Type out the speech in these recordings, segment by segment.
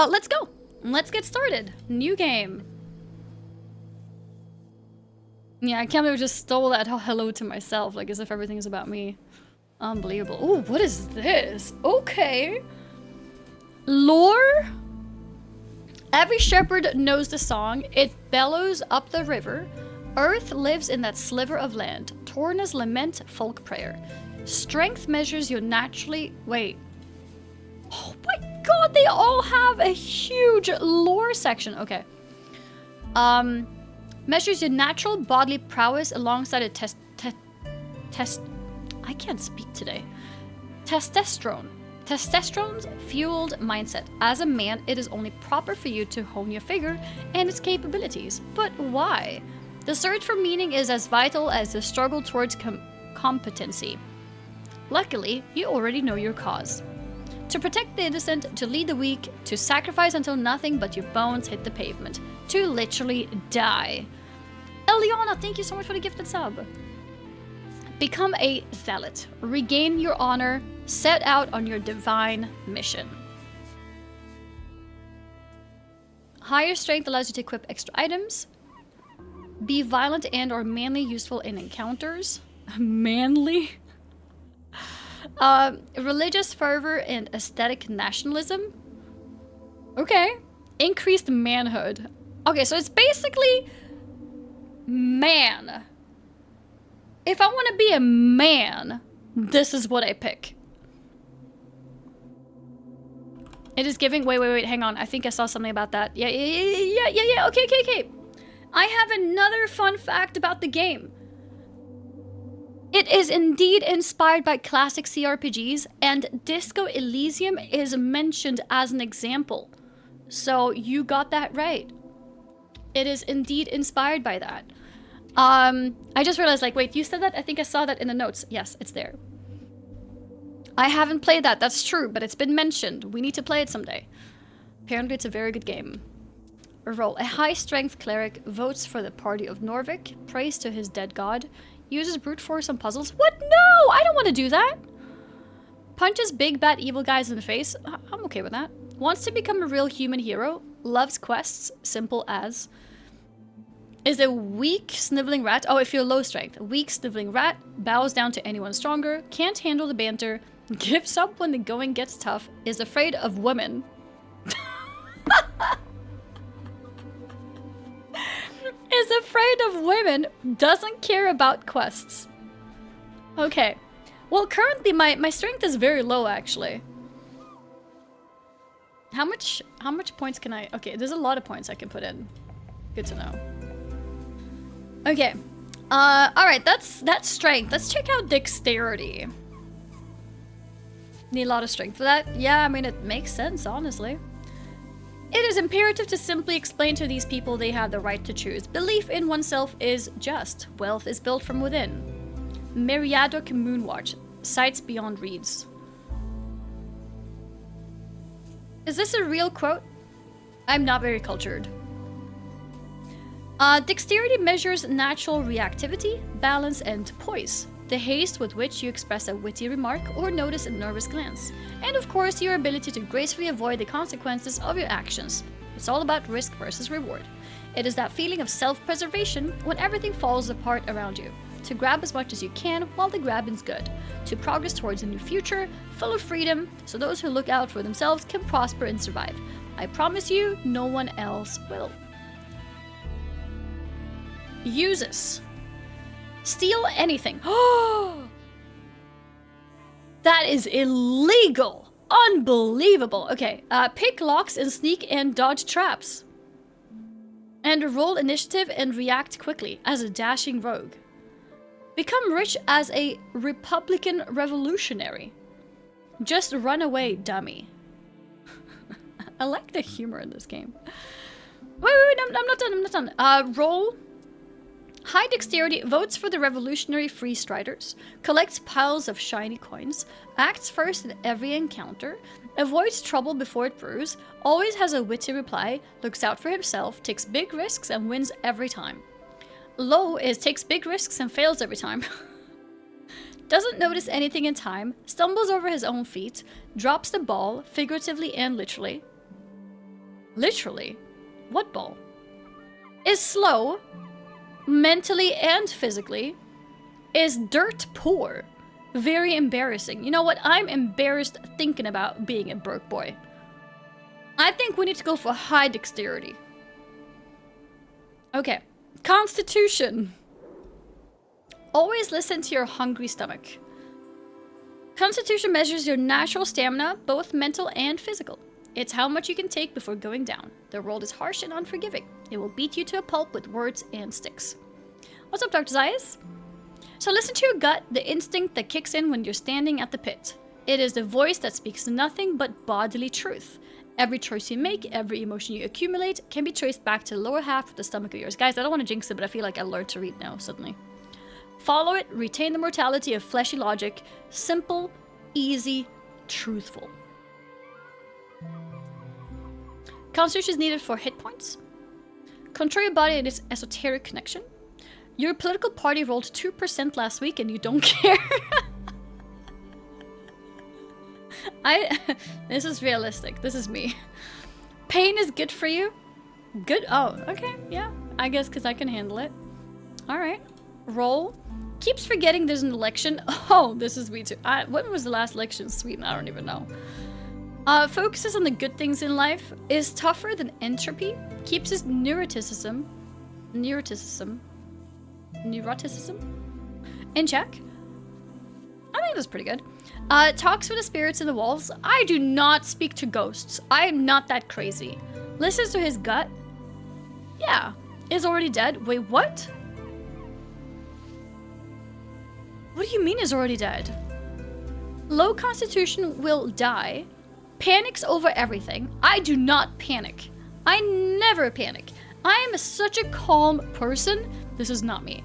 let's go. Let's get started. New game. Yeah, I can't believe I just stole that hello to myself, like as if everything is about me. Unbelievable. Oh, what is this? Okay. Lore? Every shepherd knows the song. It bellows up the river. Earth lives in that sliver of land. Torna's lament, folk prayer. Strength measures your naturally... Wait. Oh my god, they all have a huge lore section. Okay. Measures your natural bodily prowess alongside a I can't speak today. Testosterone. Testosterone's fueled mindset. As a man, it is only proper for you to hone your figure and its capabilities. But why? The search for meaning is as vital as the struggle towards competency. Luckily, you already know your cause. To protect the innocent, to lead the weak, to sacrifice until nothing but your bones hit the pavement. To literally die. Eliana, thank you so much for the gifted sub. Become a zealot. Regain your honor. Set out on your divine mission. Higher strength allows you to equip extra items. Be violent and or manly, useful in encounters. Manly? Religious fervor and aesthetic nationalism. Okay. Increased manhood. Okay, so it's basically man. If I want to be a man, this is what I pick. It is giving... Wait, hang on. I think I saw something about that. Yeah. Okay. I have another fun fact about the game. It is indeed inspired by classic CRPGs, and Disco Elysium is mentioned as an example. So you got that right. It is indeed inspired by that. I just realized, like, wait, you said that? I think I saw that in the notes. Yes, it's there. I haven't played that, that's true, but it's been mentioned. We need to play it someday. Apparently it's a very good game. Roll. A high-strength cleric votes for the party of Norvik, prays to his dead god, uses brute force on puzzles. What? No! I don't want to do that! Punches big, bad, evil guys in the face. I'm okay with that. Wants to become a real human hero. Loves quests, simple as... Is a weak, sniveling rat. Oh, if you're low strength. A weak, sniveling rat. Bows down to anyone stronger. Can't handle the banter. Gives up when the going gets tough. Is afraid of women. Is afraid of women. Doesn't care about quests. Okay. Well, currently my strength is very low, actually. How much points can I... Okay, there's a lot of points I can put in. Good to know. Okay. Alright, that's strength. Let's check out dexterity. Need a lot of strength for that? Yeah, I mean, it makes sense, honestly. It is imperative to simply explain to these people they have the right to choose. Belief in oneself is just. Wealth is built from within. Meriadoc Moonwatch. Sights beyond reeds. Is this a real quote? I'm not very cultured. Dexterity measures natural reactivity, balance, and poise. The haste with which you express a witty remark or notice a nervous glance. And of course, your ability to gracefully avoid the consequences of your actions. It's all about risk versus reward. It is that feeling of self-preservation when everything falls apart around you. To grab as much as you can while the grabbing's good. To progress towards a new future, full of freedom, so those who look out for themselves can prosper and survive. I promise you, no one else will. Uses. Steal anything. Oh! That is illegal. Unbelievable. Okay, pick locks and sneak and dodge traps. And roll initiative and react quickly as a dashing rogue. Become rich as a Republican revolutionary. Just run away, dummy. I like the humor in this game. Wait, I'm not done. Roll. High dexterity, votes for the revolutionary free striders, collects piles of shiny coins, acts first in every encounter, avoids trouble before it brews, always has a witty reply, looks out for himself, takes big risks and wins every time. Low is takes big risks and fails every time. Doesn't notice anything in time, stumbles over his own feet, drops the ball, figuratively and literally. Literally. What ball? Is slow, mentally and physically. Is dirt poor. Very embarrassing. You know what? I'm embarrassed thinking about being a broke boy. I think we need to go for high dexterity. Okay. Constitution. Always listen to your hungry stomach. Constitution measures your natural stamina, both mental and physical. It's how much you can take before going down. The world is harsh and unforgiving. It will beat you to a pulp with words and sticks. What's up, Dr. Zayas? So listen to your gut, the instinct that kicks in when you're standing at the pit. It is the voice that speaks nothing but bodily truth. Every choice you make, every emotion you accumulate, can be traced back to the lower half of the stomach of yours. Guys, I don't want to jinx it, but I feel like I learned to read now, suddenly. Follow it, retain the mortality of fleshy logic. Simple, easy, truthful. Constitution is needed for hit points. Control your body and its esoteric connection. Your political party rolled 2% last week and you don't care. This is realistic. This is me. Pain is good for you. Good. Oh, okay. Yeah. I guess because I can handle it. All right. Roll. Keeps forgetting there's an election. Oh, this is me too. When was the last election in Sweden? I don't even know. Focuses on the good things in life. Is tougher than entropy. Keeps his neuroticism in check. I think that's pretty good. Talks with the spirits in the walls. I do not speak to ghosts. I am not that crazy. Listens to his gut. Yeah. Is already dead. Wait, what? What do you mean is already dead? Low constitution will die. Panics over everything. I do not panic. I never panic. I am such a calm person. This is not me.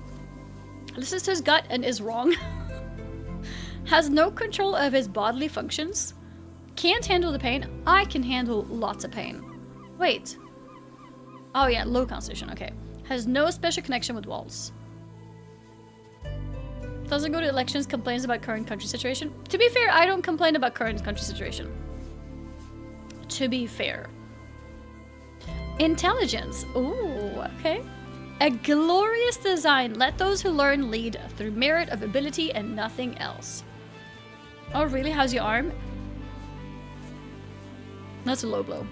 Listens to his gut and is wrong. Has no control of his bodily functions. Can't handle the pain. I can handle lots of pain. Wait. Oh yeah, low constitution. Okay. Has no special connection with walls. Doesn't go to elections, complains about current country situation. To be fair, I don't complain about current country situation. To be fair. Intelligence. Ooh, okay. A glorious design. Let those who learn lead through merit of ability and nothing else. Oh, really? How's your arm? That's a low blow.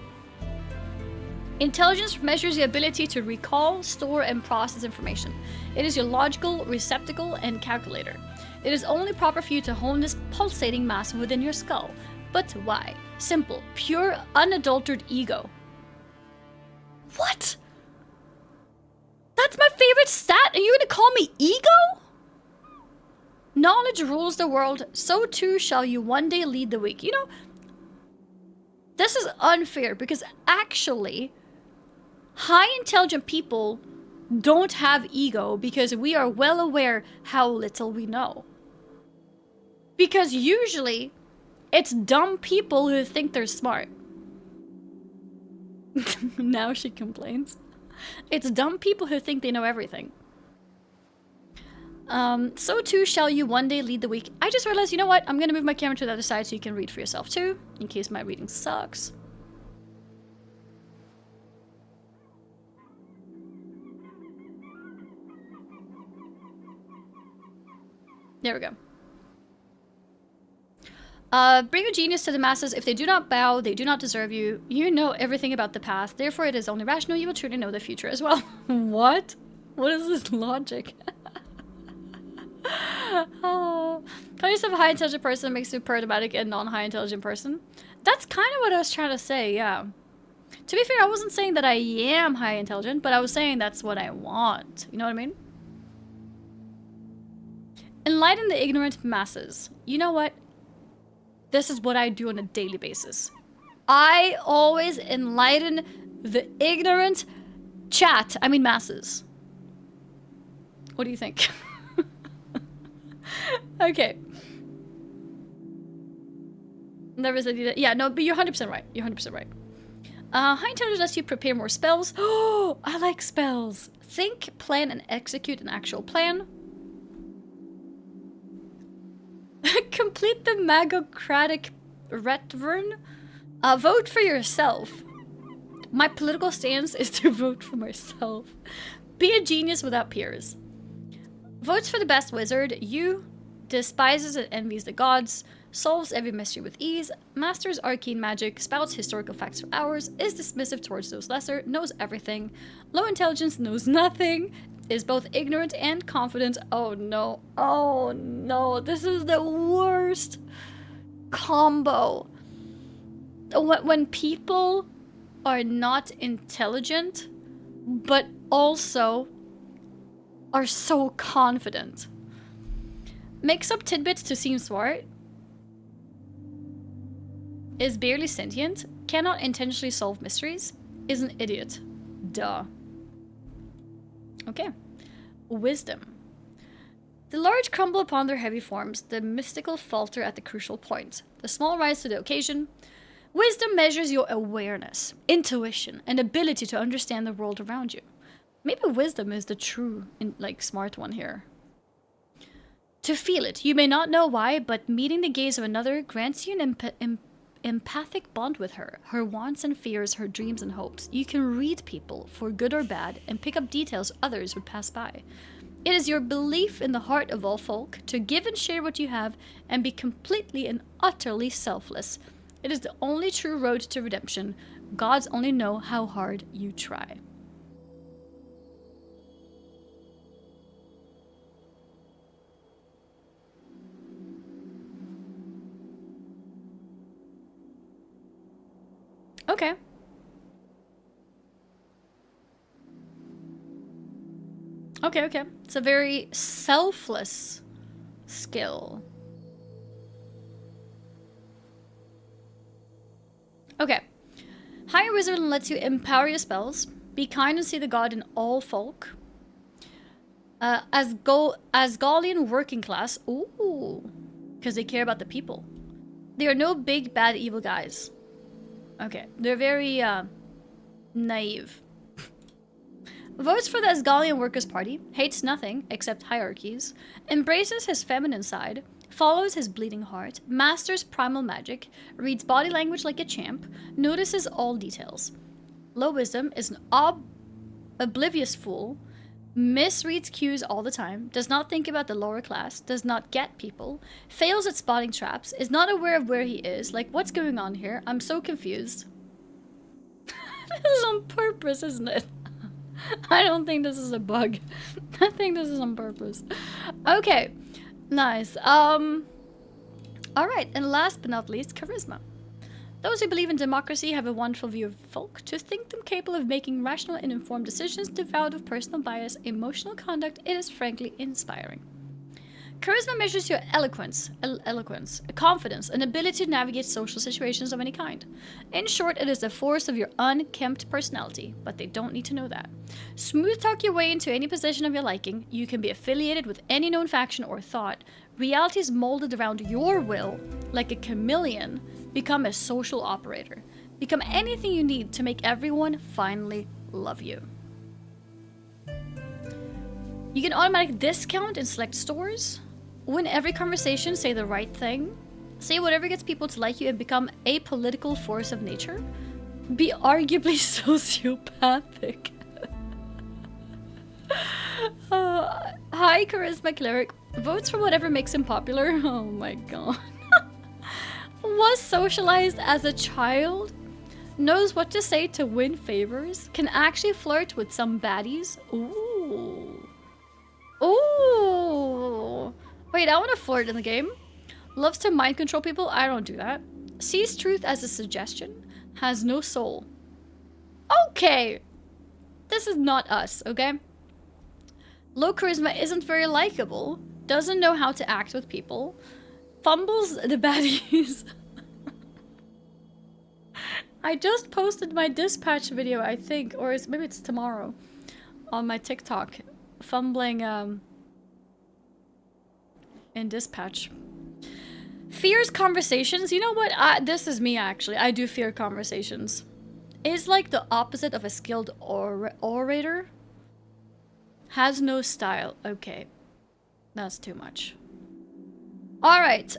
Intelligence measures your ability to recall, store, and process information. It is your logical receptacle and calculator. It is only proper for you to hone this pulsating mass within your skull. But why? Simple, pure, unadulterated ego. What? That's my favorite stat, and you're gonna call me ego? Knowledge rules the world, so too shall you one day lead the weak. You know, this is unfair because actually, high intelligent people don't have ego because we are well aware how little we know. Because usually, it's dumb people who think they're smart. Now she complains. It's dumb people who think they know everything. So too shall you one day lead the weak. I just realized, you know what? I'm gonna move my camera to the other side so you can read for yourself too, in case my reading sucks. There we go. Bring a genius to the masses. If they do not bow, they do not deserve you. You know everything about the past. Therefore, it is only rational you will truly know the future as well. What? What is this logic? Oh. Call yourself a high intelligent person makes you a paradigmatic and non-high intelligent person. That's kind of what I was trying to say, yeah. To be fair, I wasn't saying that I am high intelligent, but I was saying that's what I want. You know what I mean? Enlighten the ignorant masses. You know what? This is what I do on a daily basis. I always enlighten the ignorant masses. What do you think? Okay. Never said you did. Yeah, no, but you're 100% right. You're 100% right. High intelligence lets you prepare more spells. Oh, I like spells. Think, plan, and execute an actual plan. Complete the magocratic return. Vote for yourself. My political stance is to vote for myself. Be a genius without peers. Votes for the best wizard. You despises and envies the gods, solves every mystery with ease, masters arcane magic, spouts historical facts for hours, is dismissive towards those lesser, knows everything, low intelligence, knows nothing, is both ignorant and confident. Oh no, this is the worst combo. When people are not intelligent, but also are so confident. Makes up tidbits to seem smart. Is barely sentient. Cannot intentionally solve mysteries. Is an idiot. Duh. Okay. Wisdom. The large crumble upon their heavy forms. The mystical falter at the crucial point. The small rise to the occasion. Wisdom measures your awareness, intuition, and ability to understand the world around you. Maybe wisdom is the true, smart one here. To feel it. You may not know why, but meeting the gaze of another grants you an empathic bond with her. Her wants and fears, her dreams and hopes. You can read people, for good or bad, and pick up details others would pass by. It is your belief in the heart of all folk to give and share what you have and be completely and utterly selfless. It is the only true road to redemption. Gods only know how hard you try. Okay. Okay. It's a very selfless skill. Okay. Hire Wizard lets you empower your spells. Be kind and see the god in all folk. Asgardian working class. Ooh. Because they care about the people. They are no big, bad, evil guys. Okay. They're very, naive. Votes for the Asgardian Workers' Party. Hates nothing except hierarchies. Embraces his feminine side. Follows his bleeding heart. Masters primal magic. Reads body language like a champ. Notices all details. Low wisdom. Is an oblivious fool. Misreads cues all the time. Does not think about the lower class. Does not get people. Fails at spotting traps. Is not aware of where he is. Like, what's going on here? I'm so confused. This is on purpose, isn't it? I don't think this is a bug. I think this is on purpose. Okay. Nice. Alright, and last but not least, charisma. Those who believe in democracy have a wonderful view of folk. To think them capable of making rational and informed decisions devoid of personal bias, emotional conduct, it is frankly inspiring. Charisma measures your eloquence, confidence, and ability to navigate social situations of any kind. In short, it is the force of your unkempt personality, but they don't need to know that. Smooth talk your way into any position of your liking. You can be affiliated with any known faction or thought. Reality is molded around your will, like a chameleon. Become a social operator. Become anything you need to make everyone finally love you. You can automatic discount in select stores. Win every conversation, say the right thing. Say whatever gets people to like you and become a political force of nature. Be arguably sociopathic. High charisma cleric. Votes for whatever makes him popular. Oh my god. Was socialized as a child. Knows what to say to win favors. Can actually flirt with some baddies. Ooh. Ooh. Wait, I want to flirt in the game. Loves to mind control people. I don't do that. Sees truth as a suggestion. Has no soul. Okay. This is not us, okay? Low charisma isn't very likable. Doesn't know how to act with people. Fumbles the baddies. I just posted my dispatch video, I think. Or maybe it's tomorrow. On my TikTok. Fumbling, in dispatch. Fears conversations. You know what? This is me, actually. I do fear conversations. Is like the opposite of a skilled orator. Has no style. Okay. That's too much. Alright.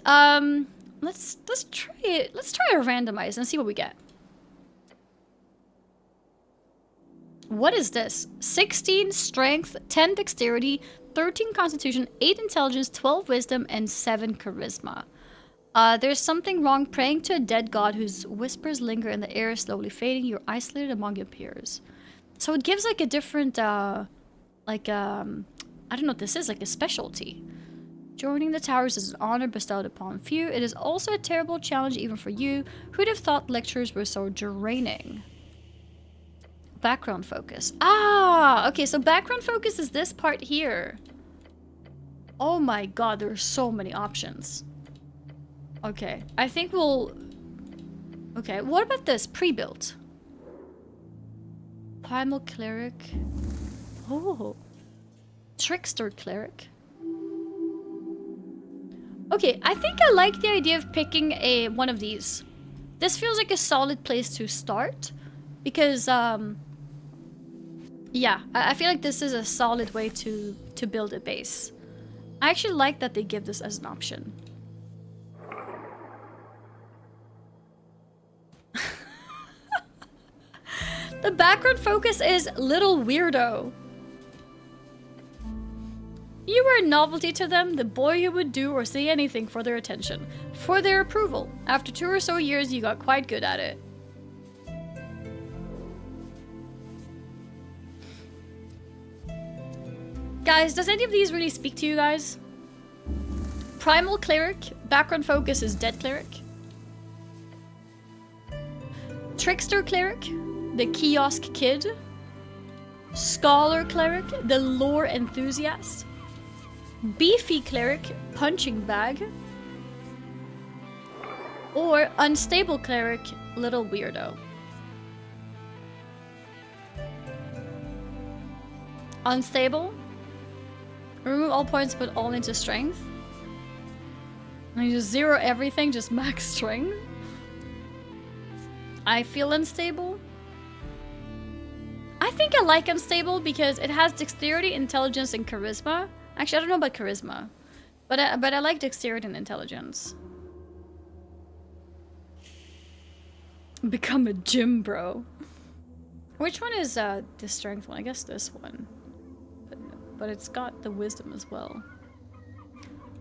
Let's try it. Let's try a randomize and see what we get. What is this? 16 strength, 10 dexterity, 13 constitution, 8 intelligence, 12 wisdom, and 7 charisma. There's something wrong praying to a dead god whose whispers linger in the air, slowly fading. You're isolated among your peers. So it gives like a different, I don't know what this is, like a specialty. Joining the towers is an honor bestowed upon few. It is also a terrible challenge even for you. Who'd have thought lectures were so draining? Background focus. Ah, okay, so background focus is this part here. Oh my god, there are so many options. Okay, I think we'll... Okay, what about this? Pre-built. Primal Cleric. Oh. Trickster Cleric. Okay, I think I like the idea of picking one of these. This feels like a solid place to start. Because, yeah, I feel like this is a solid way to build a base. I actually like that they give this as an option. The background focus is Little Weirdo. You were a novelty to them, the boy who would do or say anything for their attention, for their approval. After 2 or so years, you got quite good at it. Guys, does any of these really speak to you guys? Primal Cleric, background focus is Dead Cleric. Trickster Cleric, the Kiosk Kid. Scholar Cleric, the Lore Enthusiast. Beefy Cleric, Punching Bag. Or Unstable Cleric, Little Weirdo. Unstable. Remove all points, put all into strength. And you just zero everything, just max strength. I feel unstable. I think I like unstable because it has dexterity, intelligence, and charisma. Actually, I don't know about charisma, but I like dexterity and intelligence. Become a gym bro. Which one is the strength one? I guess this one. But it's got the wisdom as well.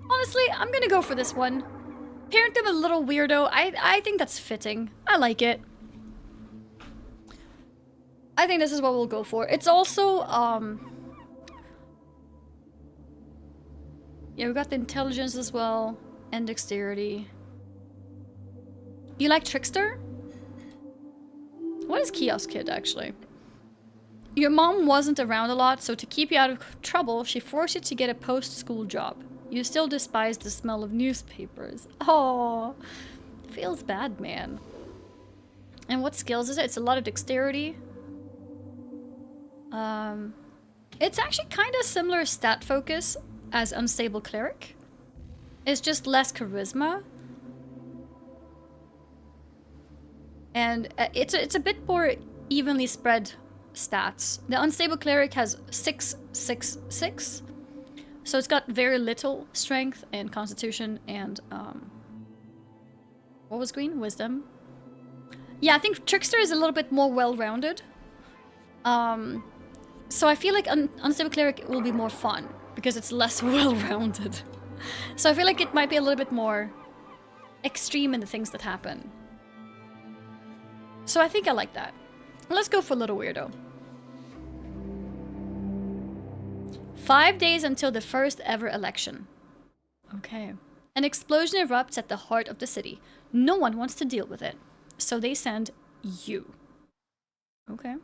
Honestly, I'm gonna go for this one. Parent them a little weirdo. I think that's fitting. I like it. I think this is what we'll go for. It's also, yeah, we got the intelligence as well. And dexterity. You like Trickster? What is Kiosk Kid, actually? Your mom wasn't around a lot, so to keep you out of trouble, she forced you to get a post-school job. You still despise the smell of newspapers. Oh, feels bad, man. And what skills is it? It's a lot of dexterity. It's actually kind of similar stat focus as Unstable Cleric. It's just less charisma. And it's a bit more evenly spread stats. The Unstable Cleric has 6, 6, 6. So it's got very little strength and constitution and what was green? Wisdom. Yeah, I think Trickster is a little bit more well-rounded. So I feel like Unstable Cleric will be more fun because it's less well-rounded. So I feel like it might be a little bit more extreme in the things that happen. So I think I like that. Let's go for Little Weirdo. 5 days until the first ever election. Okay. An explosion erupts at the heart of the city. No one wants to deal with it. So they send you. Okay.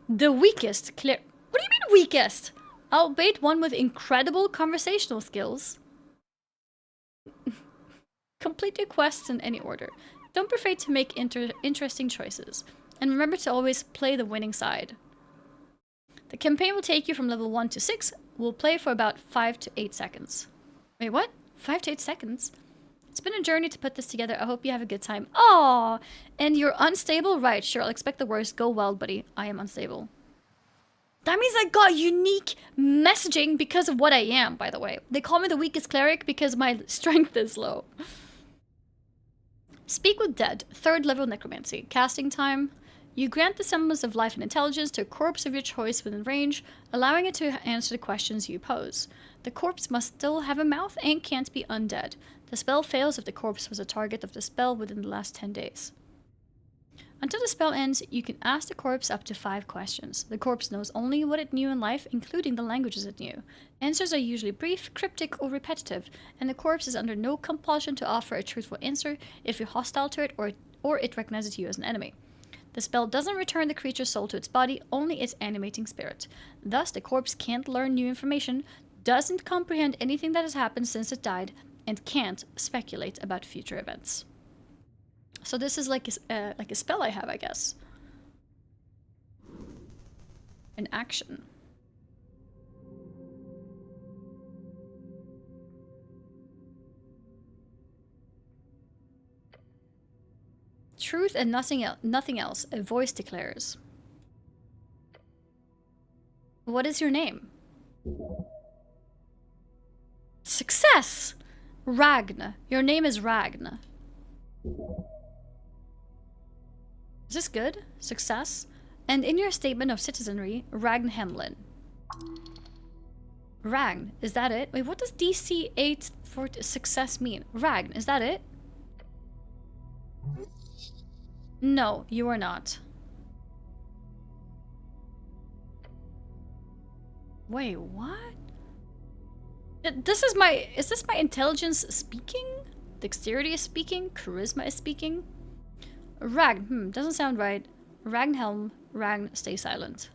The weakest What do you mean weakest? Albeit one with incredible conversational skills. Complete your quests in any order. Don't be afraid to make interesting choices. And remember to always play the winning side. The campaign will take you from level 1 to 6. We'll play for about 5 to 8 seconds. Wait, what? 5 to 8 seconds? It's been a journey to put this together. I hope you have a good time. Aww! And you're unstable? Right, sure, I'll expect the worst. Go wild, buddy. I am unstable. That means I got unique messaging because of what I am, by the way. They call me the weakest cleric because my strength is low. Speak with Dead. 3rd level necromancy. Casting time. You grant the semblance of life and intelligence to a corpse of your choice within range, allowing it to answer the questions you pose. The corpse must still have a mouth and can't be undead. The spell fails if the corpse was a target of the spell within the last 10 days. Until the spell ends, you can ask the corpse up to 5 questions. The corpse knows only what it knew in life, including the languages it knew. Answers are usually brief, cryptic, or repetitive, and the corpse is under no compulsion to offer a truthful answer if you're hostile to it or it recognizes you as an enemy. The spell doesn't return the creature's soul to its body, only its animating spirit. Thus, the corpse can't learn new information, doesn't comprehend anything that has happened since it died, and can't speculate about future events. So this is like a spell I have, I guess. An action. Truth and nothing else, a voice declares. What is your name? Success! Ragn. Your name is Ragn. Is this good? Success? And in your statement of citizenry, Ragn Hemlin. Ragn, is that it? Wait, what does DC 8 for success mean? Ragn, is that it? No, you are not. Wait, what? Is this my intelligence speaking? Dexterity is speaking? Charisma is speaking? Ragn, doesn't sound right. Ragnhelm, Ragn, stay silent.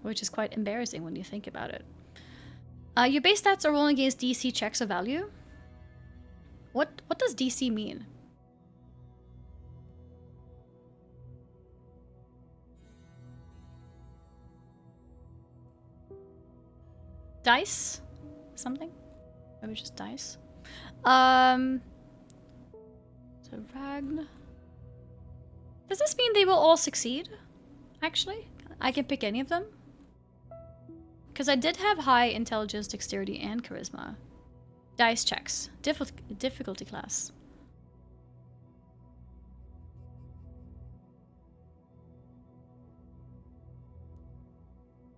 Which is quite embarrassing when you think about it. Your base stats are rolling against DC checks of value. What does DC mean? Dice? Something? Maybe just dice? So Ragn. Does this mean they will all succeed? Actually? I can pick any of them? Because I did have high intelligence, dexterity, and charisma. Dice checks. Difficulty class.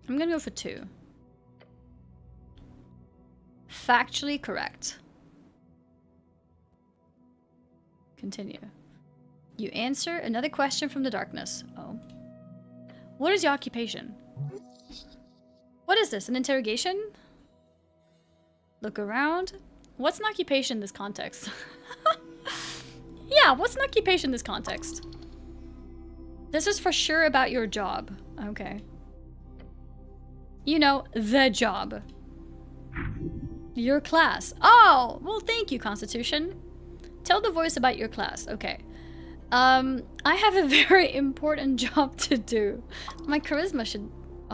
I'm gonna go for 2. Factually correct. Continue. You answer another question from the darkness. Oh. What is your occupation? What is this? An interrogation? Look around. What's an occupation in this context? Yeah, what's an occupation in this context? This is for sure about your job. Okay. You know, the job. Your class. Oh, well, thank you, Constitution. Tell the voice about your class. Okay. I have a very important job to do. My charisma should...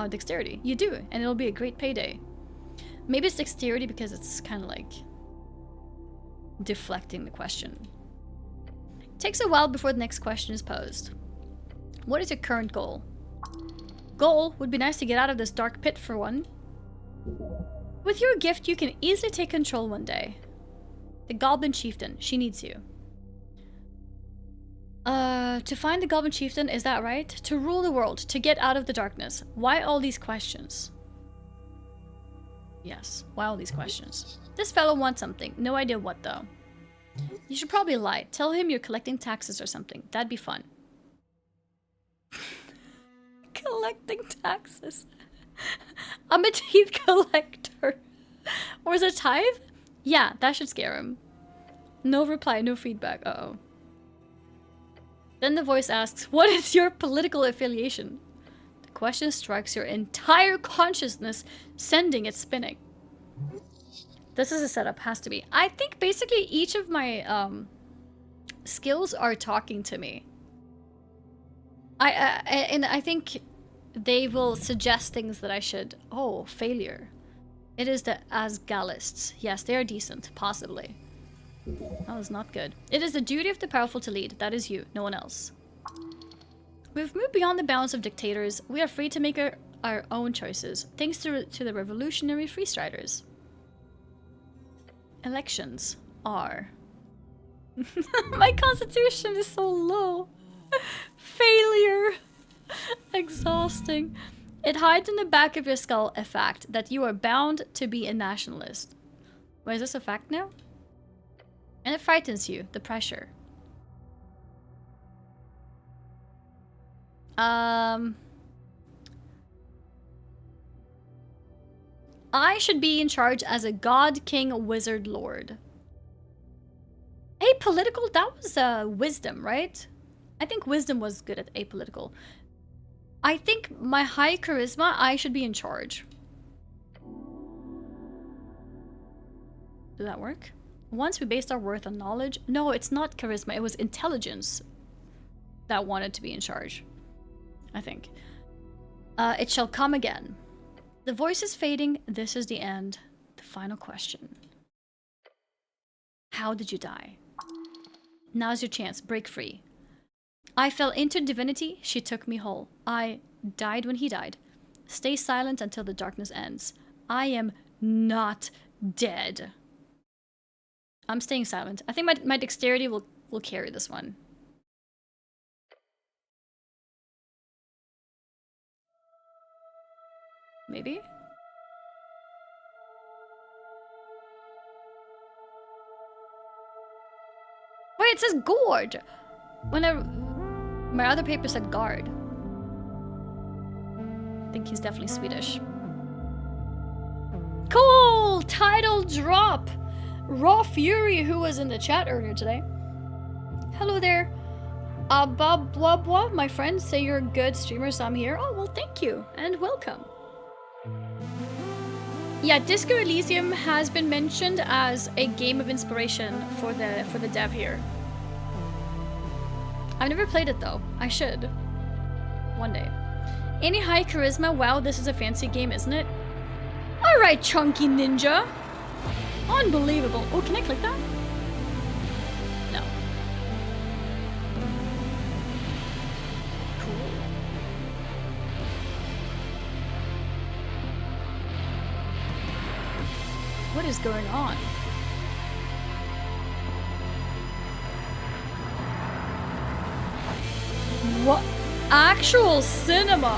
dexterity. You do, and it'll be a great payday. Maybe it's dexterity because it's kind of like... deflecting the question. Takes a while before the next question is posed. What is your current goal? Goal would be nice to get out of this dark pit for one. With your gift, you can easily take control one day. The Goblin Chieftain, she needs you. To find the Goblin Chieftain, is that right? To rule the world, to get out of the darkness. Why all these questions? Yes, why all these questions? This fellow wants something, no idea what though. You should probably lie. Tell him you're collecting taxes or something. That'd be fun. Collecting taxes. I'm a teeth collector. Or is it tithe? Yeah, that should scare him. No reply, no feedback. Uh-oh. Then the voice asks, what is your political affiliation? The question strikes your entire consciousness, sending it spinning. This is a setup, has to be. I think basically each of my skills are talking to me. And I think they will suggest things that I should... Oh, failure. It is the Asgalists. Yes, they are decent, possibly. That was not good. It is the duty of the powerful to lead. That is you, no one else. We've moved beyond the bounds of dictators. We are free to make our own choices, thanks to the revolutionary freestriders. Elections are... My constitution is so low. Failure. Exhausting. It hides in the back of your skull a fact that you are bound to be a nationalist. Wait, is this a fact now? And it frightens you, the pressure. I should be in charge as a god, king, wizard, lord. Apolitical? That was wisdom, right? I think wisdom was good at apolitical. I think my high charisma, I should be in charge. Did that work? Once we based our worth on knowledge. No, it's not charisma. It was intelligence that wanted to be in charge. I think. It shall come again. The voice is fading. This is the end. The final question. How did you die? Now's your chance. Break free. I fell into divinity. She took me whole. I died when he died. Stay silent until the darkness ends. I am not dead. I'm staying silent. I think my dexterity will carry this one. Maybe? Wait, it says gourd! My other paper said guard. I think he's definitely Swedish. Cool! Title drop! Raw Fury, who was in the chat earlier today. Hello there. My friends say you're a good streamer, so I'm here. Oh, well, thank you, and welcome. Yeah, Disco Elysium has been mentioned as a game of inspiration for the dev here. I've never played it though. I should. One day. Any high charisma? Wow, this is a fancy game, isn't it? Alright, chunky ninja. Unbelievable. Oh, can I click that? No. Cool. What is going on? What? Actual cinema!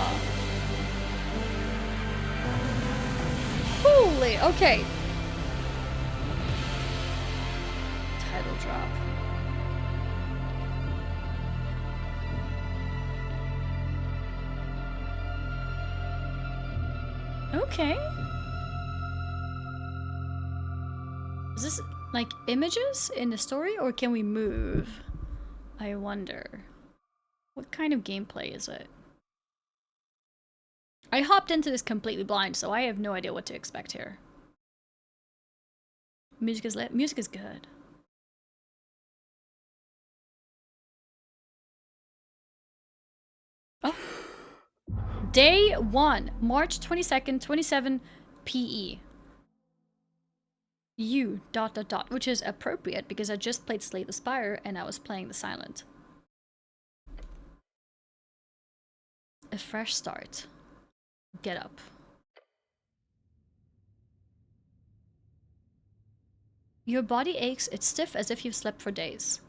Holy, okay. Title drop. Okay. Is this like images in the story, or can we move? I wonder. What kind of gameplay is it? I hopped into this completely blind, so I have no idea what to expect here. Music is lit. Music is good. Oh. Day 1, March 22nd, 27 PE. U ... which is appropriate because I just played Slay the Spire and I was playing the Silent. A fresh start. Get up. Your body aches, it's stiff as if you've slept for days.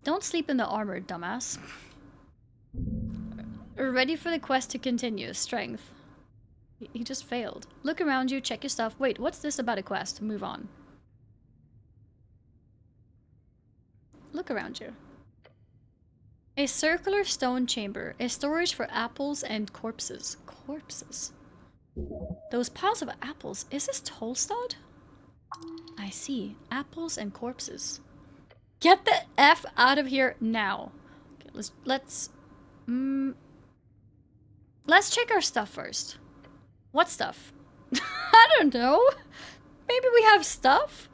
Don't sleep in the armor, dumbass. Ready for the quest to continue. Strength. He just failed. Look around you, check your stuff. Wait, what's this about a quest? Move on. Look around you. A circular stone chamber. A storage for apples and corpses. Corpses. Those piles of apples. Is this Tolstad? I see. Apples and corpses. Get the F out of here now. Okay, let's check our stuff first. What stuff? I don't know. Maybe we have stuff?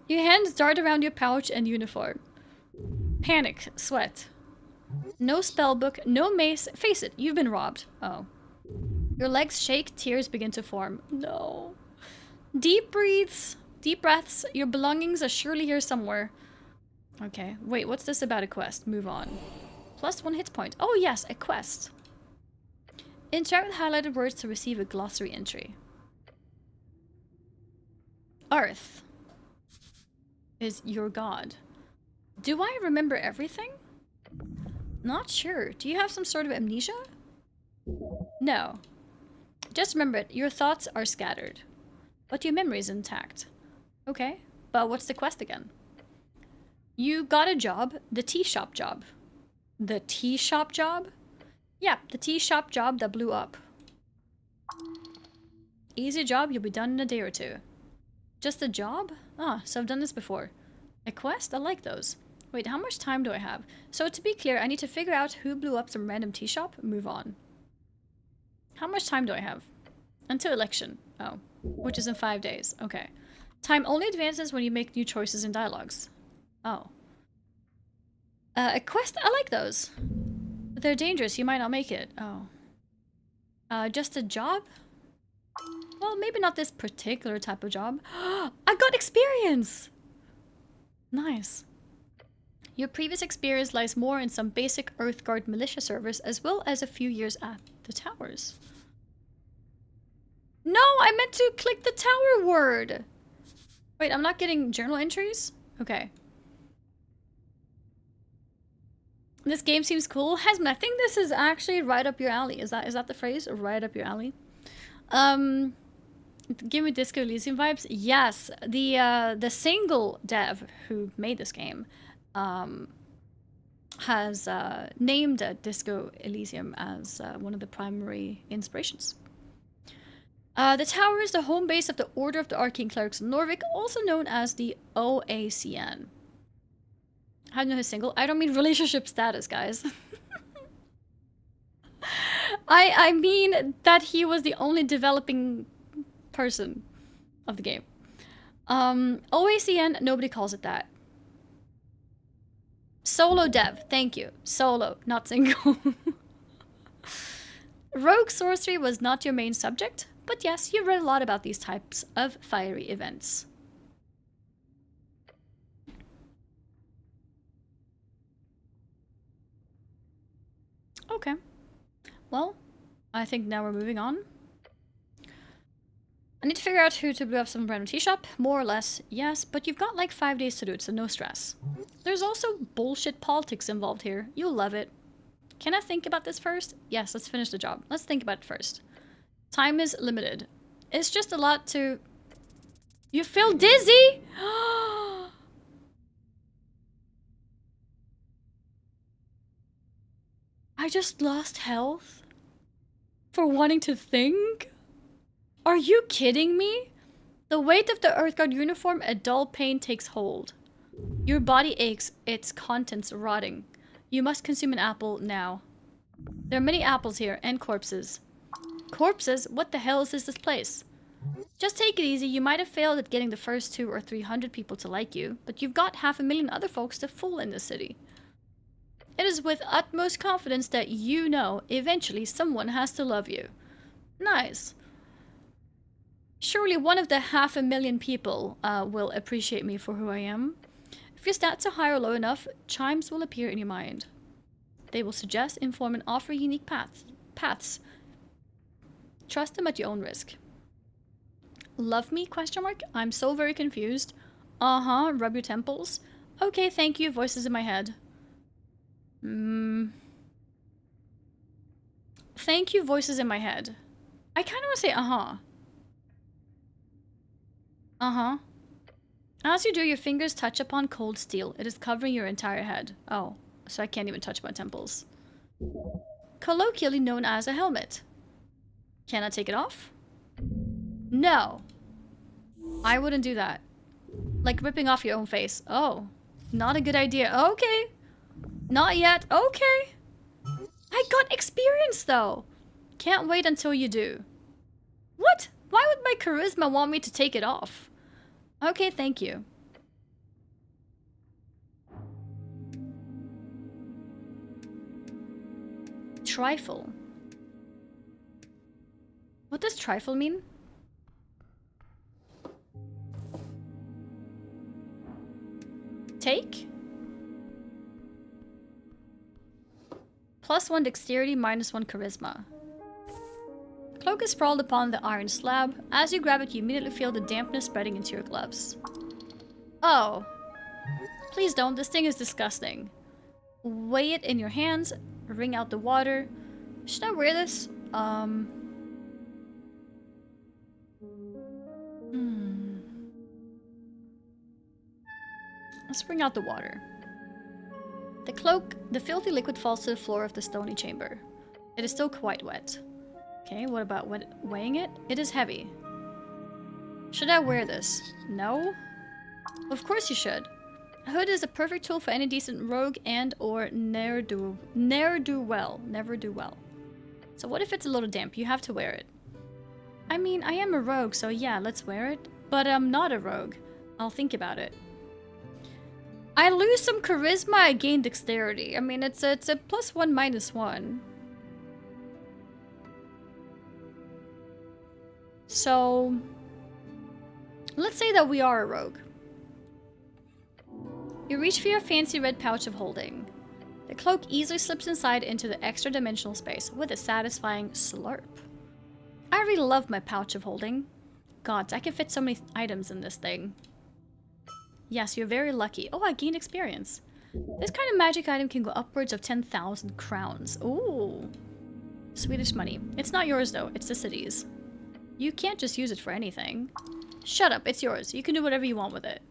Your hands dart around your pouch and uniform. Panic. Sweat. No spellbook. No mace. Face it, you've been robbed. Oh. Your legs shake. Tears begin to form. No. Deep breaths. Deep breaths. Your belongings are surely here somewhere. Okay. Wait, what's this about a quest? Move on. +1 hit point. Oh yes, a quest. Interact with highlighted words to receive a glossary entry. Earth. is your god. Do I remember everything? Not sure. Do you have some sort of amnesia? No. Just remember it. Your thoughts are scattered. But your memory is intact. Okay. But what's the quest again? You got a job. The tea shop job. The tea shop job? Yeah, the tea shop job that blew up. Easy job. You'll be done in a day or two. Just a job? Ah, so I've done this before. A quest? I like those. Wait, how much time do I have? So to be clear, I need to figure out who blew up some random tea shop, move on. How much time do I have? Until election. Oh, which is in 5 days. Okay. Time only advances when you make new choices in dialogues. Oh. A quest? I like those. But they're dangerous, you might not make it. Oh. Just a job? Well, maybe not this particular type of job. I got experience! Nice. Your previous experience lies more in some basic Earthguard militia service as well as a few years at the towers. No, I meant to click the tower word! Wait, I'm not getting journal entries? Okay. This game seems cool. Hesman, I think this is actually right up your alley. Is that the phrase? Right up your alley? Give me Disco Elysium vibes. Yes, the single dev who made this game has named Disco Elysium as one of the primary inspirations. The tower is the home base of the Order of the Arcane Clerics of Norvik, also known as the OACN. How do you know his single? I don't mean relationship status, guys. I mean that he was the only developing person of the game. OACN, nobody calls it that. Solo dev, thank you. Solo, not single. Rogue sorcery was not your main subject, but yes, you read a lot about these types of fiery events. Okay. Well, I think now we're moving on. I need to figure out who to blow up some random tea shop. More or less, yes, but you've got like 5 days to do it, so no stress. There's also bullshit politics involved here. You'll love it. Can I think about this first? Yes, let's finish the job. Let's think about it first. Time is limited. It's just a lot to... You feel dizzy? I just lost health? For wanting to think? Are you kidding me? The weight of the Earthguard uniform, a dull pain takes hold. Your body aches, its contents rotting. You must consume an apple now. There are many apples here, and corpses. Corpses? What the hell is this place? Just take it easy, you might have failed at getting the first 200 or 300 people to like you, but you've got 500,000 other folks to fool in this city. It is with utmost confidence that you know eventually someone has to love you. Nice. Surely one of the 500,000 people will appreciate me for who I am. If your stats are high or low enough, chimes will appear in your mind. They will suggest, inform, and offer unique paths. Trust them at your own risk. Love me? Question mark. I'm so very confused. Uh-huh. Rub your temples. Okay, thank you. Voices in my head. Thank you, voices in my head. I kind of want to say uh-huh. Uh-huh. As you do, your fingers touch upon cold steel. It is covering your entire head. Oh, so I can't even touch my temples. Colloquially known as a helmet. Can I take it off? No. I wouldn't do that. Like ripping off your own face. Oh, not a good idea. Okay. Not yet. Okay. I got experience though. Can't wait until you do. What? Why would my charisma want me to take it off? Okay, thank you. Trifle. What does trifle mean? Take? +1 dexterity, -1 charisma. Cloak is sprawled upon the iron slab. As you grab it, you immediately feel the dampness spreading into your gloves. Oh. Please don't. This thing is disgusting. Weigh it in your hands. Wring out the water. Should I wear this? Let's bring out the water. The cloak, the filthy liquid falls to the floor of the stony chamber. It is still quite wet. Okay, what about weighing it? It is heavy. Should I wear this? No? Of course you should. A hood is a perfect tool for any decent rogue and or ne'er-do-well. So what if it's a little damp? You have to wear it. I mean, I am a rogue, so yeah, let's wear it. But I'm not a rogue. I'll think about it. I lose some charisma, I gain dexterity. I mean, it's a +1 -1. So, let's say that we are a rogue. You reach for your fancy red pouch of holding. The cloak easily slips inside into the extra dimensional space with a satisfying slurp. I really love my pouch of holding. God, I can fit so many items in this thing. Yes, you're very lucky. Oh, I gained experience. This kind of magic item can go upwards of 10,000 crowns. Ooh. Swedish money. It's not yours, though. It's the city's. You can't just use it for anything. Shut up. It's yours. You can do whatever you want with it.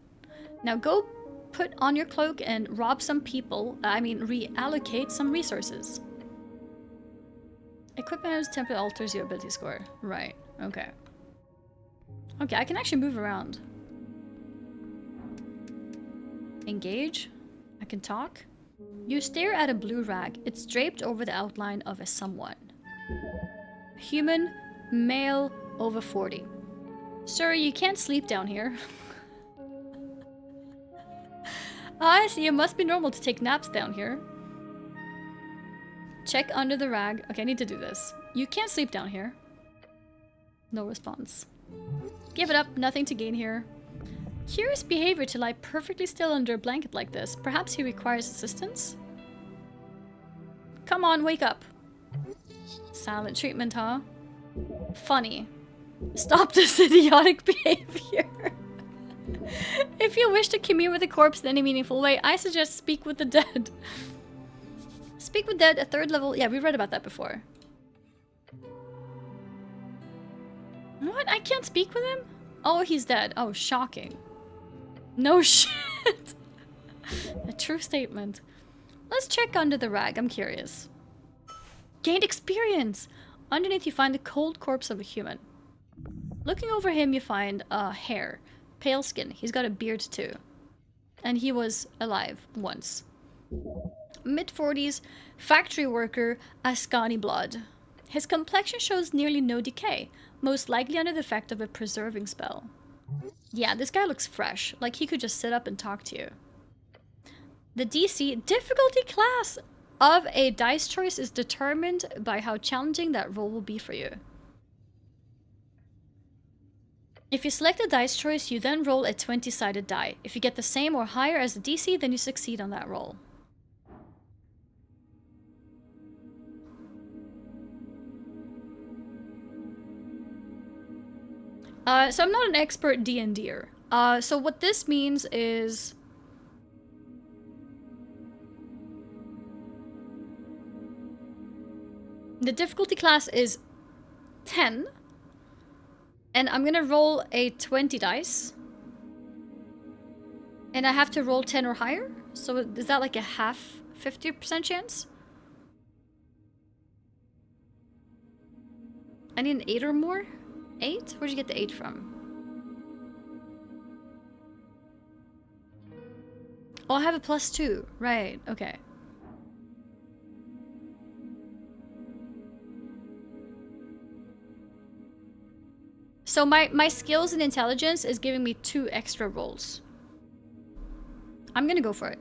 Now go put on your cloak and rob some people. Reallocate some resources. Equipment items temporarily alters your ability score. Right. Okay. Okay, I can actually move around. Engage. I can talk. You stare at a blue rag. It's draped over the outline of a someone. Human, male, over 40. Sir, you can't sleep down here. I see. It must be normal to take naps down here. Check under the rag. Okay, I need to do this. You can't sleep down here. No response. Give it up. Nothing to gain here. Curious behavior to lie perfectly still under a blanket like this. Perhaps he requires assistance? Come on, wake up. Silent treatment, huh? Funny. Stop this idiotic behavior. If you wish to commune with a corpse in any meaningful way, I suggest speak with the dead. Speak with dead, a 3rd level. Yeah, we read about that before. What? I can't speak with him? Oh, he's dead. Oh, shocking. No shit. A true statement. Let's check under the rag. I'm curious. Gained experience. Underneath you find the cold corpse of a human. Looking over him you find hair. Pale skin. He's got a beard too. And he was alive once. Mid-40s, factory worker, Ascani blood. His complexion shows nearly no decay, most likely under the effect of a preserving spell. Yeah, this guy looks fresh, like he could just sit up and talk to you. The DC difficulty class of a dice choice is determined by how challenging that roll will be for you. If you select a dice choice, you then roll a 20-sided die. If you get the same or higher as the DC, then you succeed on that roll. So I'm not an expert D&Der. So what this means is... the difficulty class is 10. And I'm gonna roll a 20 dice. And I have to roll 10 or higher? So is that like a half 50% chance? I need an 8 or more? 8? Where'd you get the 8 from? Oh, I have a +2. Right, okay. So my skills and intelligence is giving me 2 extra rolls. I'm gonna go for it.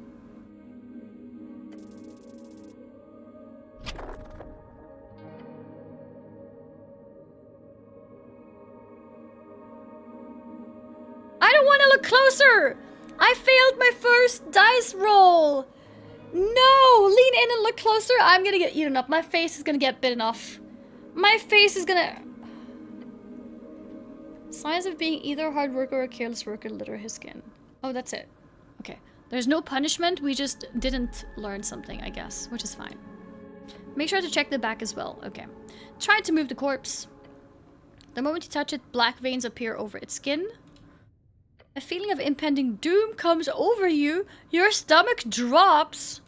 I don't want to look closer! I failed my first dice roll! No! Lean in and look closer. I'm gonna get eaten up. My face is gonna get bitten off. My face is gonna... Signs of being either a hard worker or a careless worker litter his skin. Oh, that's it. Okay. There's no punishment, we just didn't learn something, I guess, which is fine. Make sure to check the back as well. Okay. Try to move the corpse. The moment you touch it, black veins appear over its skin. A feeling of impending doom comes over you. Your stomach drops.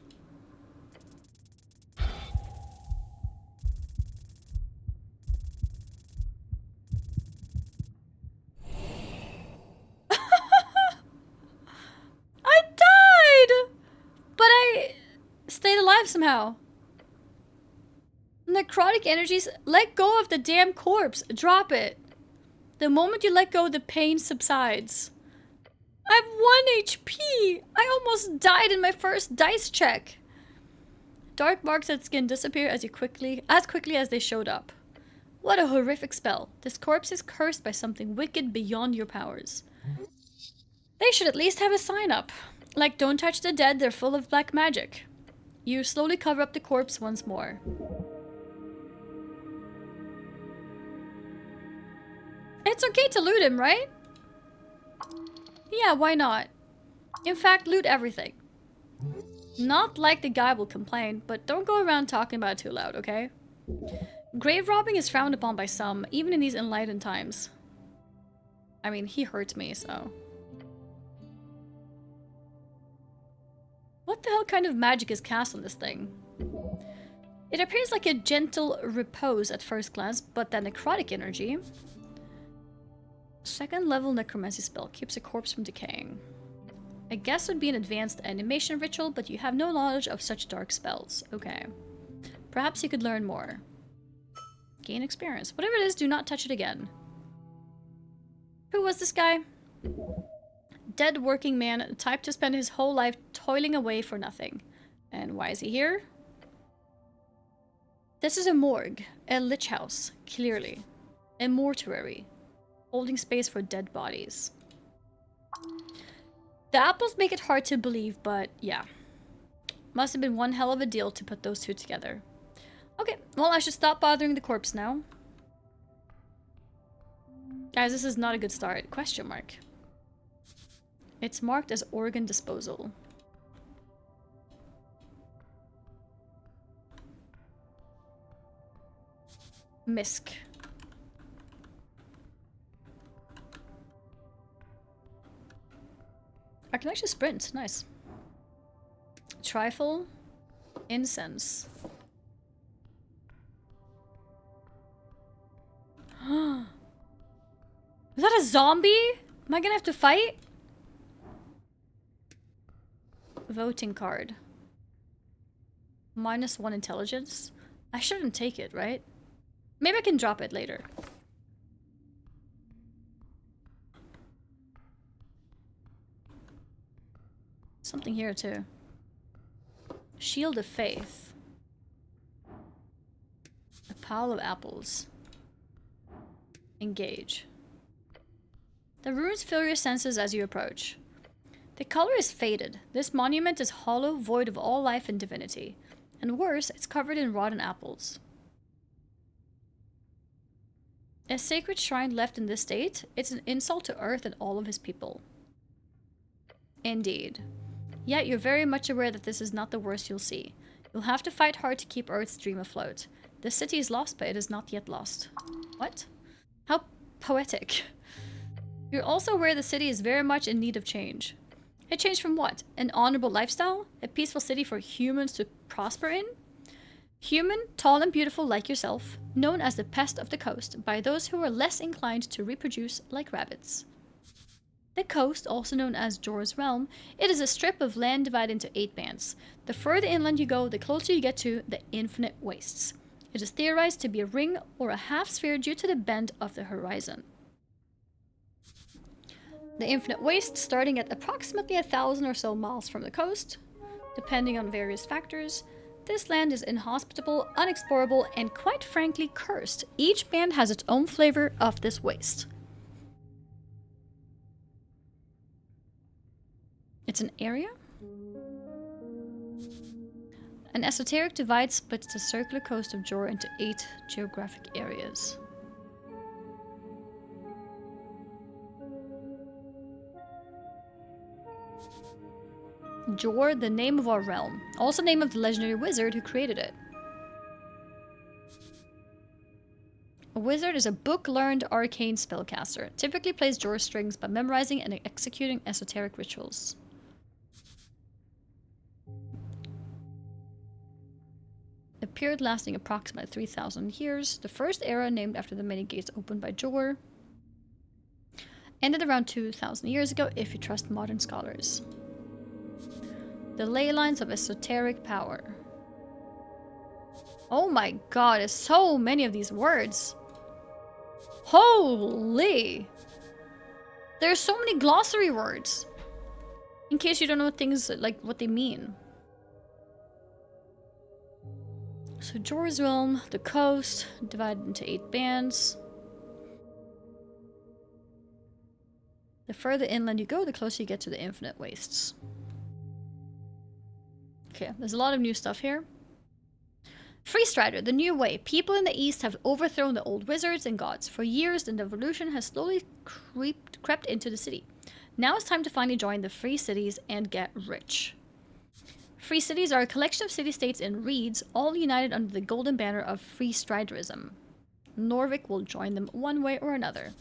I died! But I stayed alive somehow. Necrotic energies, let go of the damn corpse. Drop it. The moment you let go, the pain subsides. I have 1 HP. I almost died in my first dice check. Dark marks at skin disappear as quickly as they showed up. What a horrific spell. This corpse is cursed by something wicked beyond your powers. They should at least have a sign up. Like, don't touch the dead, they're full of black magic. You slowly cover up the corpse once more. It's okay to loot him, right? Yeah, why not? In fact, loot everything. Not like the guy will complain, but don't go around talking about it too loud, okay? Grave robbing is frowned upon by some, even in these enlightened times. I mean, he hurt me, so... What the hell kind of magic is cast on this thing? It appears like a gentle repose at first glance, but that necrotic energy... Second level necromancy spell keeps a corpse from decaying. I guess it would be an advanced animation ritual, but you have no knowledge of such dark spells. Okay. Perhaps you could learn more. Gain experience. Whatever it is, do not touch it again. Who was this guy? Dead working man, type to spend his whole life toiling away for nothing. And why is he here? This is a morgue, a lich house, clearly. A mortuary. Holding space for dead bodies. The apples make it hard to believe, but yeah. Must have been one hell of a deal to put those two together. Okay, well, I should stop bothering the corpse now. Guys, this is not a good start. Question mark. It's marked as organ disposal. Misc. I can actually sprint. Nice. Trifle. Incense. Is that a zombie? Am I gonna have to fight? Voting card. -1 intelligence. I shouldn't take it, right? Maybe I can drop it later. Something here too. Shield of Faith. A pile of apples. Engage. The runes fill your senses as you approach. The color is faded. This monument is hollow, void of all life and divinity. And worse, it's covered in rotten apples. A sacred shrine left in this state, it's an insult to Earth and all of his people. Indeed. Yet you're very much aware that this is not the worst you'll see. You'll have to fight hard to keep Earth's dream afloat. This city is lost, but it is not yet lost. What? How poetic. You're also aware the city is very much in need of change. A change from what? An honorable lifestyle? A peaceful city for humans to prosper in? Human, tall and beautiful like yourself, known as the pest of the coast by those who are less inclined to reproduce like rabbits. The coast, also known as Jor's Realm, it is a strip of land divided into 8 bands. The further inland you go, the closer you get to the infinite wastes. It is theorized to be a ring or a half-sphere due to the bend of the horizon. The infinite wastes, starting at approximately 1,000 or so miles from the coast, depending on various factors. This land is inhospitable, unexplorable, and quite frankly cursed. Each band has its own flavor of this waste. It's an area? An esoteric divide splits the circular coast of Jor into 8 geographic areas. Jor, the name of our realm. Also name of the legendary wizard who created it. A wizard is a book-learned arcane spellcaster. Typically plays Jor strings by memorizing and executing esoteric rituals. A period lasting approximately 3,000 years. The first era, named after the many gates opened by Jor, ended around 2,000 years ago, if you trust modern scholars. The ley lines of esoteric power. Oh my god, there's so many of these words. Holy! There's so many glossary words. In case you don't know things like what they mean. So Jor's realm, the coast, divided into 8 bands. The further inland you go, the closer you get to the infinite wastes. Okay, there's a lot of new stuff here. Freestrider, the new way. People in the east have overthrown the old wizards and gods. For years, the revolution has slowly crept into the city. Now it's time to finally join the free cities and get rich. Free cities are a collection of city-states and reeds, all united under the golden banner of Freestriderism. Norvik will join them one way or another.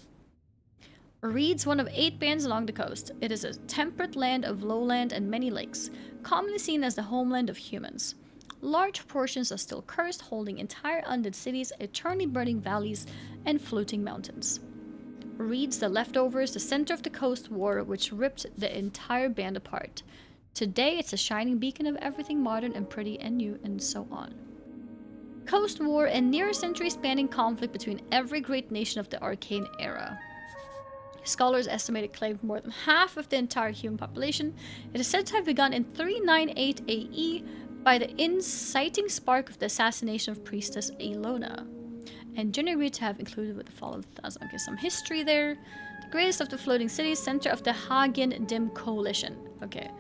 Reed's one of 8 bands along the coast. It is a temperate land of lowland and many lakes, commonly seen as the homeland of humans. Large portions are still cursed, holding entire undead cities, eternally burning valleys, and floating mountains. Reed's the leftovers, the center of the coast war, which ripped the entire band apart. Today, it's a shining beacon of everything modern and pretty and new, and so on. Coast war, a near-century-spanning conflict between every great nation of the arcane era. Scholars estimate it claimed more than half of the entire human population. It is said to have begun in 398 AE by the inciting spark of the assassination of priestess Elona, and generally to have included with the fall of the Thousand. Okay, some history there. The greatest of the floating cities, center of the Hagen Dim Coalition. Okay.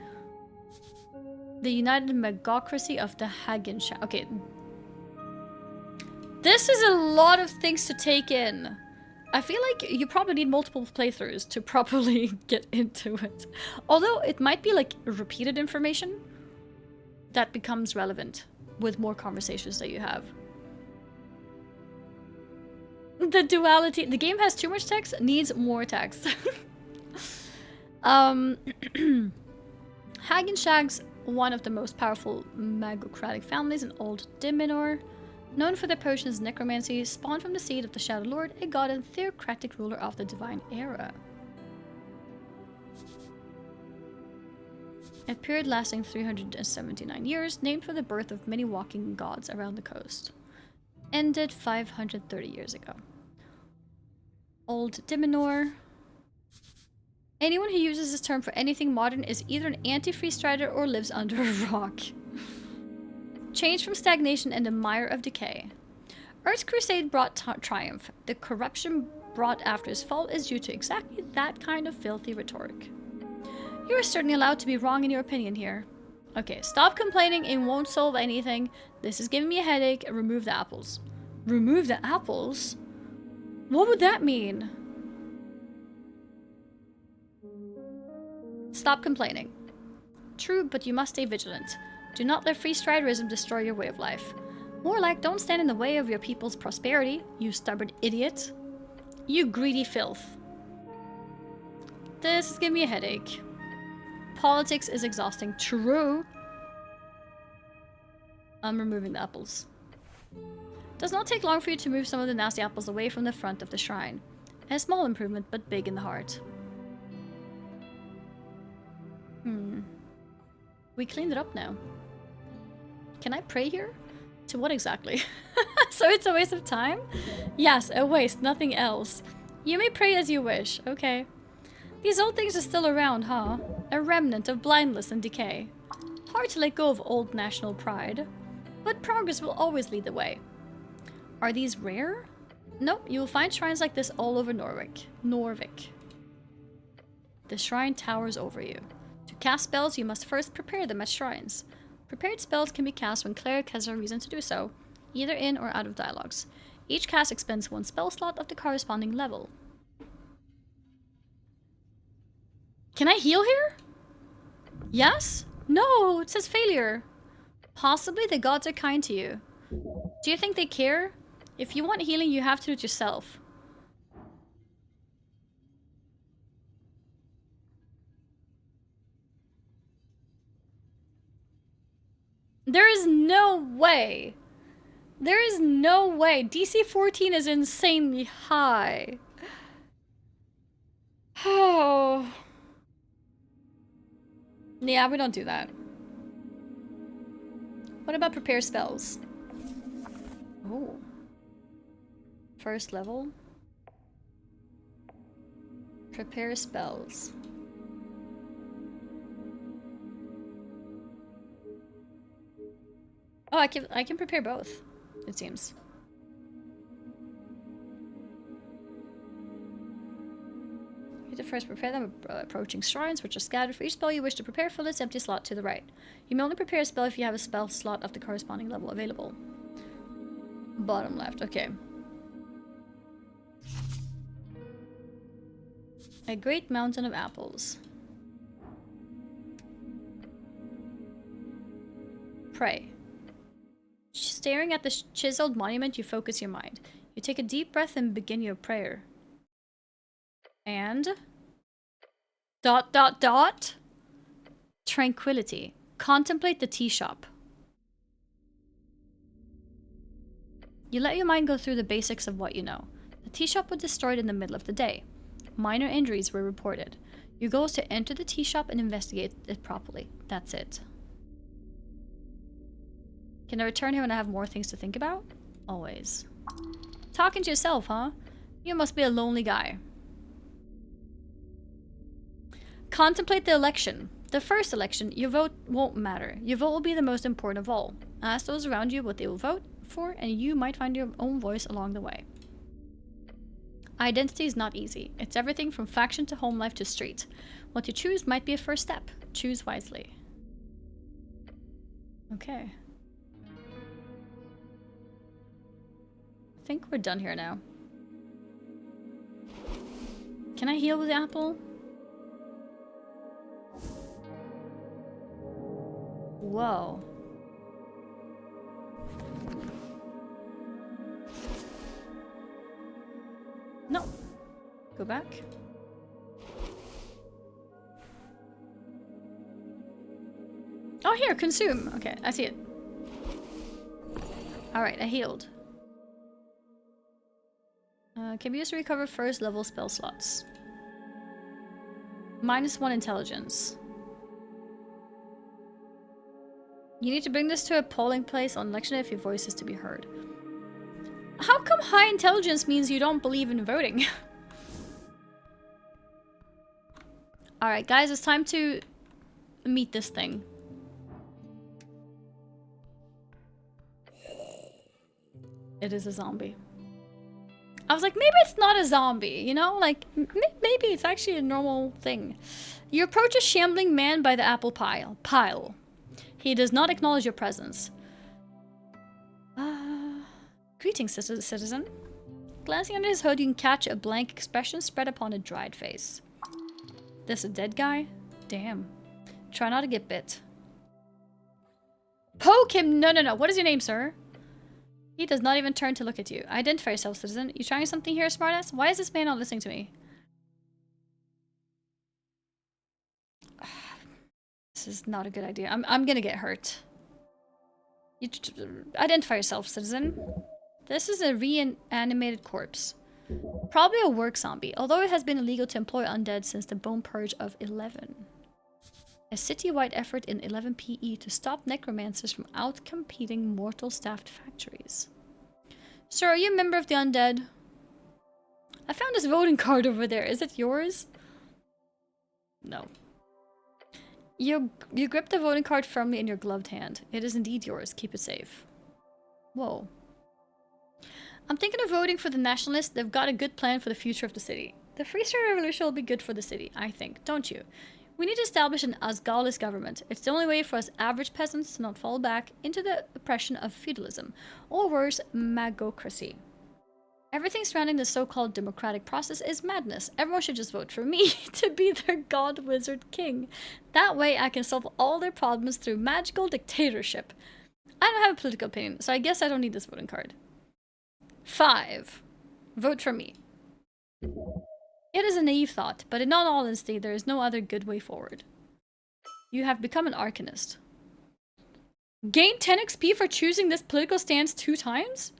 The united megocracy of the Hagen. Okay. This is a lot of things to take in. I feel like you probably need multiple playthroughs to properly get into it. Although it might be like repeated information that becomes relevant with more conversations that you have. The duality. The game has too much text, needs more text. Hagen Shag's one of the most powerful magocratic families in Old Diminor. Known for their potions necromancy, spawned from the seed of the Shadow Lord, a god and theocratic ruler of the Divine Era. A period lasting 379 years, named for the birth of many walking gods around the coast. Ended 530 years ago. Old Diminor. Anyone who uses this term for anything modern is either an anti-Freestrider or lives under a rock. Change from stagnation and the mire of decay. Earth's crusade brought triumph. The corruption brought after his fall is due to exactly that kind of filthy rhetoric. You are certainly allowed to be wrong in your opinion here. Okay, stop complaining, it won't solve anything. This is giving me a headache. Remove the apples. Remove the apples? What would that mean? Stop complaining. True, but you must stay vigilant. Do not let Freestriderism destroy your way of life. More like, don't stand in the way of your people's prosperity, you stubborn idiot. You greedy filth. This is giving me a headache. Politics is exhausting. True. I'm removing the apples. Does not take long for you to move some of the nasty apples away from the front of the shrine. A small improvement, but big in the heart. We cleaned it up now. Can I pray here? To what exactly? So it's a waste of time? Yes, a waste, nothing else. You may pray as you wish, okay. These old things are still around, huh? A remnant of blindness and decay. Hard to let go of old national pride. But progress will always lead the way. Are these rare? Nope, you will find shrines like this all over Norvik. The shrine towers over you. To cast spells, you must first prepare them as shrines. Prepared spells can be cast when cleric has a reason to do so, either in or out of dialogues. Each cast expends 1 spell slot of the corresponding level. Can I heal here? Yes? No, it says failure. Possibly the gods are kind to you. Do you think they care? If you want healing, you have to do it yourself. There is no way. There is no way. DC 14 is insanely high. Oh. Yeah, we don't do that. What about prepare spells? Oh. First level. Prepare spells. Oh, I can prepare both, it seems. You have to first prepare them approaching shrines, which are scattered. For each spell you wish to prepare, fill this empty slot to the right. You may only prepare a spell if you have a spell slot of the corresponding level available. Bottom left, okay. A great mountain of apples. Pray. Staring at the chiseled monument, you focus your mind. You take a deep breath and begin your prayer. And... ... Tranquility. Contemplate the tea shop. You let your mind go through the basics of what you know. The tea shop was destroyed in the middle of the day. Minor injuries were reported. Your goal is to enter the tea shop and investigate it properly. That's it. Can I return here when I have more things to think about? Always. Talking to yourself, huh? You must be a lonely guy. Contemplate the election. The first election, your vote won't matter. Your vote will be the most important of all. Ask those around you what they will vote for, and you might find your own voice along the way. Identity is not easy. It's everything from faction to home life to street. What you choose might be a first step. Choose wisely. Okay. I think we're done here now. Can I heal with the apple? Whoa. No. Go back. Oh, here, consume. Okay, I see it. Alright, I healed. Can be used to recover first level spell slots. -1 intelligence. You need to bring this to a polling place on election day if your voice is to be heard. How come high intelligence means you don't believe in voting? Alright, guys, it's time to meet this thing. It is a zombie. I was like, maybe it's not a zombie, you know? Like, maybe it's actually a normal thing. You approach a shambling man by the apple pile. He does not acknowledge your presence. Greetings, citizen. Glancing under his hood, you can catch a blank expression spread upon a dried face. This a dead guy? Damn. Try not to get bit. Poke him! No, no, no. What is your name, sir? He does not even turn to look at you. Identify yourself, citizen. You trying something here, smartass? Why is this man not listening to me? This is not a good idea. I'm gonna get hurt. You identify yourself, citizen. This is a reanimated corpse. Probably a work zombie, although it has been illegal to employ undead since the Bone Purge of 11. A city-wide effort in 11 PE to stop necromancers from out-competing mortal-staffed factories. Sir, are you a member of the undead? I found this voting card over there. Is it yours? No. You grip the voting card firmly in your gloved hand. It is indeed yours. Keep it safe. Whoa. I'm thinking of voting for the nationalists. They've got a good plan for the future of the city. The Freestyle Revolution will be good for the city, I think. Don't you? We need to establish an Asgalis government. It's the only way for us average peasants to not fall back into the oppression of feudalism, or worse, magocracy. Everything surrounding the so-called democratic process is madness. Everyone should just vote for me to be their god wizard king. That way I can solve all their problems through magical dictatorship. I don't have a political opinion, so I guess I don't need this voting card. 5. Vote for me. It is a naive thought, but in all honesty, there is no other good way forward. You have become an arcanist. Gain 10 XP for choosing this political stance 2 times?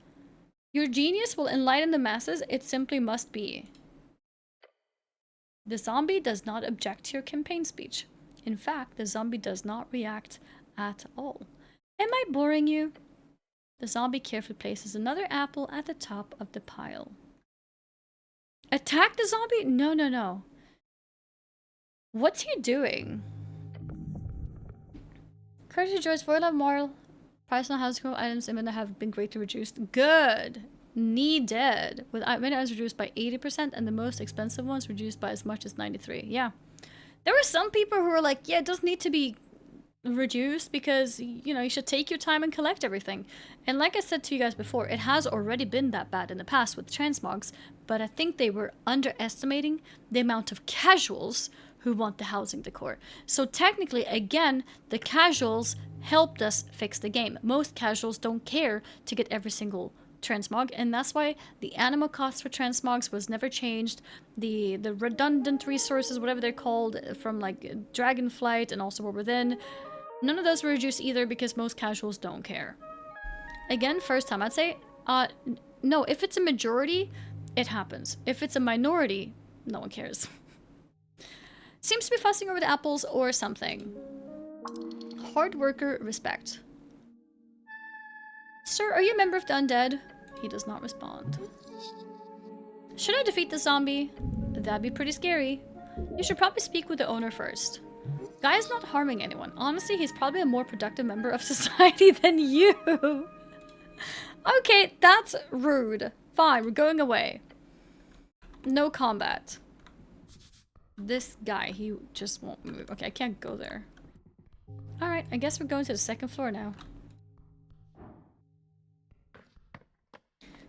Your genius will enlighten the masses, it simply must be. The zombie does not object to your campaign speech. In fact, the zombie does not react at all. Am I boring you? The zombie carefully places another apple at the top of the pile. Attack the zombie? No, no, no. What's he doing? Courtesy Joyce, Voila Moral. Price on household items in Minna have been greatly reduced. Good. Needed. With Minna items reduced by 80% and the most expensive ones reduced by as much as 93. Yeah. There were some people who were like, yeah, it doesn't need to be reduced because, you know, you should take your time and collect everything. And like I said to you guys before, it has already been that bad in the past with transmogs, but I think they were underestimating the amount of casuals who want the housing decor. So technically, again, the casuals helped us fix the game. Most casuals don't care to get every single transmog, and that's why the animal cost for transmogs was never changed. The redundant resources, whatever they're called, from like Dragonflight and also War Within, none of those were reduced either because most casuals don't care. Again, first time, I'd say, no, if it's a majority, it happens. If it's a minority, no one cares. Seems to be fussing over the apples or something. Hard worker, respect. Sir, are you a member of the undead? He does not respond. Should I defeat the zombie? That'd be pretty scary. You should probably speak with the owner first. Guy is not harming anyone. Honestly, he's probably a more productive member of society than you. Okay, that's rude. Fine, we're going away. No combat. This guy, he just won't move. Okay, I can't go there. Alright, I guess we're going to the second floor now.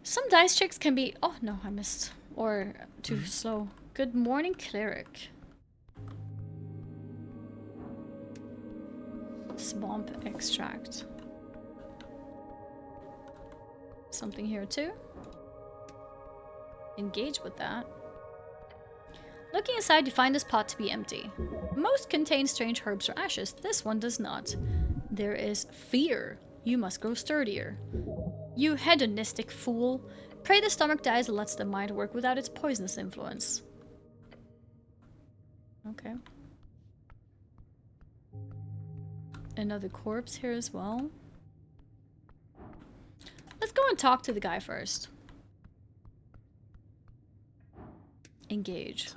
Some dice checks can be... Oh, no, I missed. Or too slow. Good morning, cleric. Swamp extract. Something here too. Engage with that. Looking inside, you find this pot to be empty. Most contain strange herbs or ashes. This one does not. There is fear. You must grow sturdier. You hedonistic fool. Pray the stomach dies and lets the mind work without its poisonous influence. Okay. Another corpse here as well. Let's go and talk to the guy first. Engage.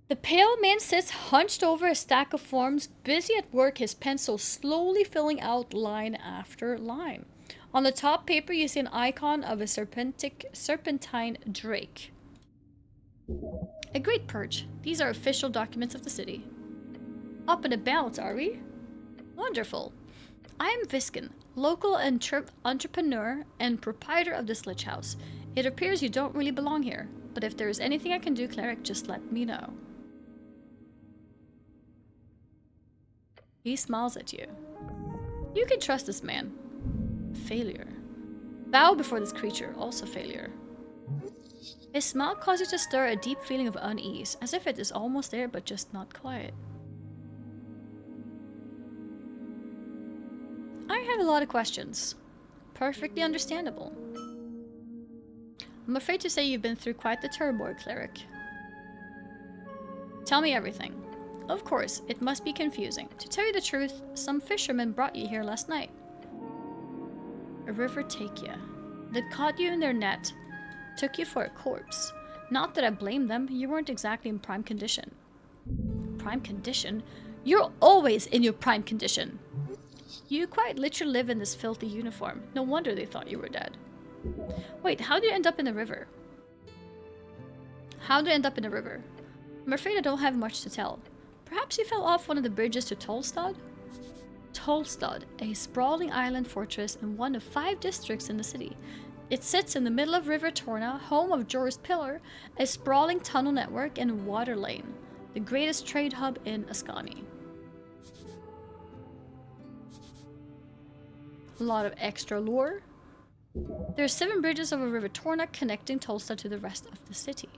The pale man sits hunched over a stack of forms, busy at work, his pencil slowly filling out line after line. On the top paper, you see an icon of a serpentine drake. A great perch. These are official documents of the city. Up and about, are we? Wonderful. I am Viskin, local entrepreneur and proprietor of this lich house. It appears you don't really belong here, but if there is anything I can do, cleric, just let me know. He smiles at you. You can trust this man. Failure. Bow before this creature, also failure. His smile causes you to stir a deep feeling of unease, as if it is almost there but just not quiet. I have a lot of questions. Perfectly understandable. I'm afraid to say you've been through quite the turmoil, cleric. Tell me everything. Of course, it must be confusing. To tell you the truth, some fishermen brought you here last night. A river take you. They caught you in their net, took you for a corpse. Not that I blame them, you weren't exactly in prime condition. Prime condition? You're always in your prime condition. You quite literally live in this filthy uniform. No wonder they thought you were dead. Wait, how did you end up in the river? How did you end up in the river? I'm afraid I don't have much to tell. Perhaps you fell off one of the bridges to Tolstad? Tolstad, a sprawling island fortress in one of 5 districts in the city. It sits in the middle of River Torna, home of Jor's Pillar, a sprawling tunnel network and water lane, the greatest trade hub in Ascani. A lot of extra lore. There are 7 bridges over River Torna connecting Tulsa to the rest of the city.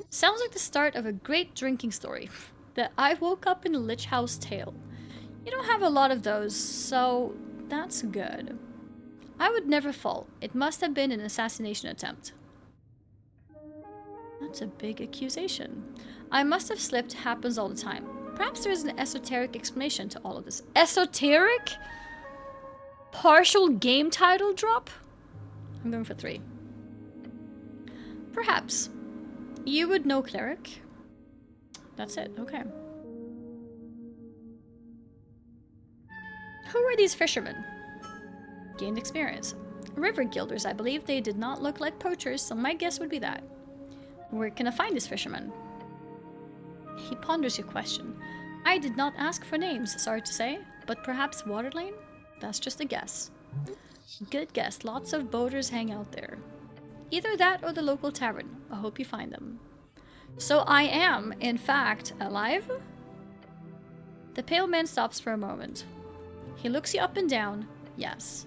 Sounds like the start of a great drinking story. The I woke up in a lich house tale. You don't have a lot of those, so that's good. I would never fall. It must have been an assassination attempt. That's a big accusation. I must have slipped. Happens all the time. Perhaps there is an esoteric explanation to all of this. Esoteric? Partial game title drop? I'm going for 3. Perhaps. You would know cleric. That's it, okay. Who were these fishermen? Gained experience. River guilders, I believe. They did not look like poachers, so my guess would be that. Where can I find these fishermen? He ponders your question. I did not ask for names, sorry to say, but perhaps Waterlane? That's just a guess. Good guess. Lots of boaters hang out there. Either that or the local tavern. I hope you find them. So I am, in fact, alive? The pale man stops for a moment. He looks you up and down. Yes.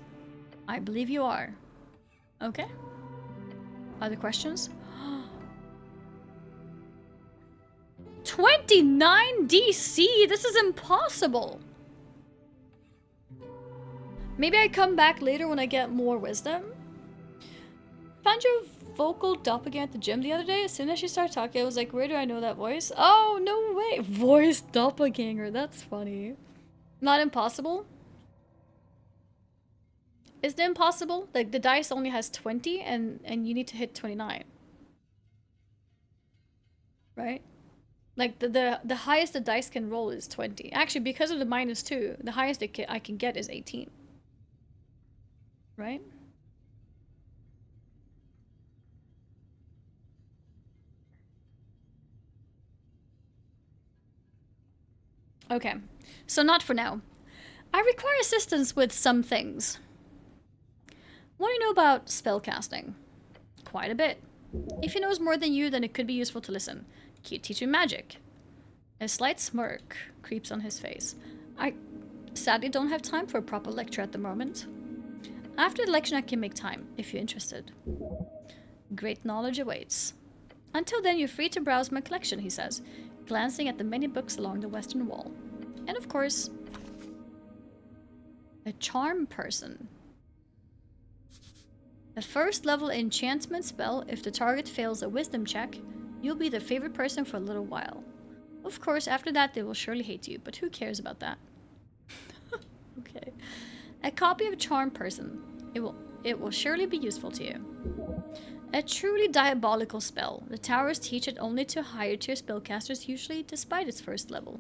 I believe you are. Okay. Other questions? 29 DC! This is impossible! Maybe I come back later when I get more wisdom. Found your vocal doppelganger at the gym the other day. As soon as she started talking, I was like, where do I know that voice? Oh, no way! Voice doppelganger, that's funny. Not impossible? Is it impossible? Like, the dice only has 20 and you need to hit 29. Right? Like, the highest the dice can roll is 20. Actually, because of the -2, the highest I can get is 18. Right? Okay, so not for now. I require assistance with some things. What do you know about spellcasting? Quite a bit. If he knows more than you, then it could be useful to listen. Can you teach me magic? A slight smirk creeps on his face. I sadly don't have time for a proper lecture at the moment. After the lecture I can make time, if you're interested. Great knowledge awaits. Until then, you're free to browse my collection, he says, glancing at the many books along the western wall. And of course, a charm person. A first level enchantment spell. If the target fails a wisdom check, you'll be their favorite person for a little while. Of course, after that, they will surely hate you, but who cares about that? Okay. A copy of Charm Person. It will surely be useful to you. A truly diabolical spell. The towers teach it only to higher tier spellcasters, usually despite its first level.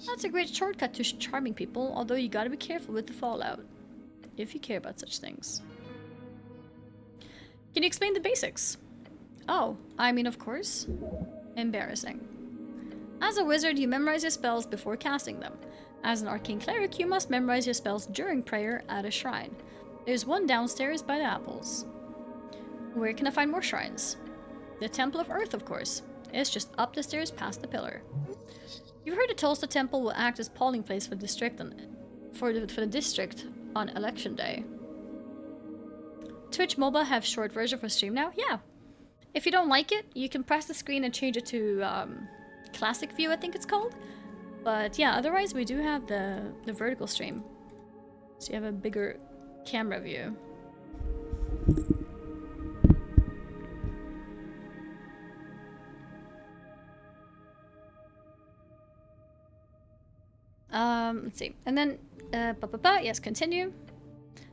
That's a great shortcut to charming people, although you gotta be careful with the fallout. If you care about such things. Can you explain the basics? Oh, I mean, of course. Embarrassing. As a wizard, you memorize your spells before casting them. As an arcane cleric, you must memorize your spells during prayer at a shrine. There's one downstairs by the apples. Where can I find more shrines? The Temple of Earth, of course. It's just up the stairs past the pillar. You've heard the Tulsa Temple will act as polling place for the district on election day. Twitch Mobile have short version for stream now? Yeah. If you don't like it, you can press the screen and change it to classic view, I think it's called. But yeah, otherwise we do have the vertical stream. So you have a bigger camera view. Let's see. And then, yes, continue.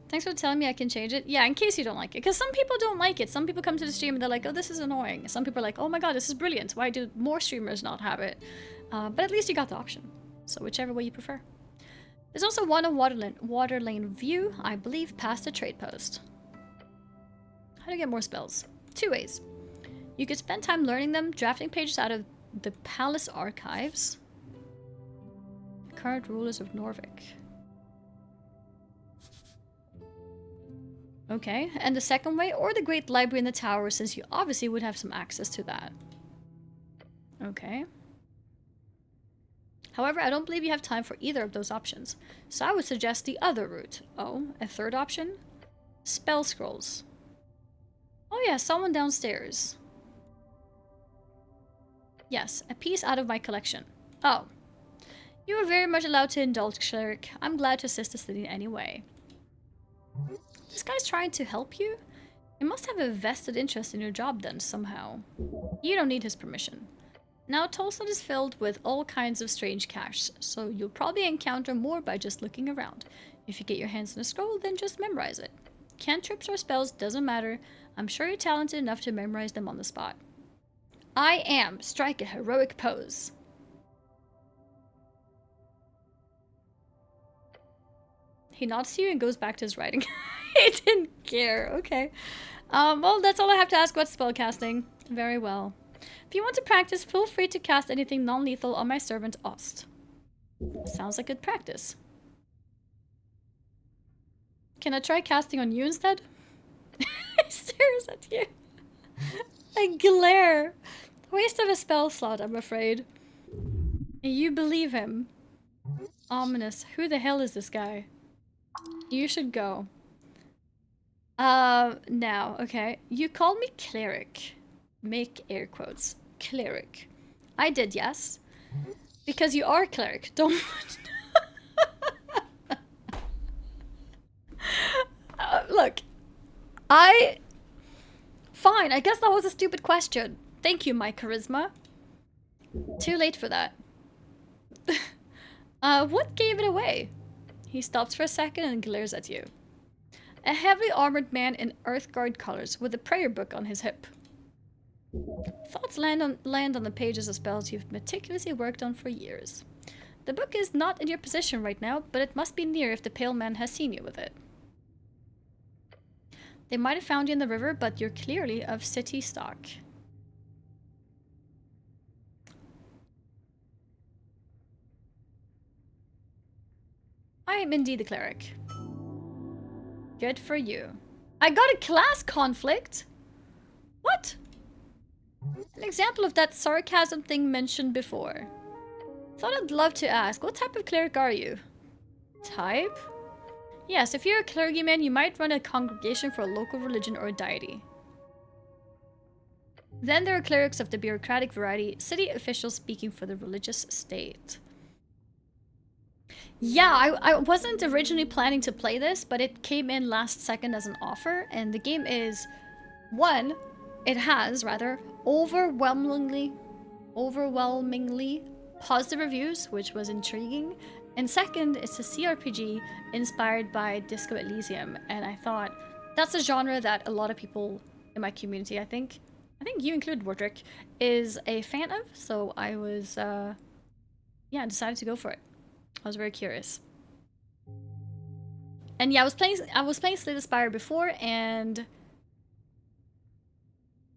Thanks for telling me I can change it. Yeah, in case you don't like it. Because some people don't like it. Some people come to the stream and they're like, oh, this is annoying. Some people are like, oh my god, this is brilliant. Why do more streamers not have it? But at least you got the option. So whichever way you prefer. There's also one on Waterlane View, I believe, past the trade post. How do you get more spells? 2 ways. You could spend time learning them, drafting pages out of the palace archives. Current rulers of Norvik. Okay, and the second way, or the Great Library in the tower, since you obviously would have some access to that. Okay. However, I don't believe you have time for either of those options, so I would suggest the other route. Oh, a third option? Spell scrolls. Oh yeah, someone downstairs. Yes, a piece out of my collection. Oh. You are very much allowed to indulge, cleric. I'm glad to assist the city in any way. This guy's trying to help you? He must have a vested interest in your job then, somehow. You don't need his permission. Now, Tolson is filled with all kinds of strange caches, so you'll probably encounter more by just looking around. If you get your hands on a scroll, then just memorize it. Cantrips or spells, doesn't matter. I'm sure you're talented enough to memorize them on the spot. I am. Strike a heroic pose. He nods to you and goes back to his writing. He didn't care. Okay. Well, that's all I have to ask about spellcasting. Very well. If you want to practice, feel free to cast anything non-lethal on my servant Ost. Sounds like good practice. Can I try casting on you instead? He stares at you. A glare. Waste of a spell slot, I'm afraid. You believe him. Ominous. Who the hell is this guy? You should go. Now, okay. You called me cleric. Make air quotes. Cleric. I did, yes. Because you are cleric. Don't... Look. Fine, I guess that was a stupid question. Thank you, my charisma. Too late for that. What gave it away? He stops for a second and glares at you. A heavily armored man in Earthguard colors with a prayer book on his hip. Thoughts land on the pages of spells you've meticulously worked on for years. The book is not in your possession right now, but it must be near if the pale man has seen you with it. They might have found you in the river, but you're clearly of city stock. I am indeed a cleric. Good for you. I got a class conflict? What? An example of that sarcasm thing mentioned before. Thought I'd love to ask, what type of cleric are you? Type? Yes, if you're a clergyman, you might run a congregation for a local religion or a deity. Then there are clerics of the bureaucratic variety, city officials speaking for the religious state. Yeah, I wasn't originally planning to play this, but it came in last second as an offer, and the game is, one, it has, rather, overwhelmingly positive reviews, which was intriguing, and second, it's a CRPG inspired by Disco Elysium, and I thought, that's a genre that a lot of people in my community, I think you included, Wardrick, is a fan of, so I was, yeah, decided to go for it. I was very curious. And yeah, I was playing Slay the Spire before, and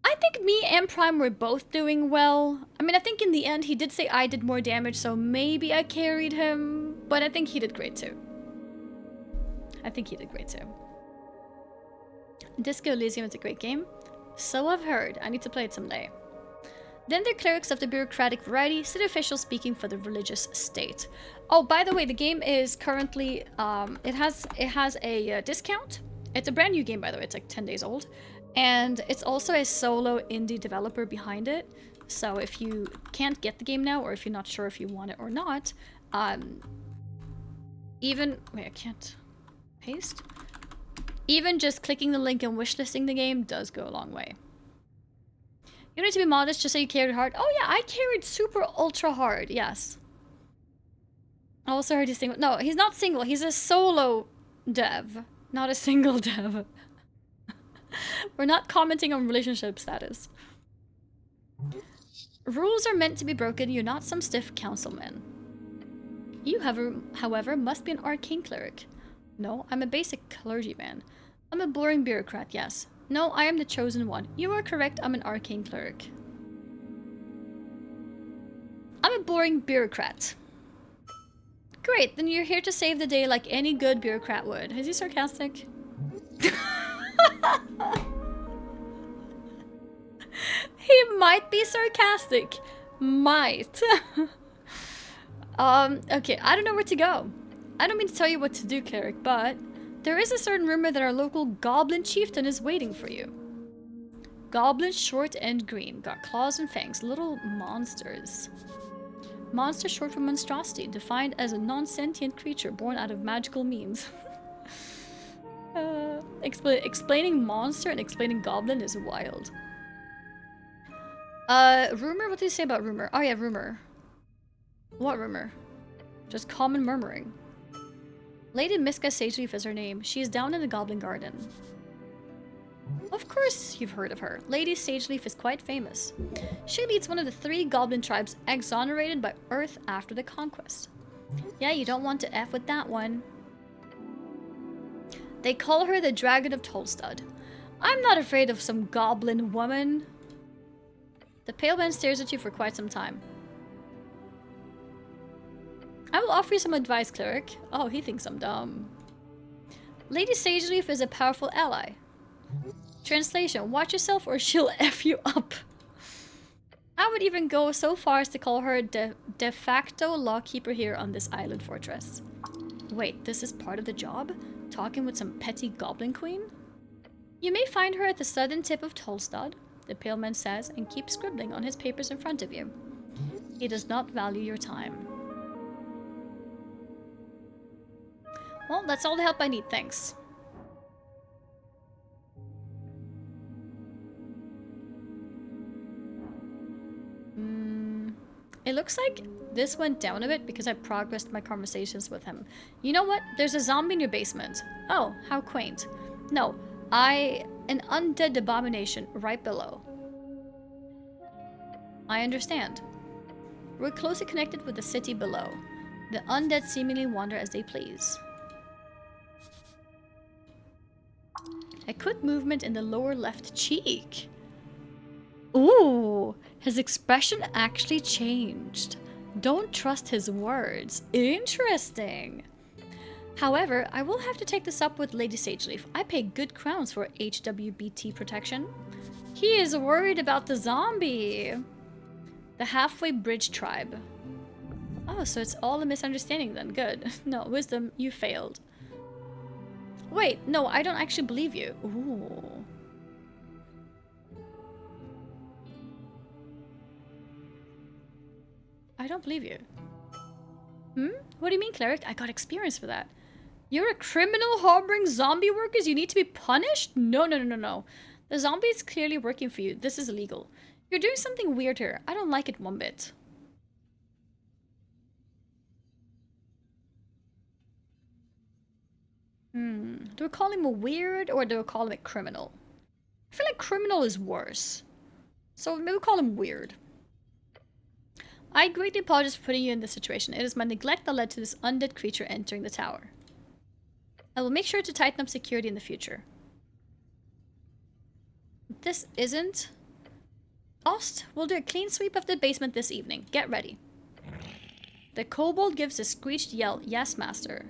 I think me and Prime were both doing well. I mean, I think in the end he did say I did more damage, so maybe I carried him, but I think he did great too. Disco Elysium is a great game. So I've heard. I need to play it someday. Then there are clerics of the bureaucratic variety, city officials speaking for the religious state. Oh, by the way, the game is currently, it has a discount. It's a brand new game, by the way. It's like 10 days old. And it's also a solo indie developer behind it. So if you can't get the game now, or if you're not sure if you want it or not, wait, I can't paste. Even just clicking the link and wishlisting the game does go a long way. You don't need to be modest, just say you carried hard. Oh yeah, I carried super ultra hard, yes. I also heard he's single. No, he's not single. He's a solo dev, not a single dev. We're not commenting on relationship status. Rules are meant to be broken. You're not some stiff councilman. You, however, must be an arcane cleric. No, I'm a basic clergyman. I'm a boring bureaucrat, yes. No, I am the chosen one. You are correct, I'm an arcane cleric. I'm a boring bureaucrat. Great, then you're here to save the day like any good bureaucrat would. Is he sarcastic? He might be sarcastic. Might. Okay, I don't know where to go. I don't mean to tell you what to do, cleric, but there is a certain rumor that our local goblin chieftain is waiting for you. Goblins short and green, got claws and fangs, little monsters. Monster short for monstrosity, defined as a non-sentient creature born out of magical means. Explaining monster and explaining goblin is wild. Rumor? What did you say about rumor? Oh yeah, rumor. What rumor? Just common murmuring. Lady Miska Sageleaf is her name. She is down in the Goblin Garden. Of course you've heard of her. Lady Sageleaf is quite famous. She leads one of the 3 goblin tribes exonerated by Earth after the conquest. Yeah, you don't want to F with that one. They call her the Dragon of Tolstad. I'm not afraid of some goblin woman. The pale man stares at you for quite some time. I will offer you some advice, cleric. Oh, he thinks I'm dumb. Lady Sageleaf is a powerful ally. Translation, watch yourself or she'll F you up. I would even go so far as to call her de facto lawkeeper here on this island fortress. Wait, this is part of the job? Talking with some petty goblin queen? You may find her at the southern tip of Tolstad, the pale man says, and keeps scribbling on his papers in front of you. He does not value your time. Well, that's all the help I need, thanks. It looks like this went down a bit because I progressed my conversations with him. You know what? There's a zombie in your basement. Oh, how quaint. No, an undead abomination right below. I understand. We're closely connected with the city below. The undead seemingly wander as they please. A quick movement in the lower left cheek. Ooh, his expression actually changed. Don't trust his words. Interesting. However, I will have to take this up with Lady Sageleaf. I pay good crowns for HWBT protection. He is worried about the zombie. The Halfway Bridge tribe. Oh, so it's all a misunderstanding then. Good. No, wisdom, you failed. Wait, no, I don't actually believe you. Ooh. I don't believe you. What do you mean, cleric? I got experience for that. You're a criminal harboring zombie workers? You need to be punished? No, no, no, no, no. The zombie is clearly working for you. This is illegal. You're doing something weird here. I don't like it one bit. Do we call him weird or do we call him a criminal? I feel like criminal is worse. So maybe we'll call him weird. I greatly apologize for putting you in this situation. It is my neglect that led to this undead creature entering the tower. I will make sure to tighten up security in the future. This isn't... Ost, we'll do a clean sweep of the basement this evening. Get ready. The kobold gives a screeched yell, yes, master.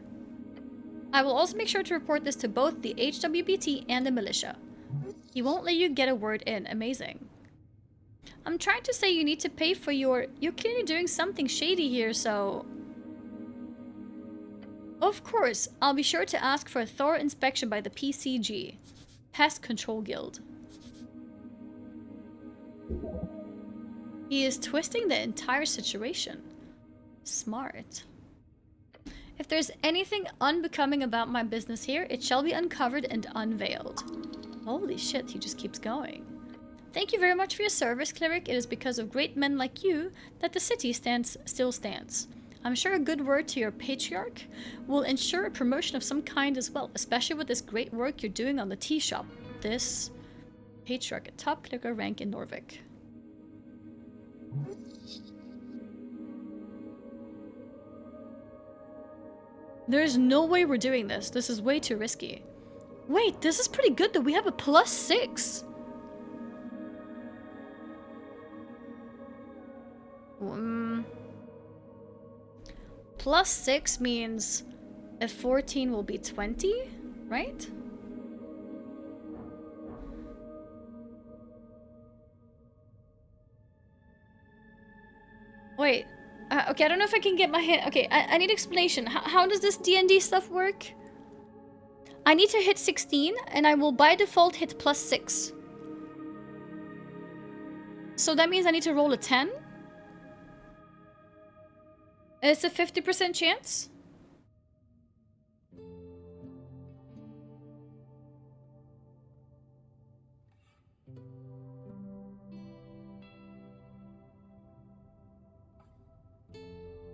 I will also make sure to report this to both the HWBT and the militia. He won't let you get a word in. Amazing. I'm trying to say you need to pay for your... You're clearly doing something shady here, so... Of course, I'll be sure to ask for a thorough inspection by the PCG. Pest Control Guild. He is twisting the entire situation. Smart. If there's anything unbecoming about my business here, it shall be uncovered and unveiled. Holy shit, he just keeps going. Thank you very much for your service, cleric. It is because of great men like you that the city still stands. I'm sure a good word to your patriarch will ensure a promotion of some kind as well, especially with this great work you're doing on the tea shop. This patriarch, a top clerical rank in Norvik. There's no way we're doing this. This is way too risky. Wait, this is pretty good though. We have a +6. +6 means a 14 will be 20, right? Wait. Okay, I don't know if I can get my hand... Okay, I need explanation. How does this D&D stuff work? I need to hit 16, and I will by default hit +6. So that means I need to roll a 10? It's a 50% chance?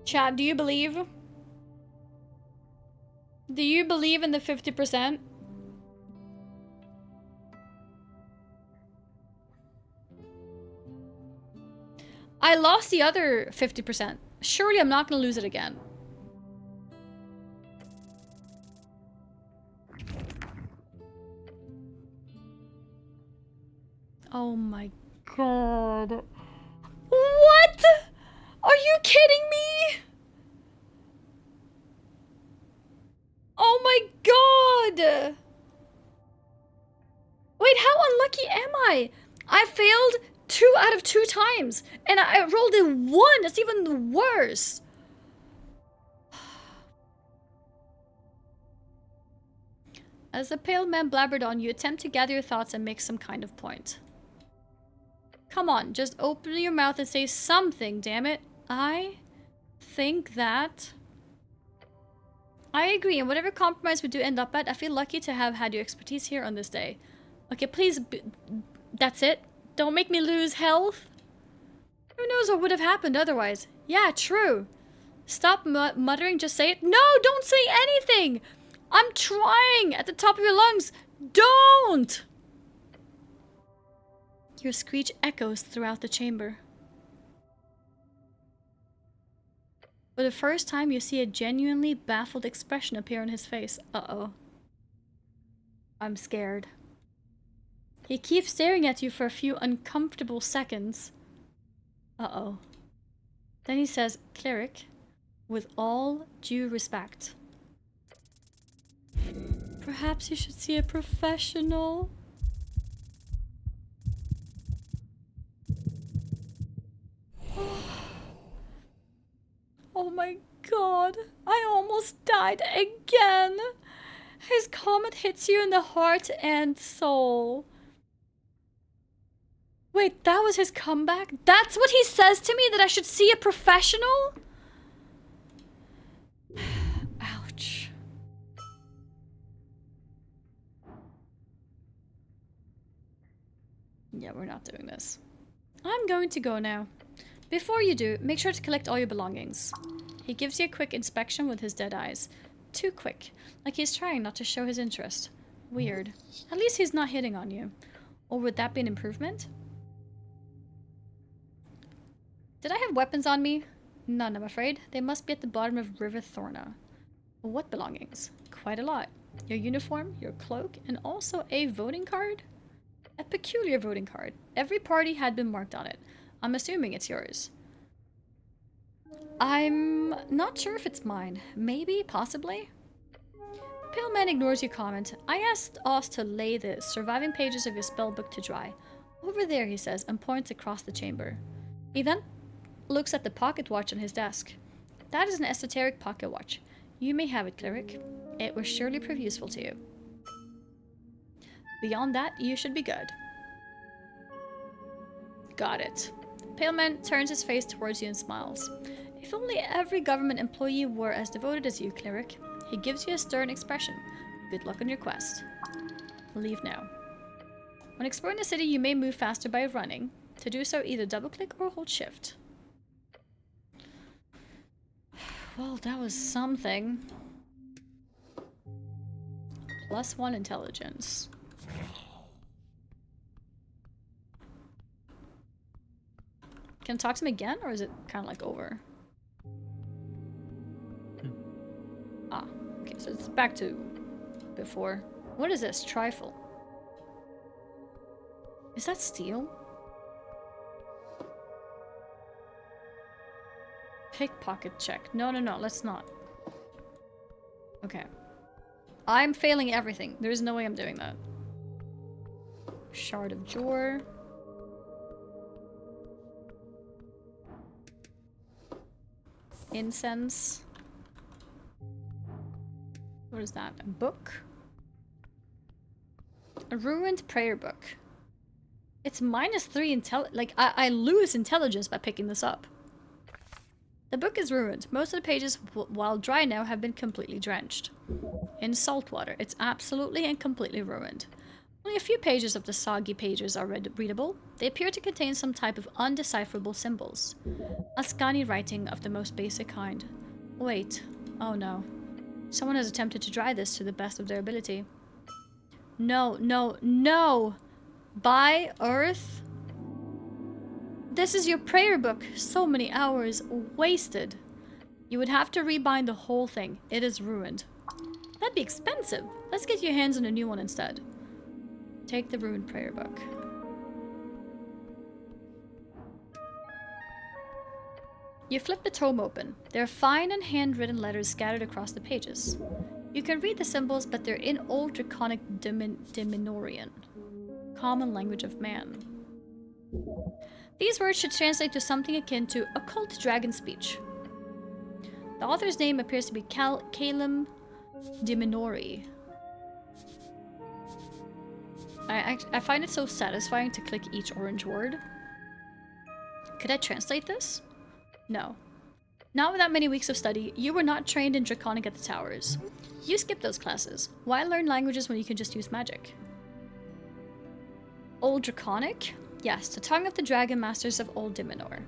Chad, do you believe? Do you believe in the 50%? I lost the other 50%. Surely I'm not gonna lose it again. Oh my god. What? Are you kidding me? Oh my god! Wait, how unlucky am I? I failed 2 out of 2 times, and I rolled a 1. That's even worse. As the pale man blabbered on, you attempt to gather your thoughts and make some kind of point. Come on, just open your mouth and say something, damn it. I think that... I agree, and whatever compromise we do end up at, I feel lucky to have had your expertise here on this day. Okay, please, that's it. Don't make me lose health. Who knows what would have happened otherwise? Yeah, true. Stop muttering, just say it. No, don't say anything! I'm trying at the top of your lungs. Don't! Your screech echoes throughout the chamber. For the first time, you see a genuinely baffled expression appear on his face. Uh-oh. I'm scared. He keeps staring at you for a few uncomfortable seconds. Uh-oh. Then he says, Cleric, with all due respect, perhaps you should see a professional. Oh my god, I almost died again. His comment hits you in the heart and soul. Wait, that was his comeback? That's what he says to me, that I should see a professional? Ouch. Yeah, we're not doing this. I'm going to go now. Before you do, make sure to collect all your belongings. He gives you a quick inspection with his dead eyes. Too quick, like he's trying not to show his interest. Weird. At least he's not hitting on you. Or would that be an improvement? Did I have weapons on me? None, I'm afraid. They must be at the bottom of River Thorna. What belongings? Quite a lot. Your uniform, your cloak, and also a voting card? A peculiar voting card. Every party had been marked on it. I'm assuming it's yours. I'm not sure if it's mine. Maybe, possibly. Pale Man ignores your comment. I asked Oz to lay the surviving pages of your spellbook to dry. Over there, he says, and points across the chamber. He then looks at the pocket watch on his desk. That is an esoteric pocket watch. You may have it, Cleric. It will surely prove useful to you. Beyond that, you should be good. Got it. Pale Man turns his face towards you and smiles. If only every government employee were as devoted as you, Cleric. He gives you a stern expression. Good luck on your quest. Leave now. When exploring the city, you may move faster by running. To do so, either double-click or hold shift. Well, that was something. +1 intelligence. Can I talk to him again, or is it kind of like over? Ah, okay, so it's back to before. What is this? Trifle. Is that steel? Pickpocket check. No, no, no, let's not. Okay. I'm failing everything. There's no way I'm doing that. Shard of Jor. Incense. What is that? A book? A ruined prayer book. It's -3 like, I lose intelligence by picking this up. The book is ruined. Most of the pages, while dry now, have been completely drenched in salt water. It's absolutely and completely ruined. Only a few pages of the soggy pages are readable. They appear to contain some type of undecipherable symbols. Ascani writing of the most basic kind. Wait. Oh no. Someone has attempted to dry this to the best of their ability. No, no, no! By Earth? This is your prayer book. So many hours wasted. You would have to rebind the whole thing. It is ruined. That'd be expensive. Let's get your hands on a new one instead. Take the ruined prayer book. You flip the tome open. There are fine and handwritten letters scattered across the pages. You can read the symbols, but they're in Old Draconic Diminorian, common language of man. These words should translate to something akin to occult dragon speech. The author's name appears to be Calum Diminori. I find it so satisfying to click each orange word. Could I translate this? No. Not without many weeks of study. You were not trained in Draconic at the Towers. You skipped those classes. Why learn languages when you can just use magic? Old Draconic? Yes, the tongue of the Dragon Masters of Old Diminor.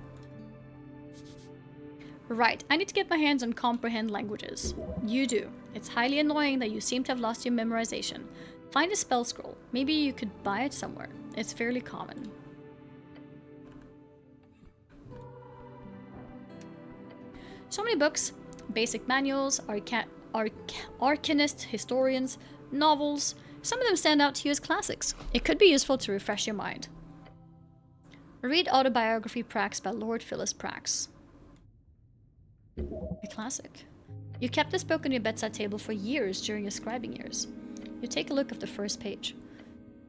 Right, I need to get my hands on comprehend languages. You do. It's highly annoying that you seem to have lost your memorization. Find a spell scroll. Maybe you could buy it somewhere. It's fairly common. So many books, basic manuals, arcanist, historians, novels. Some of them stand out to you as classics. It could be useful to refresh your mind. Read Autobiography Prax by Lord Phyllis Prax. A classic. You kept this book on your bedside table for years during your scribing years. You take a look at the first page.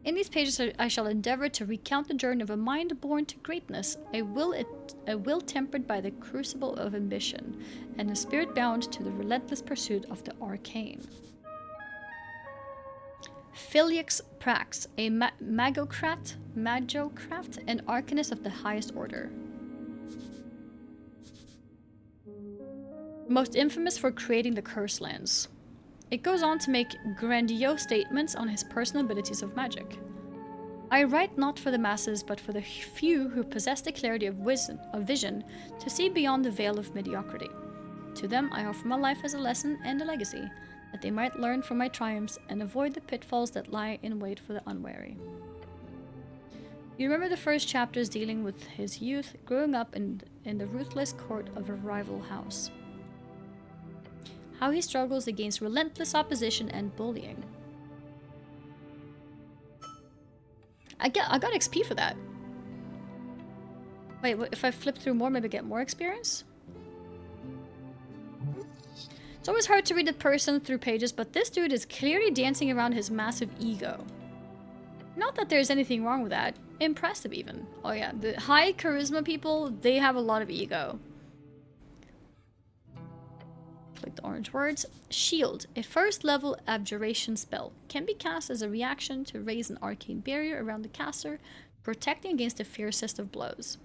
In these pages I shall endeavor to recount the journey of a mind born to greatness, a will tempered by the crucible of ambition, and a spirit bound to the relentless pursuit of the arcane. Phyllis Prax, a magocrat, an arcanist of the highest order. Most infamous for creating the Curse Lands. It goes on to make grandiose statements on his personal abilities of magic. I write not for the masses, but for the few who possess the clarity of vision to see beyond the veil of mediocrity. To them I offer my life as a lesson and a legacy, that they might learn from my triumphs and avoid the pitfalls that lie in wait for the unwary. You remember the first chapters dealing with his youth, growing up in the ruthless court of a rival house. How he struggles against relentless opposition and bullying. I got XP for that. Wait, if I flip through more, maybe get more experience? It's always hard to read a person through pages, but this dude is clearly dancing around his massive ego. Not that there's anything wrong with that. Impressive even. Oh yeah, the high charisma people, they have a lot of ego. Click the orange words. Shield, a first level abjuration spell, can be cast as a reaction to raise an arcane barrier around the caster, protecting against the fiercest of blows.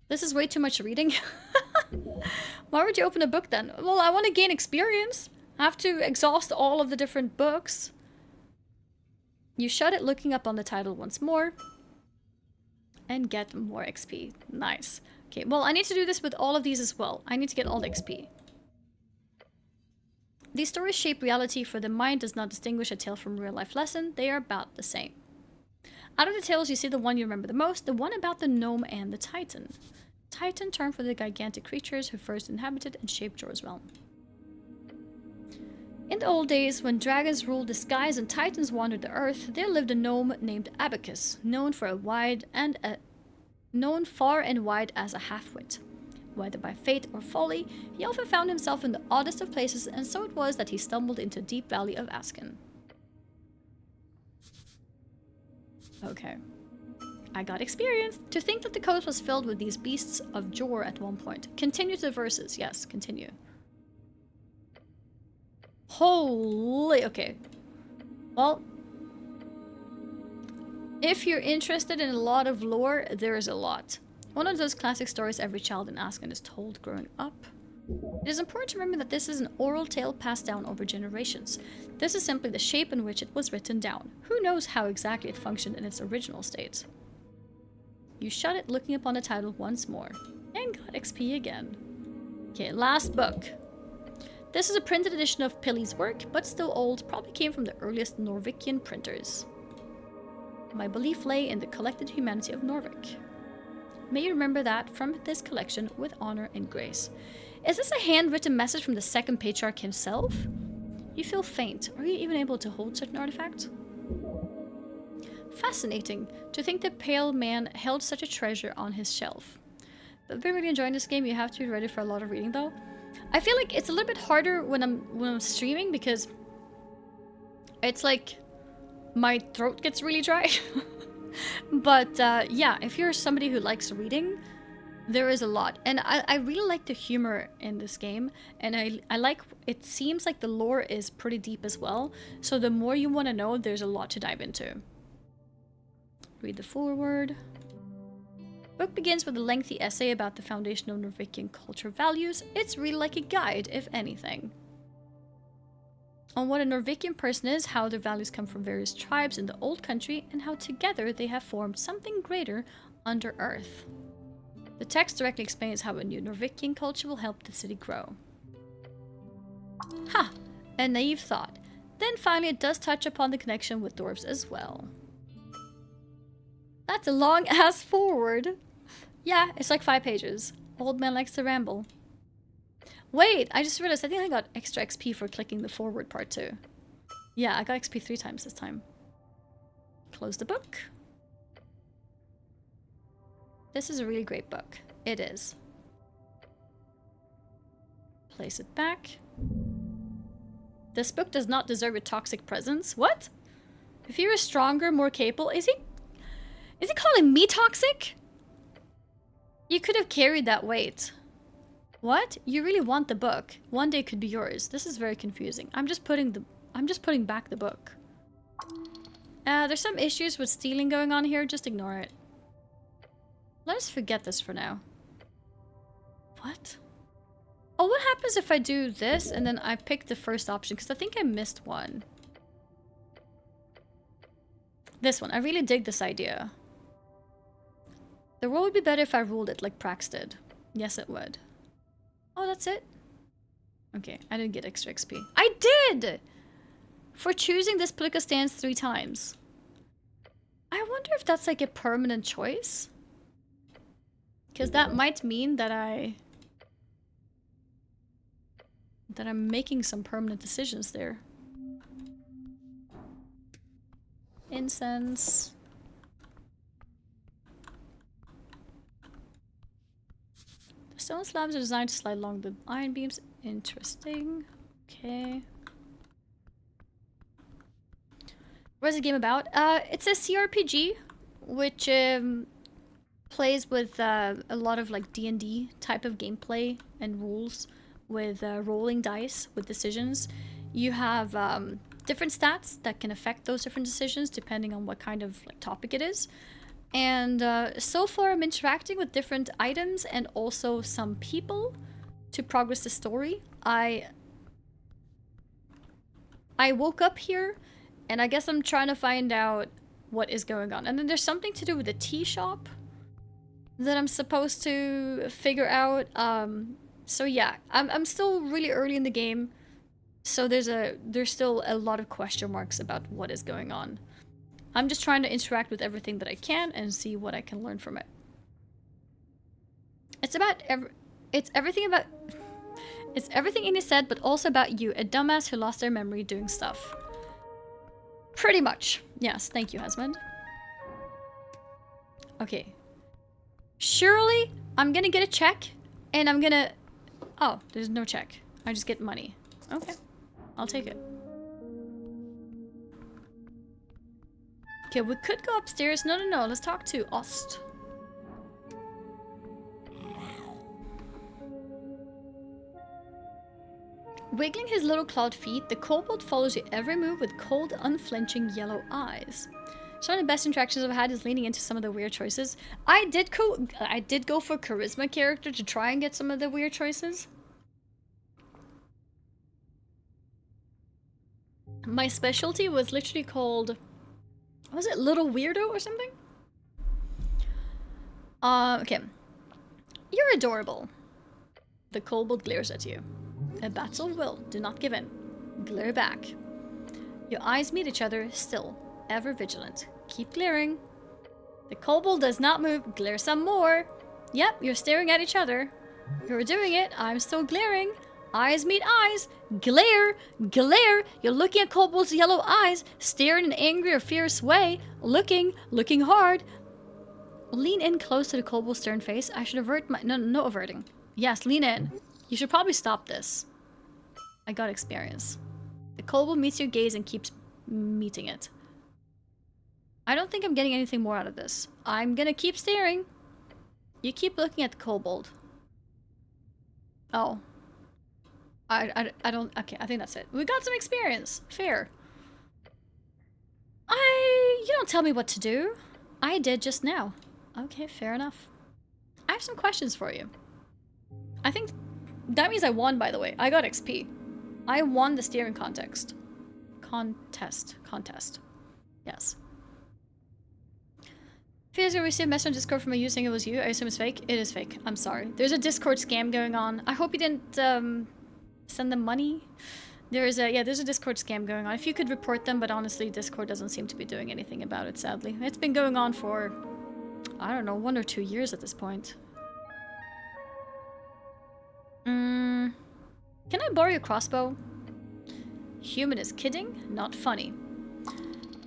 This is way too much reading. Why would you open a book then? Well, I want to gain experience. I have to exhaust all of the different books. You shut it looking up on the title once more. And get more XP. Nice. Okay, well, I need to do this with all of these as well. I need to get all the XP. These stories shape reality, for the mind does not distinguish a tale from a real-life lesson. They are about the same. Out of the tales, you see the one you remember the most, the one about the gnome and the titan. Titan, term for the gigantic creatures who first inhabited and shaped Jor's realm. In the old days, when dragons ruled the skies and titans wandered the earth, there lived a gnome named Abacus, known far and wide as a half-wit. Whether by fate or folly, he often found himself in the oddest of places, and so it was that he stumbled into the deep valley of Asken. Okay. I got experience. To think that the coast was filled with these beasts of Jor at one point. Continue the verses. Yes, continue. Holy... Okay. Well... If you're interested in a lot of lore, there is a lot. One of those classic stories every child in Ascan is told growing up. It is important to remember that this is an oral tale passed down over generations. This is simply the shape in which it was written down. Who knows how exactly it functioned in its original state? You shut it, looking upon the title once more. And got XP again. Okay, last book. This is a printed edition of Pili's work, but still old, probably came from the earliest Norvikian printers. My belief lay in the collected humanity of Norvik. May you remember that from this collection with honor and grace. Is this a handwritten message from the second patriarch himself? You feel faint. Are you even able to hold such an artifact? Fascinating to think the pale man held such a treasure on his shelf. But I've been really enjoying this game. You have to be ready for a lot of reading though. I feel like it's a little bit harder when I'm streaming because it's like my throat gets really dry. But yeah, if you're somebody who likes reading, there is a lot. And I really like the humor in this game. And I like, it seems like the lore is pretty deep as well. So the more you want to know, there's a lot to dive into. Read the foreword. Book begins with a lengthy essay about the foundation of Norvikian culture values. It's really like a guide, if anything. On what a Norvikian person is, how their values come from various tribes in the old country, and how together they have formed something greater under earth. The text directly explains how a new Norvikian culture will help the city grow. Ha! A naive thought. Then finally it does touch upon the connection with dwarves as well. That's a long ass forward. Yeah, it's like 5 pages. Old man likes to ramble. Wait, I just realized I think I got extra XP for clicking the forward part too. Yeah, I got XP 3 times this time. Close the book. This is a really great book. It is. Place it back. This book does not deserve a toxic presence. What? If he was stronger, more capable, is he calling me toxic? You could have carried that weight. What? You really want the book? One day it could be yours. This is very confusing. I'm just putting back the book. There's some issues with stealing going on here. Just ignore it. Let us forget this for now. What? Oh, what happens if I do this and then I pick the first option? Because I think I missed one. This one. I really dig this idea. The world would be better if I ruled it like Prax did. Yes, it would. Oh, that's it? Okay, I didn't get extra XP. I did! For choosing this political stance 3 times. I wonder if that's like a permanent choice. Because that might mean that I'm making some permanent decisions there. Incense. The stone slabs are designed to slide along the iron beams. Interesting. Okay. What is the game about? It's a CRPG, which plays with a lot of like D&D type of gameplay and rules with rolling dice with decisions. You have different stats that can affect those different decisions depending on what kind of like, topic it is. And so far I'm interacting with different items and also some people to progress the story. I woke up here and I guess I'm trying to find out what is going on. And then there's something to do with the tea shop that I'm supposed to figure out. So yeah, I'm still really early in the game. So there's still a lot of question marks about what is going on. I'm just trying to interact with everything that I can and see what I can learn from it. It's everything Annie said, but also about you, a dumbass who lost their memory doing stuff. Pretty much. Yes, thank you, husband. Okay. Surely, I'm gonna get a check, and I'm gonna... Oh, there's no check. I just get money. Okay. I'll take it. Okay, we could go upstairs. No, no, no. Let's talk to Ost. Wiggling his little clawed feet, the kobold follows your every move with cold, unflinching yellow eyes. Some of the best interactions I've had is leaning into some of the weird choices. I did go for charisma character to try and get some of the weird choices. My specialty was literally called, was it Little Weirdo or something? Okay. You're adorable. The kobold glares at you. A battle will. Do not give in. Glare back. Your eyes meet each other, still, ever vigilant. Keep glaring. The kobold does not move. Glare some more. Yep, you're staring at each other. You're doing it. I'm still glaring. Eyes meet eyes. Glare. Glare. You're looking at kobold's yellow eyes. Stare in an angry or fierce way. Looking hard. Lean in close to the kobold's stern face. I should avert my... No averting. Yes, lean in. You should probably stop this. I got experience. The kobold meets your gaze and keeps meeting it. I don't think I'm getting anything more out of this. I'm gonna keep staring. You keep looking at the kobold. Oh. I don't... Okay, I think that's it. We got some experience. Fair. You don't tell me what to do. I did just now. Okay, fair enough. I have some questions for you. I think that means I won, by the way. I got XP. I won the steering contest. Yes. Feels you received a message on Discord from a user saying it was you. I assume it's fake. It is fake. I'm sorry. There's a Discord scam going on. I hope you didn't send them money. There's a Discord scam going on. If you could report them, but honestly, Discord doesn't seem to be doing anything about it, sadly. It's been going on for, I don't know, 1 or 2 years at this point. Can I borrow your crossbow? Human is kidding, not funny.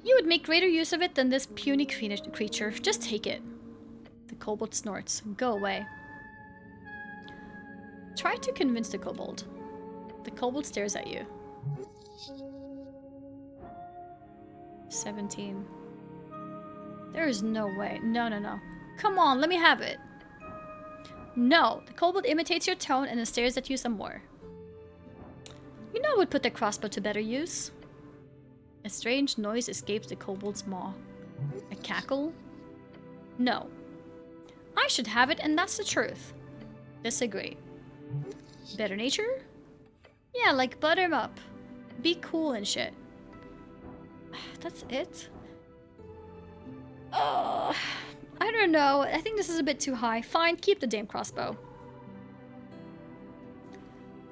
You would make greater use of it than this puny creature. Just take it. The kobold snorts. Go away. Try to convince the kobold. The kobold stares at you. 17. There is no way. No. Come on, let me have it. No. The kobold imitates your tone and then stares at you some more. You know I would put the crossbow to better use. A strange noise escapes the kobold's maw. A cackle? No. I should have it, and that's the truth. Disagree. Better nature? Yeah, like butter 'em up. Be cool and shit. That's it? Oh, I don't know. I think this is a bit too high. Fine, keep the damn crossbow.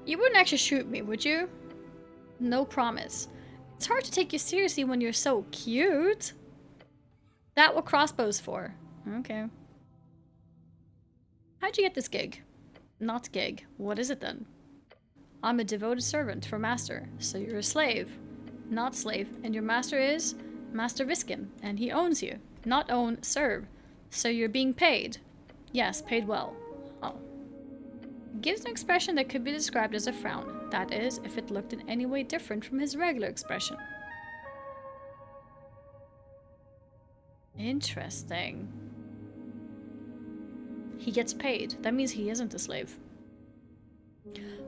You wouldn't actually shoot me, would you? No promise. It's hard to take you seriously when you're so cute. That what crossbow's for. Okay. How'd you get this gig? Not gig. What is it then? I'm a devoted servant for master, so you're a slave. Not slave, and your master is Master Viskin, and he owns you. Not own, serve. So you're being paid. Yes, paid well. Oh. Gives an expression that could be described as a frown. That is, if it looked in any way different from his regular expression. Interesting. He gets paid. That means he isn't a slave.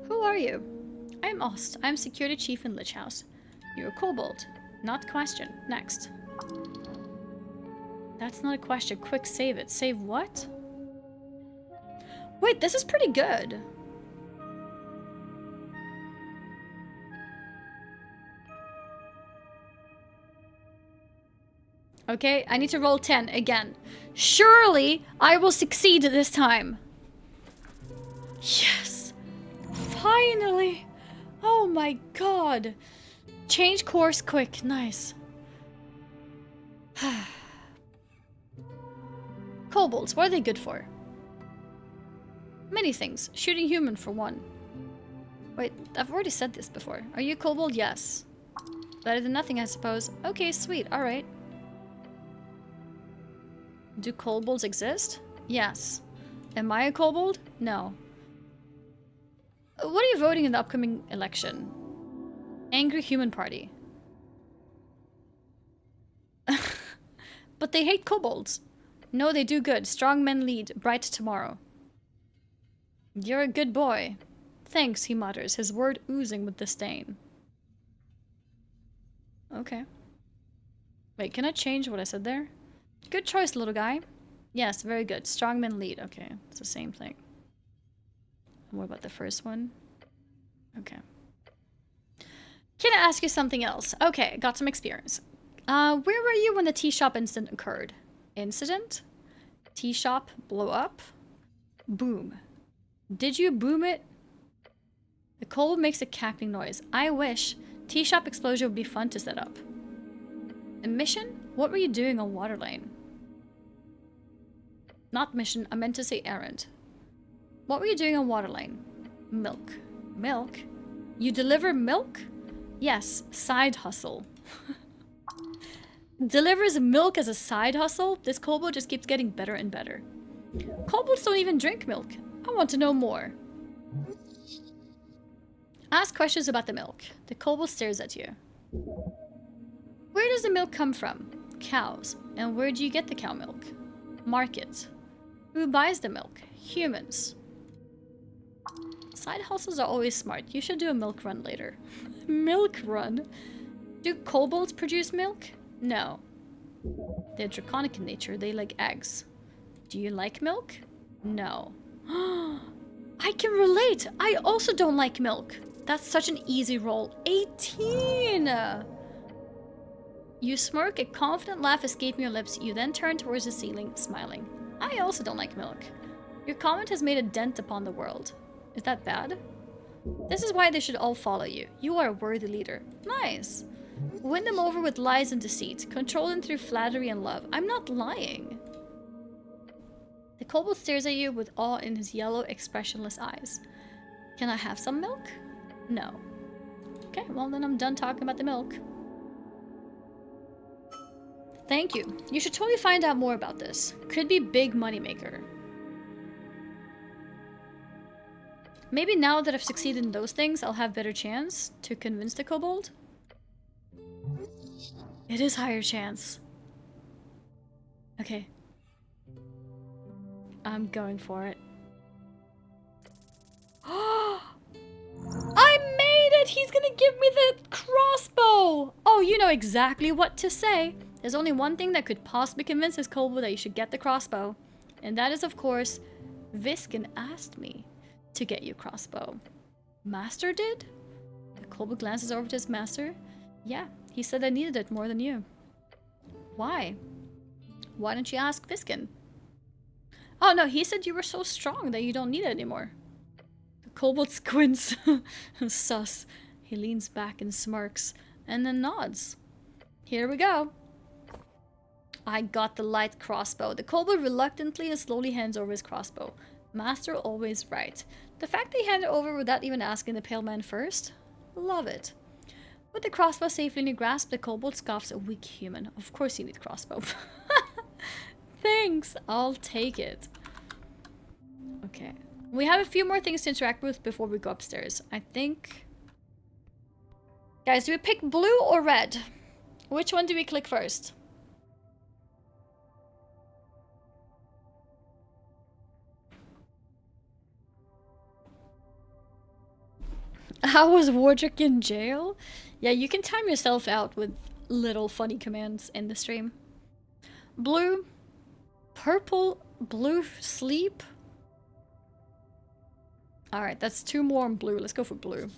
Who are you? I'm Ost. I'm security chief in Lich House. You're a kobold. Not question. Next. That's not a question. Quick, save it. Save what? Wait, this is pretty good. Okay, I need to roll 10 again. Surely I will succeed this time. Yes. Finally. Oh my god. Change course quick. Nice. Kobolds, what are they good for? Many things. Shooting human for one. Wait, I've already said this before. Are you a kobold? Yes. Better than nothing, I suppose. Okay, sweet. Alright. Do kobolds exist? Yes. Am I a kobold? No. What are you voting in the upcoming election? Angry Human Party. but they hate kobolds. No, they do good. Strong men lead. Bright tomorrow. You're a good boy. Thanks, he mutters, his word oozing with disdain. Okay. Wait, can I change what I said there? Good choice, little guy. Yes, very good. Strong men lead. Okay, it's the same thing. And what about the first one? Okay. Can I ask you something else? Okay, got some experience. Where were you when the tea shop incident occurred? Incident? Tea shop blow up? Boom. Did you boom it? The coal makes a cackling noise. I wish. Tea shop explosion would be fun to set up. A mission? What were you doing on Waterlane? Not mission, I meant to say errand. What were you doing on Waterlane? Milk. Milk? You deliver milk? Yes, side hustle. Delivers milk as a side hustle? This kobold just keeps getting better and better. Kobolds don't even drink milk. I want to know more. Ask questions about the milk. The kobold stares at you. Where does the milk come from? Cows. And where do you get the cow milk? Market. Who buys the milk? Humans. Side hustles are always smart. You should do a milk run later. Milk run? Do kobolds produce milk? No. They're draconic in nature. They like eggs. Do you like milk? No. I can relate. I also don't like milk. That's such an easy roll. 18! You smirk, a confident laugh escaping your lips. You then turn towards the ceiling, smiling. I also don't like milk. Your comment has made a dent upon the world. Is that bad? This is why they should all follow you. You are a worthy leader. Nice. Win them over with lies and deceit. Control them through flattery and love. I'm not lying. The kobold stares at you with awe in his yellow, expressionless eyes. Can I have some milk? No. Okay, well then I'm done talking about the milk. Thank you. You should totally find out more about this. Could be big moneymaker. Maybe now that I've succeeded in those things, I'll have better chance to convince the kobold. It is higher chance. Okay. I'm going for it. I made it! He's gonna give me the crossbow! Oh, you know exactly what to say. There's only one thing that could possibly convince this kobold that you should get the crossbow. And that is, of course, Viskin asked me to get you crossbow. Master did? The kobold glances over to his master. Yeah, he said I needed it more than you. Why? Why don't you ask Viskin? Oh no, he said you were so strong that you don't need it anymore. The kobold squints. Sus. He leans back and smirks, and then nods. Here we go. I got the light crossbow. The kobold reluctantly and slowly hands over his crossbow. Master always right. The fact they hand it over without even asking the pale man first? Love it. With the crossbow safely in your grasp, the kobold scoffs, a weak human. Of course you need crossbow. Thanks, I'll take it. Okay. We have a few more things to interact with before we go upstairs. I think... Guys, do we pick blue or red? Which one do we click first? How was Wardrick in jail? Yeah, you can time yourself out with little funny commands in the stream. Blue. Purple. Blue. Sleep. Alright, that's 2 more on blue. Let's go for blue.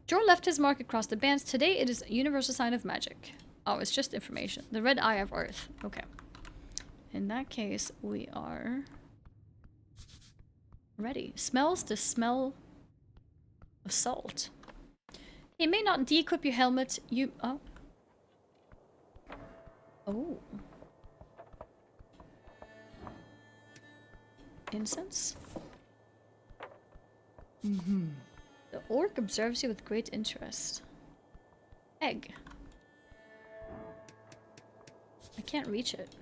Jor left his mark across the bands. Today it is a universal sign of magic. Oh, it's just information. The red eye of earth. Okay. In that case, we are... ready. Smells the smell... of salt. You may not de-equip your helmet. You... oh. Oh. Incense? The orc observes you with great interest. Egg. I can't reach it.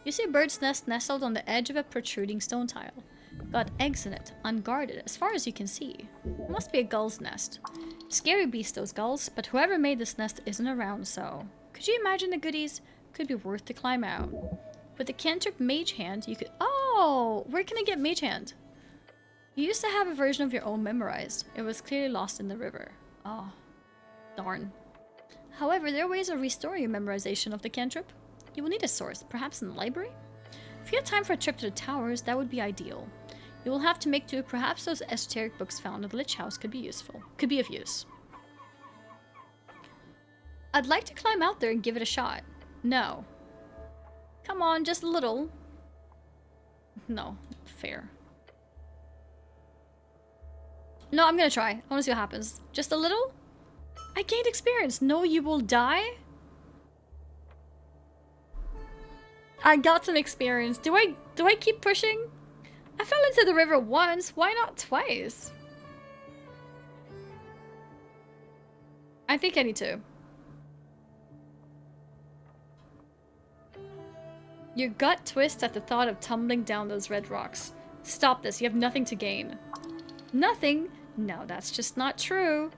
You see a bird's nest nestled on the edge of a protruding stone tile. Got eggs in it, unguarded, as far as you can see. It must be a gull's nest. Scary beast, those gulls, but whoever made this nest isn't around, so... Could you imagine the goodies? could be worth to climb out. With the cantrip Mage Hand, you could... Oh! Where can I get Mage Hand? You used to have a version of your own memorized. It was clearly lost in the river. Oh. Darn. However, there are ways of restoring your memorization of the cantrip. You will need a source, perhaps in the library? If you had time for a trip to the towers, that would be ideal. You will have to make do. Perhaps those esoteric books found in the Lich House could be useful. Could be of use. I'd like to climb out there and give it a shot. No. Come on, just a little. No. Fair. No, I'm gonna try. I wanna see what happens. Just a little? I gained experience. No, you will die? I got some experience. Do I keep pushing? I fell into the river once. Why not twice? I think I need to. Your gut twists at the thought of tumbling down those red rocks. Stop this. You have nothing to gain. Nothing? No, that's just not true.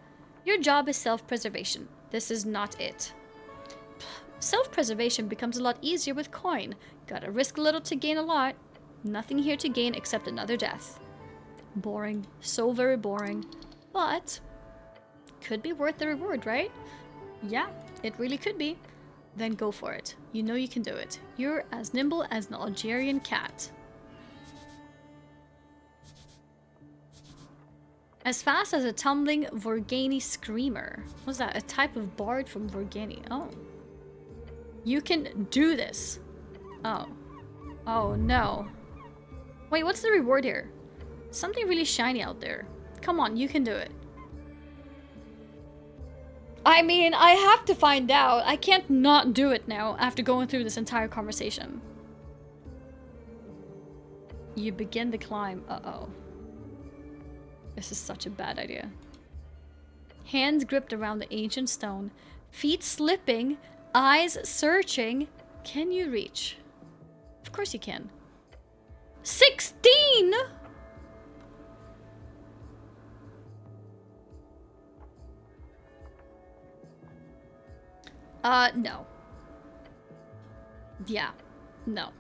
Your job is self-preservation. This is not it. Self-preservation becomes a lot easier with coin. Gotta risk a little to gain a lot. Nothing here to gain except another death. Boring. So very boring. But could be worth the reward, right? Yeah, it really could be. Then go for it. You know you can do it. You're as nimble as an Algerian cat. As fast as a tumbling Vorgani screamer. What's that? A type of bard from Vorgani. Oh. You can do this. Oh. Oh no. Wait, what's the reward here? Something really shiny out there. Come on, you can do it. I mean, I have to find out. I can't not do it now after going through this entire conversation. You begin the climb. Uh-oh. This is such a bad idea. Hands gripped around the ancient stone. Feet slipping. Eyes searching. Can you reach? Of course you can. 16! No. Yeah. No.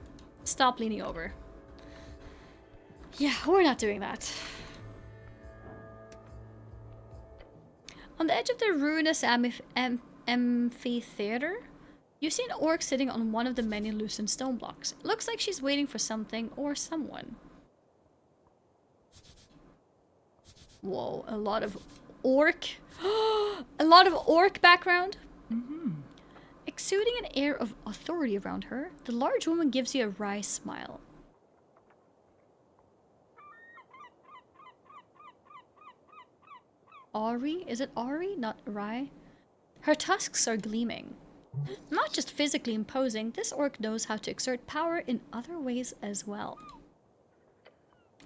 Stop leaning over. Yeah, we're not doing that. On the edge of the ruinous amphitheater, you see an orc sitting on one of the many loosened stone blocks. It looks like she's waiting for something or someone. Whoa, a lot of orc. A lot of orc background. Exuding an air of authority around her, the large woman gives you a wry smile. Ari? Is it Ari? Not Rai? Her tusks are gleaming. Not just physically imposing, this orc knows how to exert power in other ways as well.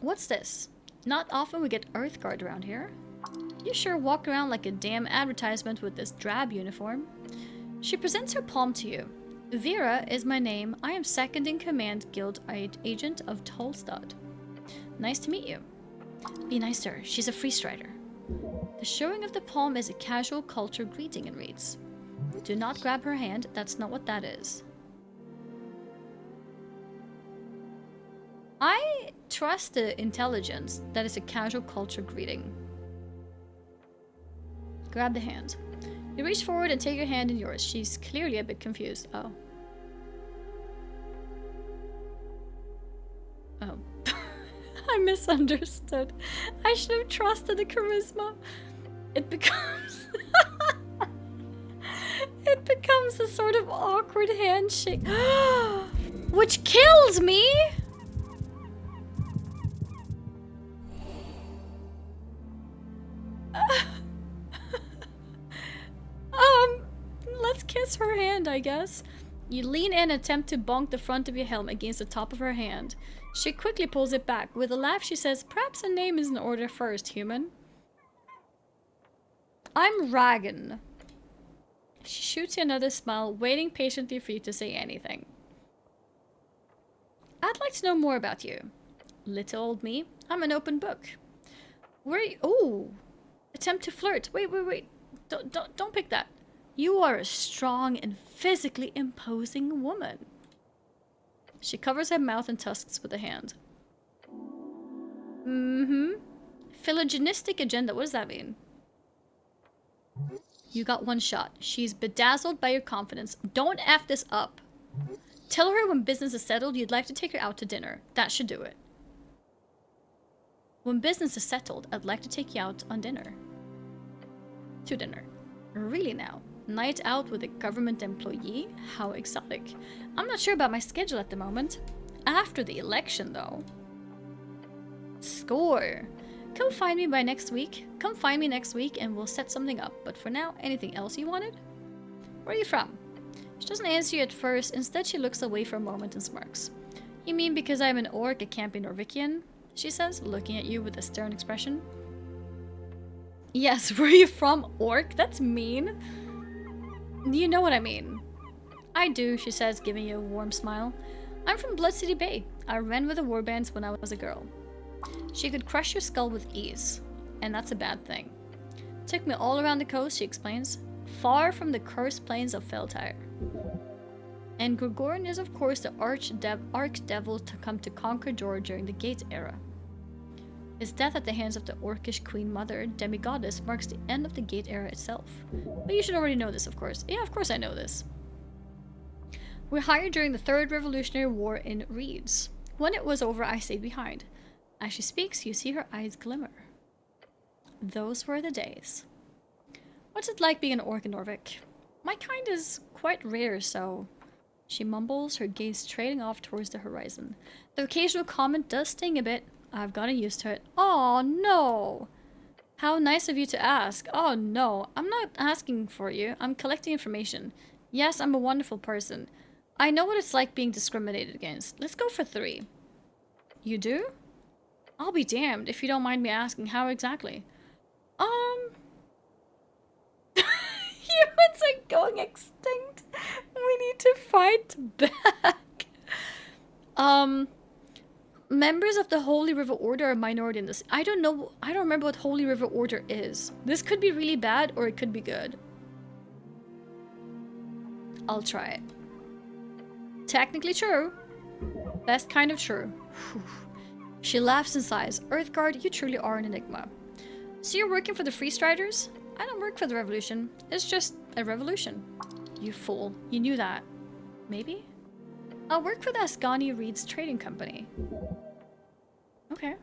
What's this? Not often we get Earthguard around here. You sure walk around like a damn advertisement with this drab uniform. She presents her palm to you. Vera is my name. I am second in command guild agent of Tolstad. Nice to meet you. Be nice to her. She's a free strider. The showing of the palm is a casual culture greeting and reads, do not grab her hand. That's not what that is. I trust the intelligence that is a casual culture greeting. Grab the hand. You reach forward and take her hand in yours. She's clearly a bit confused. Oh. Oh. I misunderstood. I should have trusted the charisma. It becomes... It becomes a sort of awkward handshake. Which kills me! Let's kiss her hand, I guess. You lean in and attempt to bonk the front of your helm against the top of her hand. She quickly pulls it back. With a laugh, she says, perhaps a name is in order first, human. I'm Ragan. She shoots you another smile, waiting patiently for you to say anything. I'd like to know more about you. Little old me. I'm an open book. Where are you? Oh! Attempt to flirt. Wait. Don't pick that. You are a strong and physically imposing woman. She covers her mouth and tusks with a hand. Philogenistic agenda, what does that mean? You got one shot. She's bedazzled by your confidence. Don't F this up. Tell her when business is settled, you'd like to take her out to dinner. That should do it. When business is settled, I'd like to take you out on dinner. To dinner. Really now? Night out with a government employee? How exotic. I'm not sure about my schedule at the moment. After the election, though. Score. Come find me by next week. Come find me next week and we'll set something up. But for now, anything else you wanted? Where are you from? She doesn't answer you at first. Instead, she looks away for a moment and smirks. You mean because I'm an orc, it can't be Norvikian? She says, looking at you with a stern expression. Yes, where are you from, orc? That's mean. You know what I mean. I do, she says, giving you a warm smile. I'm from Blood City Bay. I ran with the warbands when I was a girl. She could crush your skull with ease, and that's a bad thing. Took me all around the coast, she explains, far from the cursed plains of Feltire. And Gregorian is of course the archdevil to come to conquer Jor during the Gate era. His death at the hands of the Orcish Queen Mother, demigoddess, marks the end of the Gate era itself. But you should already know this, of course. Yeah, of course I know this. We're hired during the Third Revolutionary War in Reeds. When it was over, I stayed behind. As she speaks, you see her eyes glimmer. Those were the days. What's it like being an orc in Norvik? My kind is quite rare, so... She mumbles, her gaze trailing off towards the horizon. The occasional comment does sting a bit. I've gotten used to it. Oh no! How nice of you to ask. Oh no, I'm not asking for you. I'm collecting information. Yes, I'm a wonderful person. I know what it's like being discriminated against. Let's go for 3. You do? I'll be damned if you don't mind me asking how exactly. Humans are going extinct. We need to fight back. Members of the Holy River Order are a minority in this. I don't know. I don't remember what Holy River Order is. This could be really bad or it could be good. I'll try it. Technically true. Best kind of true. She laughs and sighs. Earthguard, you truly are an enigma. So you're working for the Free Striders? I don't work for the Revolution. It's just a revolution. You fool. You knew that. Maybe? I'll work for the Ascani Reeds Trading Company. Okay.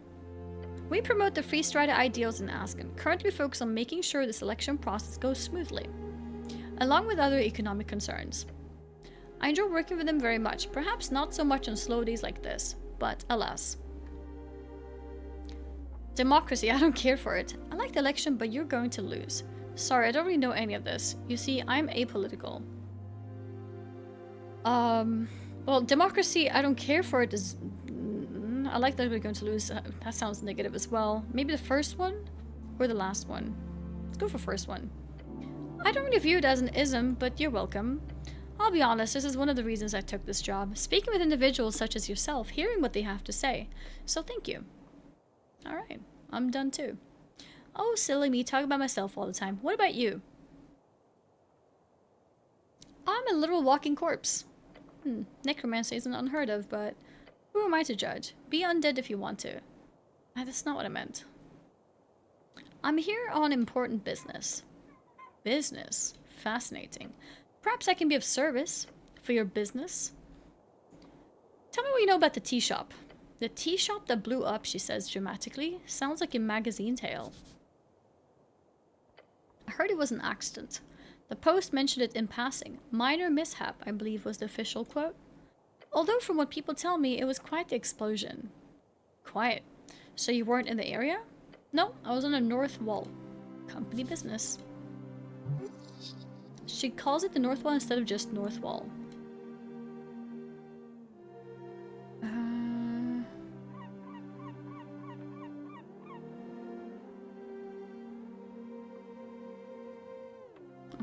We promote the Free Strider ideals in Ascan. Currently focus on making sure the selection process goes smoothly, along with other economic concerns. I enjoy working with them very much, perhaps not so much on slow days like this, but alas. Democracy, I don't care for it. I like the election, but you're going to lose. Sorry, I don't really know any of this. You see, I'm apolitical. Well, democracy, I don't care for it is... I like that we're going to lose. That sounds negative as well. Maybe the first one? Or the last one? Let's go for first one. I don't really view it as an ism, but you're welcome. I'll be honest, this is one of the reasons I took this job. Speaking with individuals such as yourself, hearing what they have to say. So thank you. Alright, I'm done too. Oh, silly me, talk about myself all the time. What about you? I'm a literal walking corpse. Necromancy isn't unheard of, but who am I to judge? Be undead if you want to. That's not what I meant. I'm here on important business. Business? Fascinating. Perhaps I can be of service for your business. Tell me what you know about the tea shop. The tea shop that blew up, she says dramatically. Sounds like a magazine tale. I heard it was an accident. The Post mentioned it in passing. Minor mishap, I believe was the official quote. Although from what people tell me, it was quite the explosion. Quiet. So you weren't in the area? No, I was on the North Wall. Company business. She calls it the North Wall instead of just North Wall.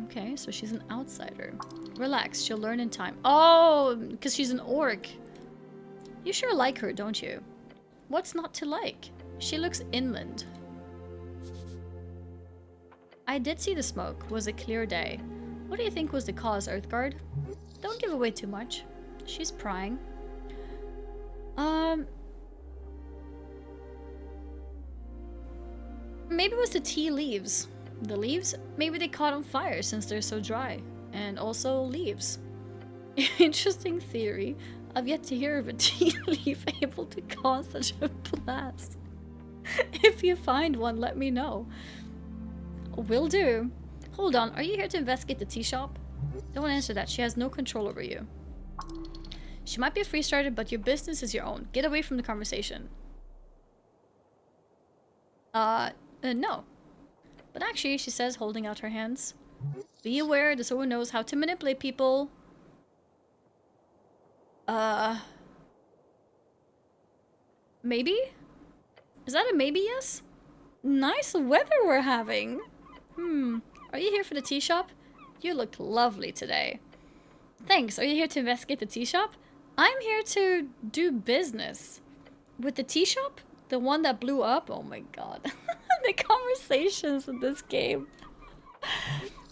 Okay, so she's an outsider. Relax, she'll learn in time. Oh, because she's an orc. You sure like her, don't you? What's not to like? She looks inland. I did see the smoke. Was a clear day. What do you think was the cause, Earthguard? Don't give away too much. She's prying. Maybe it was the tea leaves. The leaves? Maybe they caught on fire since they're so dry. And also leaves. Interesting theory. I've yet to hear of a tea leaf able to cause such a blast. If you find one, let me know. Will do. Hold on, are you here to investigate the tea shop? Don't answer that, she has no control over you. She might be a free starter, but your business is your own. Get away from the conversation. No. But actually, she says, holding out her hands. Be aware, this woman knows how to manipulate people. Maybe? Is that a maybe yes? Nice weather we're having. Are you here for the tea shop? You look lovely today. Thanks, are you here to investigate the tea shop? I'm here to do business. With the tea shop? The one that blew up? Oh my god. The conversations in this game.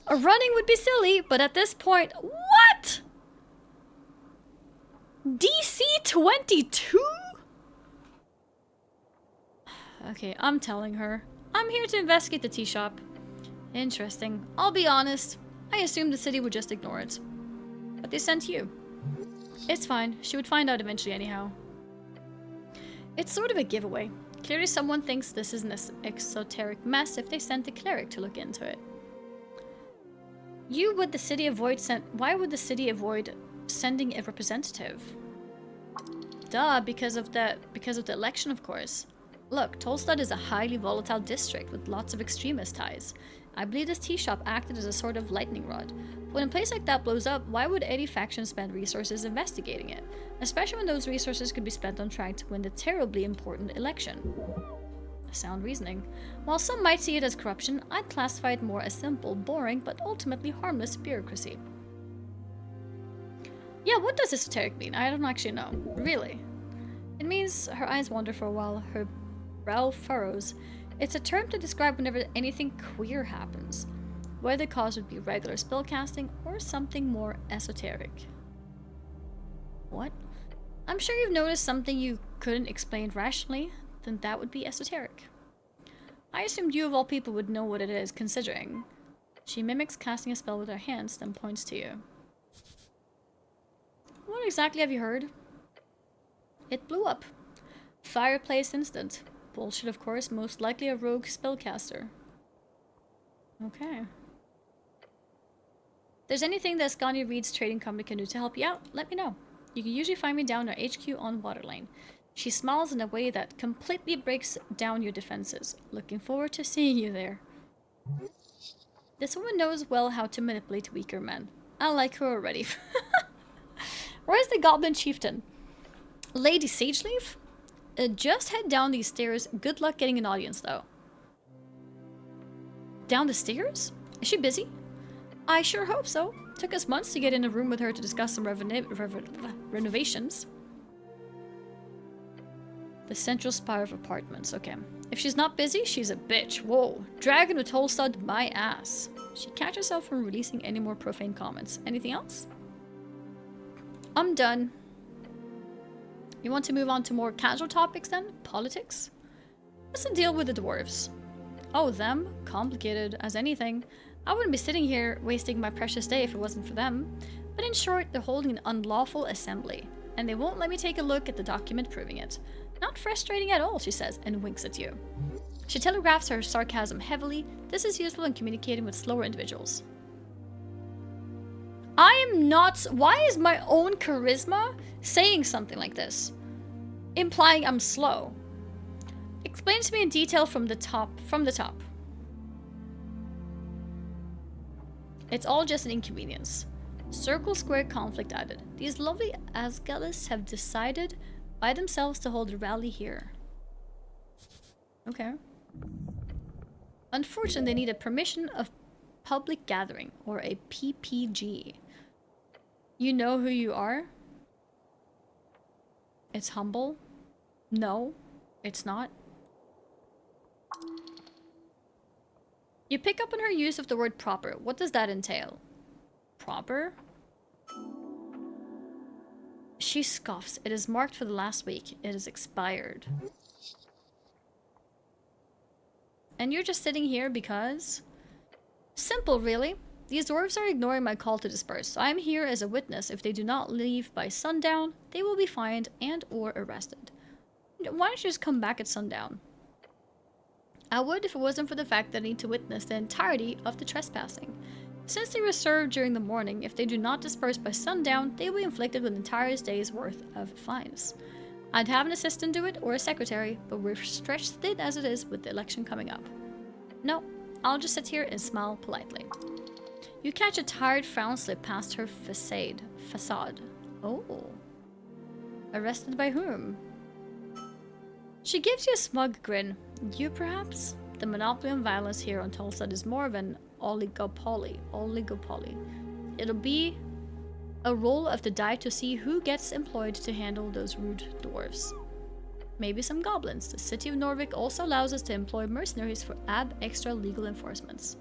Running would be silly, but at this point... What?! DC 22? Okay, I'm telling her. I'm here to investigate the tea shop. Interesting. I'll be honest. I assumed the city would just ignore it. But they sent you. It's fine. She would find out eventually anyhow. It's sort of a giveaway. Clearly someone thinks this is an esoteric mess if they sent a cleric to look into it. Why would the city avoid sending a representative? Duh, because of the election, of course. Look, Tolstad is a highly volatile district with lots of extremist ties. I believe this tea shop acted as a sort of lightning rod. When a place like that blows up, why would any faction spend resources investigating it? Especially when those resources could be spent on trying to win the terribly important election. Sound reasoning. While some might see it as corruption, I'd classify it more as simple, boring, but ultimately harmless bureaucracy. Yeah, what does esoteric mean? I don't actually know. Really. It means her eyes wander for a while, her brow furrows. It's a term to describe whenever anything queer happens. Whether the cause would be regular spellcasting or something more esoteric. What? I'm sure you've noticed something you couldn't explain rationally, then that would be esoteric. I assumed you of all people would know what it is, considering. She mimics casting a spell with her hands, then points to you. What exactly have you heard? It blew up. Fireplace instant. Bullshit, of course, most likely a rogue spellcaster. Okay. If there's anything that Scania Reed's trading company can do to help you out, let me know. You can usually find me down at HQ on Waterlane. She smiles in a way that completely breaks down your defenses. Looking forward to seeing you there. This woman knows well how to manipulate weaker men. I like her already. Where's the Goblin Chieftain? Lady Sageleaf? Just head down these stairs. Good luck getting an audience, though. Down the stairs? Is she busy? I sure hope so. Took us months to get in a room with her to discuss some renovations. The central spire of apartments. Okay. If she's not busy, she's a bitch. Whoa. Dragon with Tolstad, my ass. She catch herself from releasing any more profane comments. Anything else? I'm done. You want to move on to more casual topics then? Politics? What's the deal with the dwarves? Oh, them? Complicated as anything. I wouldn't be sitting here wasting my precious day if it wasn't for them. But in short, they're holding an unlawful assembly. And they won't let me take a look at the document proving it. Not frustrating at all, she says, and winks at you. She telegraphs her sarcasm heavily. This is useful in communicating with slower individuals. I am not... Why is my own charisma saying something like this? Implying I'm slow. Explain to me in detail from the top. It's all just an inconvenience. Circle square conflict added. These lovely Asgalists have decided by themselves to hold a rally here. Okay. Unfortunately, they need a permission of public gathering, or a PPG. You know who you are? It's humble? No, it's not. You pick up on her use of the word proper. What does that entail? Proper? She scoffs. It is marked for the last week. It is expired. And you're just sitting here because... Simple, really. These dwarves are ignoring my call to disperse, so I am here as a witness. If they do not leave by sundown, they will be fined and or arrested. Why don't you just come back at sundown? I would if it wasn't for the fact that I need to witness the entirety of the trespassing. Since they were served during the morning, if they do not disperse by sundown, they will be inflicted with an entire day's worth of fines. I'd have an assistant do it, or a secretary, but we're stretched thin as it is with the election coming up. No, I'll just sit here and smile politely. You catch a tired frown slip past her facade. Oh. Arrested by whom? She gives you a smug grin. You, perhaps? The monopoly on violence here on Tulsa is more of an oligopoly. It'll be a roll of the die to see who gets employed to handle those rude dwarves. Maybe some goblins. The city of Norvik also allows us to employ mercenaries for extra legal enforcements.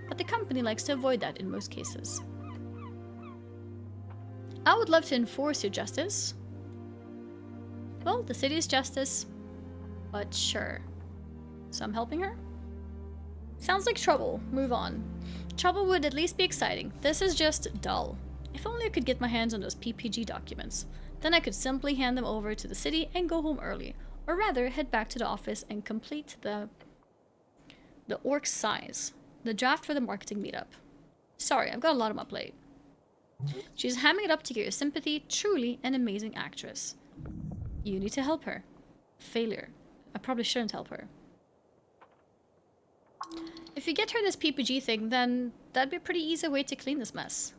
But the company likes to avoid that in most cases. I would love to enforce your justice. Well, the city's justice. But sure. So I'm helping her? Sounds like trouble. Move on. Trouble would at least be exciting. This is just dull. If only I could get my hands on those PPG documents. Then I could simply hand them over to the city and go home early. Or rather, head back to the office and complete the orc size. The draft for the marketing meetup. Sorry, I've got a lot on my plate. She's hamming it up to get your sympathy. Truly an amazing actress. You need to help her. Failure. I probably shouldn't help her. If you get her this PPG thing, then that'd be a pretty easy way to clean this mess.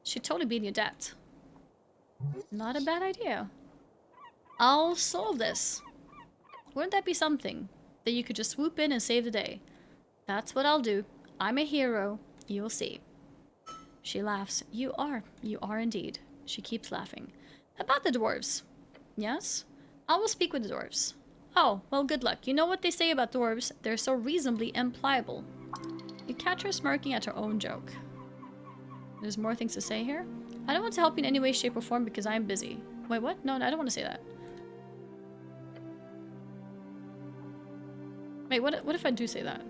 She'd totally be in your debt. Not a bad idea. I'll solve this. Wouldn't that be something? That you could just swoop in and save the day. That's what I'll do. I'm a hero. You'll see. She laughs. You are indeed. She keeps laughing. About the dwarves. Yes? I will speak with the dwarves. Oh, well, good luck. You know what they say about dwarves. They're so reasonably impliable. You catch her smirking at her own joke. There's more things to say here. I don't want to help you in any way, shape, or form because I'm busy. Wait, what? No, I don't want to say that. Wait, what if I do say that?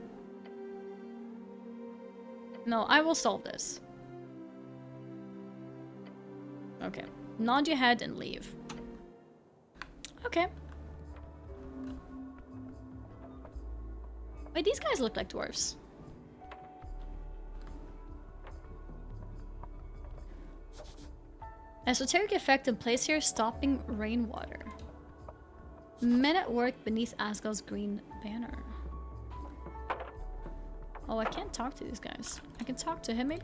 No, I will solve this. Okay. Nod your head and leave. Okay. Wait, these guys look like dwarves. Esoteric effect in place here, stopping rainwater. Men at work beneath Asgard's green banner. Oh, I can't talk to these guys. I can talk to him, maybe?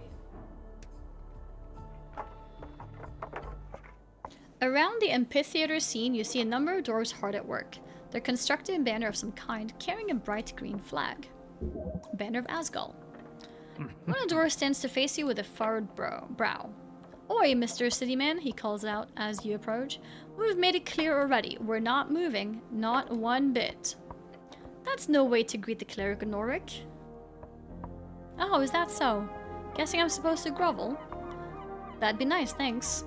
Around the amphitheater scene, you see a number of dwarves hard at work. They're constructing a banner of some kind, carrying a bright green flag. Banner of Asgard. One of the dwarves stands to face you with a furrowed brow. Oi, Mr. Cityman, he calls out as you approach. We've made it clear already. We're not moving. Not one bit. That's no way to greet the cleric of Norvik. Oh, is that so? Guessing I'm supposed to grovel? That'd be nice, thanks.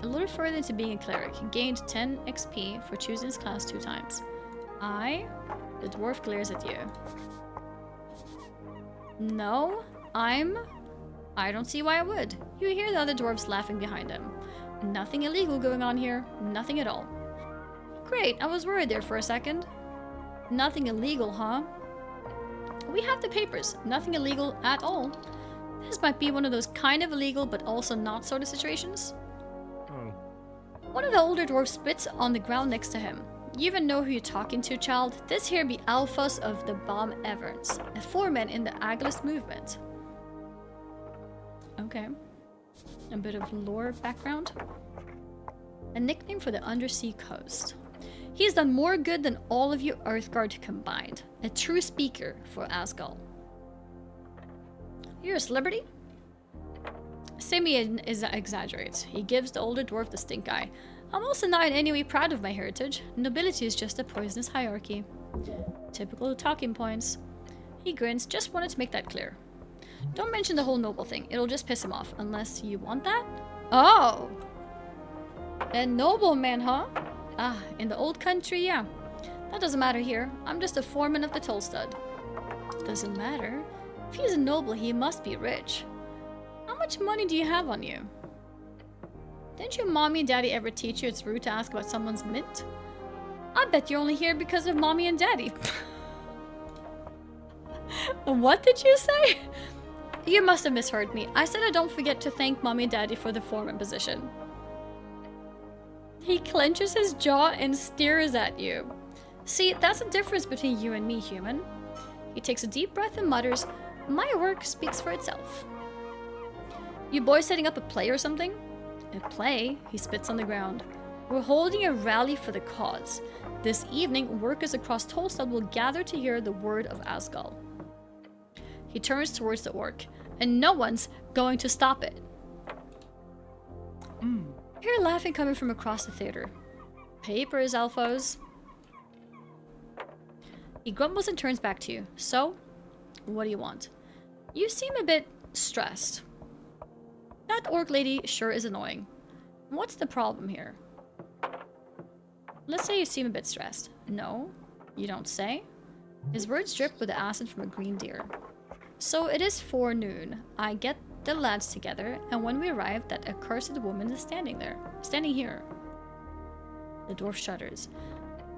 A little further into being a cleric, gained 10 XP for choosing his class 2 times. The dwarf glares at you. No, I don't see why I would. You hear the other dwarves laughing behind him. Nothing illegal going on here. Nothing at all. Great, I was worried there for a second. Nothing illegal, huh? We have the papers. Nothing illegal at all. This might be one of those kind of illegal but also not sort of situations. Oh. One of the older dwarfs spits on the ground next to him. You even know who you're talking to, child? This here be Alphas of the Bomb Everns, a foreman in the Aglist movement. Okay. A bit of lore background. A nickname for the undersea coast. He's done more good than all of you Earthguard combined. A true speaker for Asgard. You're a celebrity? Simeon exaggerates. He gives the older dwarf the stink eye. I'm also not in any way proud of my heritage. Nobility is just a poisonous hierarchy. Typical talking points. He grins. Just wanted to make that clear. Don't mention the whole noble thing. It'll just piss him off. Unless you want that? Oh! A nobleman, huh? Ah, in the old country, yeah. That doesn't matter here. I'm just a foreman of the toll stud. Doesn't matter. If he's a noble, he must be rich. How much money do you have on you? Didn't your mommy and daddy ever teach you it's rude to ask about someone's mint? I bet you're only here because of mommy and daddy. What did you say? You must have misheard me. I said I don't forget to thank mommy and daddy for the foreman position. He clenches his jaw and stares at you. See, that's the difference between you and me, human. He takes a deep breath and mutters, my work speaks for itself. You boys setting up a play or something? A play? He spits on the ground. We're holding a rally for the cause. This evening, workers across Tolstad will gather to hear the word of Asgal. He turns towards the orc, and no one's going to stop it. Hear laughing coming from across the theater. Papers, Alphos. He grumbles and turns back to you. So, what do you want? You seem a bit stressed. That orc lady sure is annoying. What's the problem here? Let's say you seem a bit stressed. No, you don't say. His words drip with the acid from a green deer. So it is forenoon. I get the lads together, and when we arrive, that accursed woman is standing here. The dwarf shudders.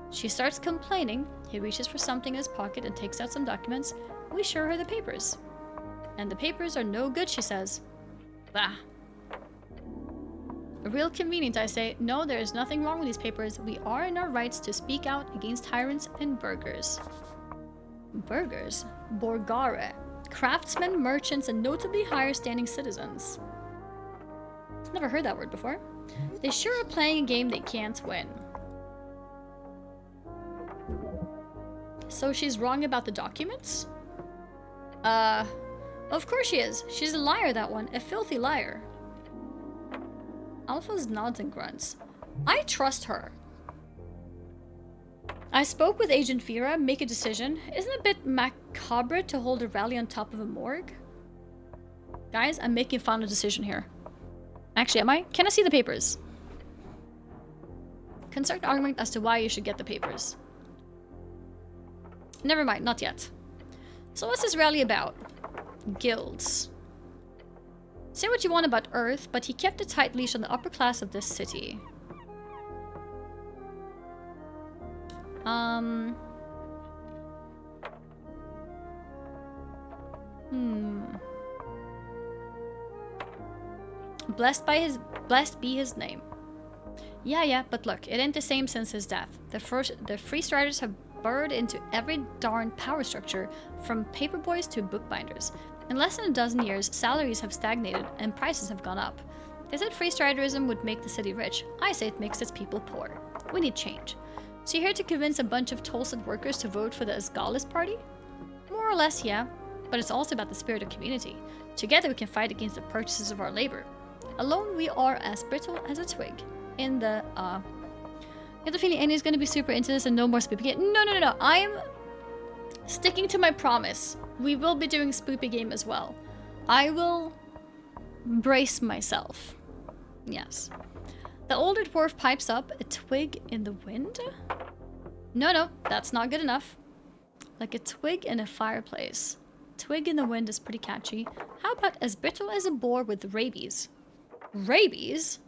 She starts complaining. He reaches for something in his pocket and takes out some documents. We show her the papers. And the papers are no good, she says. Bah. Real convenient, I say. No, there is nothing wrong with these papers. We are in our rights to speak out against tyrants and burghers. Burghers? Borgare. Craftsmen, merchants, and notably higher standing citizens. Never heard that word before. They sure are playing a game they can't win. So she's wrong about the documents? Of course she is. She's a liar, that one. A filthy liar. Alphas nods and grunts. I trust her. I spoke with Agent Vera. Make a decision. Isn't it a bit macabre to hold a rally on top of a morgue? Guys, I'm making a final decision here. Actually, am I? Can I see the papers? Concerned argument as to why you should get the papers. Never mind, not yet. So what's this rally about? Guilds. Say what you want about Earth, but he kept a tight leash on the upper class of this city. Blessed be his name. Yeah, but look, it ain't the same since his death. The free striders have burrowed into every darn power structure, from paperboys to bookbinders. In less than a dozen years, salaries have stagnated and prices have gone up. They said free striderism would make the city rich. I say it makes its people poor. We need change. So you're here to convince a bunch of Tolstad workers to vote for the Asgalis party? More or less, yeah. But it's also about the spirit of community. Together we can fight against the purchases of our labor. Alone we are as brittle as a twig. I have the feeling Annie's gonna be super into this and no more spoopy game. No. I'm sticking to my promise. We will be doing spoopy game as well. I will brace myself. Yes. The older dwarf pipes up, a twig in the wind? No, that's not good enough. Like a twig in a fireplace. Twig in the wind is pretty catchy. How about as brittle as a boar with rabies? Rabies?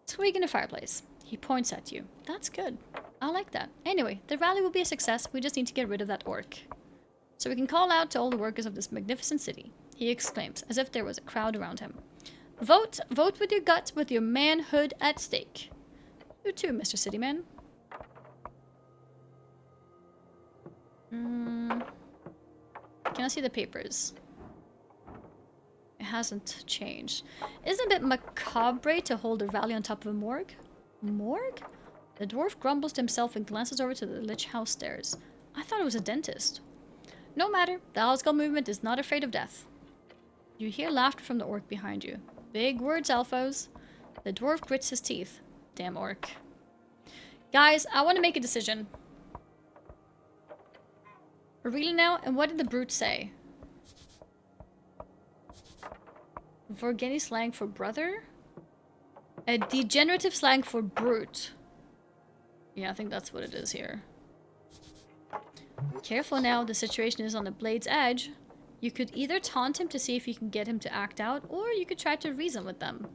Twig in a fireplace. He points at you. That's good. I like that. Anyway, the rally will be a success. We just need to get rid of that orc. So we can call out to all the workers of this magnificent city. He exclaims, as if there was a crowd around him. Vote! Vote with your guts, with your manhood at stake. You too, Mr. Cityman. Can I see the papers? It hasn't changed. Isn't it a bit macabre to hold a rally on top of a morgue? Morgue? The dwarf grumbles to himself and glances over to the Lich House stairs. I thought it was a dentist. No matter, the Asgal movement is not afraid of death. You hear laughter from the orc behind you. Big words, Alphos. The dwarf grits his teeth. Damn orc. Guys, I want to make a decision. Really now? And what did the brute say? Vorgeni slang for brother? A degenerative slang for brute. Yeah, I think that's what it is here. Careful now, the situation is on the blade's edge. You could either taunt him to see if you can get him to act out, or you could try to reason with them.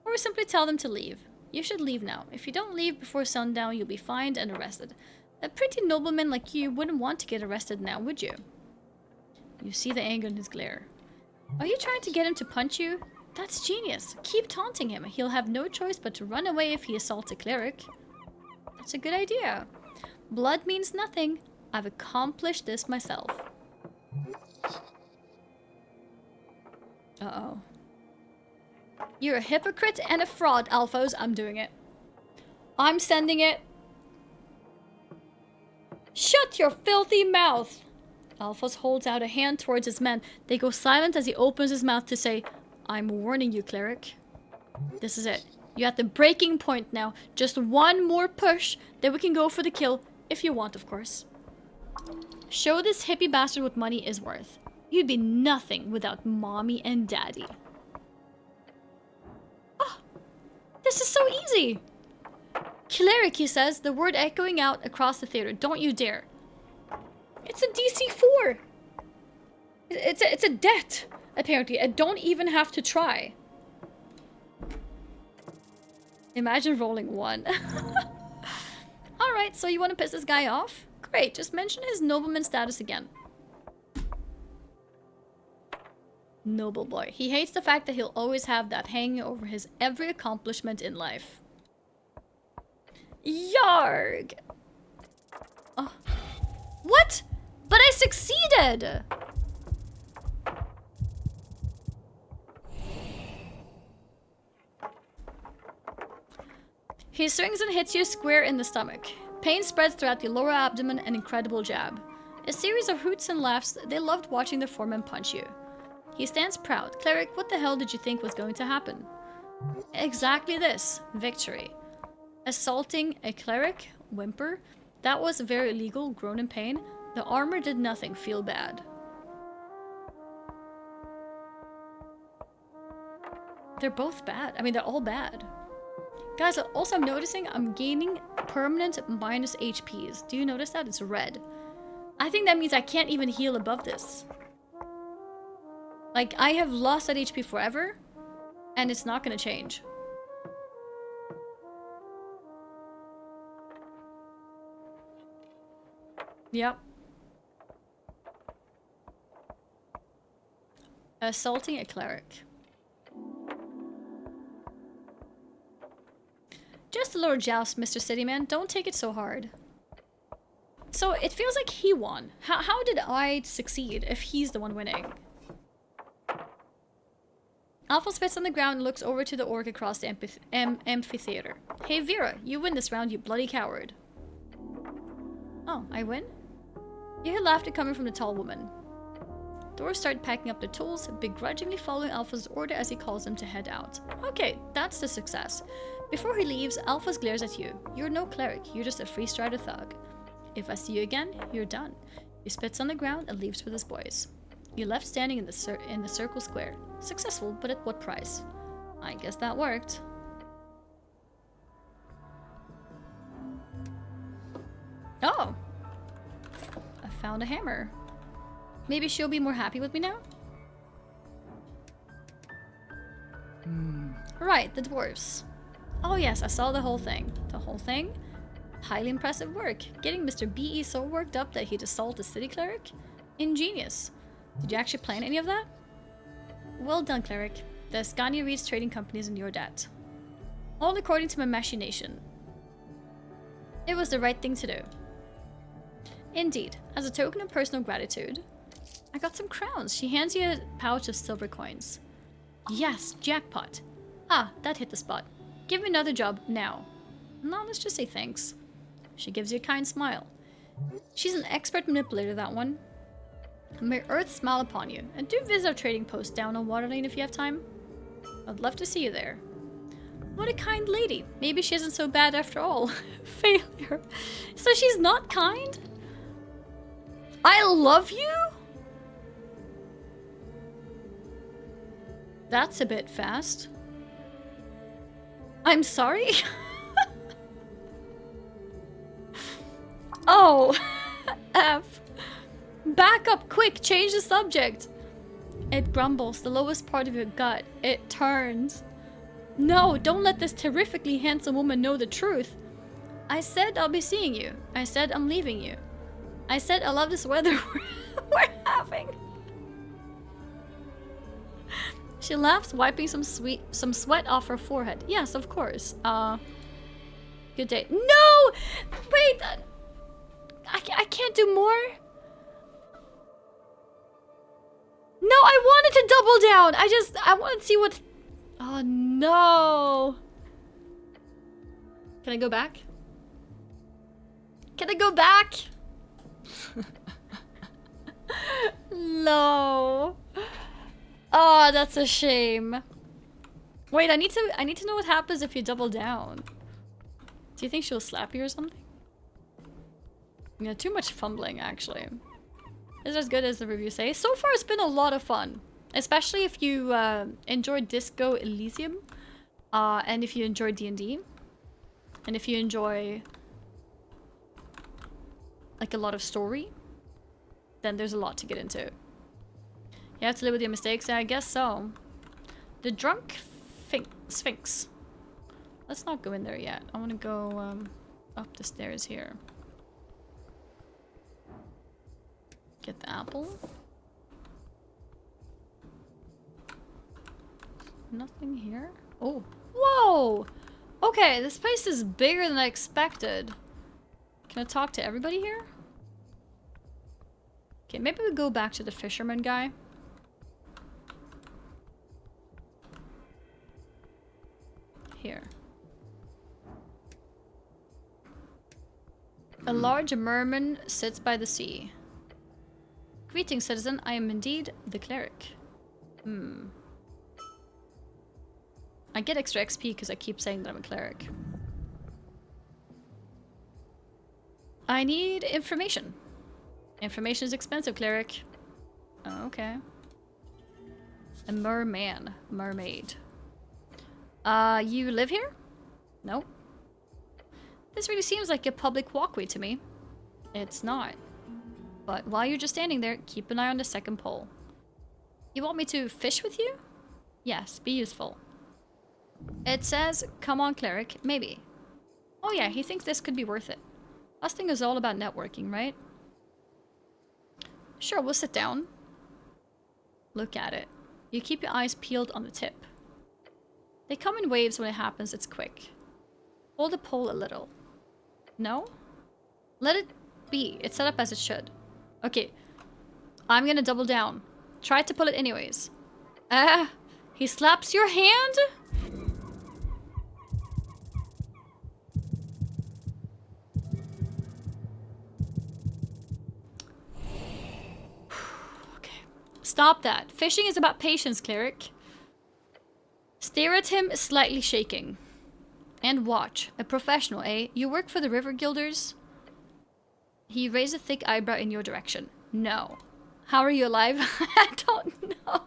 Or simply tell them to leave. You should leave now. If you don't leave before sundown, you'll be fined and arrested. A pretty nobleman like you wouldn't want to get arrested now, would you? You see the anger in his glare. Are you trying to get him to punch you? That's genius. Keep taunting him. He'll have no choice but to run away if he assaults a cleric. That's a good idea. Blood means nothing. I've accomplished this myself. Uh-oh. You're a hypocrite and a fraud, Alphos. I'm doing it. I'm sending it. Shut your filthy mouth! Alphos holds out a hand towards his men. They go silent as he opens his mouth to say, I'm warning you, cleric. This is it. You're at the breaking point now. Just one more push, then we can go for the kill, if you want, of course. Show this hippie bastard what money is worth. You'd be nothing without mommy and daddy. Oh, this is so easy. Cleric, he says, the word echoing out across the theater. Don't you dare. It's a DC 4. It's a debt, apparently. I don't even have to try. Imagine rolling 1. Alright, so you want to piss this guy off? Great, just mention his nobleman status again. Noble boy. He hates the fact that he'll always have that hanging over his every accomplishment in life. Yarg! Oh. What? But I succeeded! He swings and hits you square in the stomach. Pain spreads throughout the lower abdomen, an incredible jab. A series of hoots and laughs, they loved watching the foreman punch you. He stands proud. Cleric, what the hell did you think was going to happen? Exactly this. Victory. Assaulting a cleric? Whimper? That was very illegal, groan in pain. The armor did nothing, feel bad. They're both bad. I mean, they're all bad. Guys, also I'm noticing I'm gaining permanent minus HPs. Do you notice that? It's red. I think that means I can't even heal above this. Like, I have lost that HP forever, and it's not gonna change. Yep. Assaulting a cleric. Just a little joust, Mr. Cityman. Don't take it so hard. So, it feels like he won. How did I succeed if he's the one winning? Alpha spits on the ground and looks over to the orc across the amphitheater. Hey Vera, you win this round, you bloody coward. Oh, I win? You hear laughter coming from the tall woman. Dwarves start packing up their tools, begrudgingly following Alpha's order as he calls them to head out. Okay, that's the success. Before he leaves, Alphas glares at you. You're no cleric, you're just a freestrider thug. If I see you again, you're done. He spits on the ground and leaves with his boys. You're left standing in the circle square. Successful, but at what price? I guess that worked. Oh! I found a hammer. Maybe she'll be more happy with me now? Right, the dwarves. Oh yes, I saw the whole thing. The whole thing? Highly impressive work. Getting Mr. B.E. so worked up that he'd assault a city cleric? Ingenious. Did you actually plan any of that? Well done, cleric. The Scania Reed's trading company is in your debt. All according to my machination. It was the right thing to do. Indeed, as a token of personal gratitude, I got some crowns. She hands you a pouch of silver coins. Yes, jackpot. Ah, that hit the spot. Give me another job now. No, let's just say thanks. She gives you a kind smile. She's an expert manipulator, that one. May Earth smile upon you, and do visit our trading post down on Waterlane if you have time. I'd love to see you there. What a kind lady. Maybe she isn't so bad after all. Failure. So she's not kind? I love you? That's a bit fast. I'm sorry? Oh, F. Back up quick, change the subject. It grumbles, the lowest part of your gut. It turns. No, don't let this terrifically handsome woman know the truth. I said I'll be seeing you. I said I'm leaving you. I said I love this weather we're having. She laughs, wiping some sweat off her forehead. Yes, of course. Good day. No! Wait! I can't do more? No, I wanted to double down! I want to see what... Oh, no! Can I go back? Can I go back? No. Oh, that's a shame. Wait, I need to know what happens if you double down. Do you think she'll slap you or something? Yeah, too much fumbling, actually. It's as good as the reviews say. So far, it's been a lot of fun. Especially if you enjoyed Disco Elysium. And if you enjoy D&D. And if you enjoy... like a lot of story. Then there's a lot to get into. You have to live with your mistakes? Yeah, I guess so. The drunk sphinx. Let's not go in there yet. I want to go up the stairs here. Get the apple. Nothing here. Oh, whoa! Okay, this place is bigger than I expected. Can I talk to everybody here? Okay, maybe we go back to the fisherman guy. Here. A large merman sits by the sea. Greetings, citizen. I am indeed the cleric. I get extra XP because I keep saying that I'm a cleric. I need information. Information is expensive, cleric. Oh, okay. A merman. Mermaid. You live here? Nope. This really seems like a public walkway to me. It's not. But while you're just standing there, keep an eye on the second pole. You want me to fish with you? Yes, be useful. It says, come on, cleric, maybe. Oh yeah, he thinks this could be worth it. Us thing is all about networking, right? Sure, we'll sit down. Look at it. You keep your eyes peeled on the tip. They come in waves. When it happens, it's quick. Hold the pole a little. No? Let it be. It's set up as it should. Okay. I'm gonna double down. Try to pull it anyways. He slaps your hand? Okay. Stop that. Fishing is about patience, cleric. Stare at him, slightly shaking. And watch. A professional, eh? You work for the River Guilders? He raised a thick eyebrow in your direction. No. How are you alive? I don't know.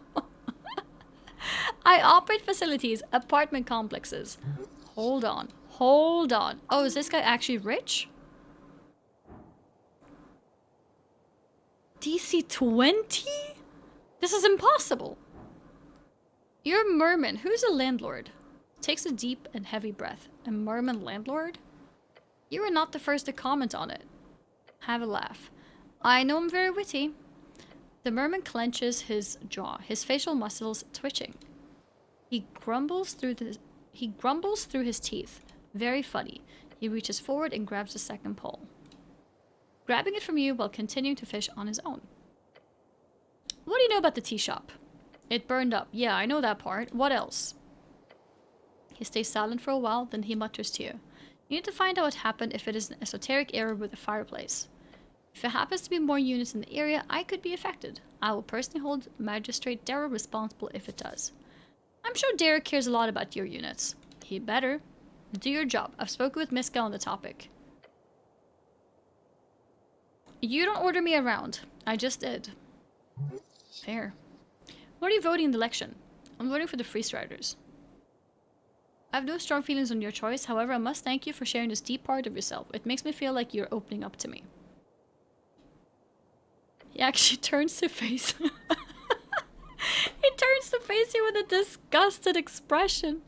I operate facilities, apartment complexes. Hold on. Hold on. Oh, is this guy actually rich? DC 20? This is impossible. You're a merman. Who's a landlord? Takes a deep and heavy breath. A merman landlord? You are not the first to comment on it. Have a laugh. I know I'm very witty. The merman clenches his jaw, his facial muscles twitching. He grumbles through his teeth. Very funny. He reaches forward and grabs the second pole, grabbing it from you while continuing to fish on his own. What do you know about the tea shop? It burned up. Yeah, I know that part. What else? He stays silent for a while, then he mutters to you. You need to find out what happened if it is an esoteric area with a fireplace. If it happens to be more units in the area, I could be affected. I will personally hold Magistrate Darrow responsible if it does. I'm sure Derek cares a lot about your units. He better. Do your job. I've spoken with Miska on the topic. You don't order me around. I just did. Fair. What are you voting in the election? I'm voting for the Free Striders. I have no strong feelings on your choice, however, I must thank you for sharing this deep part of yourself. It makes me feel like you're opening up to me. He actually turns to face. He turns to face you with a disgusted expression.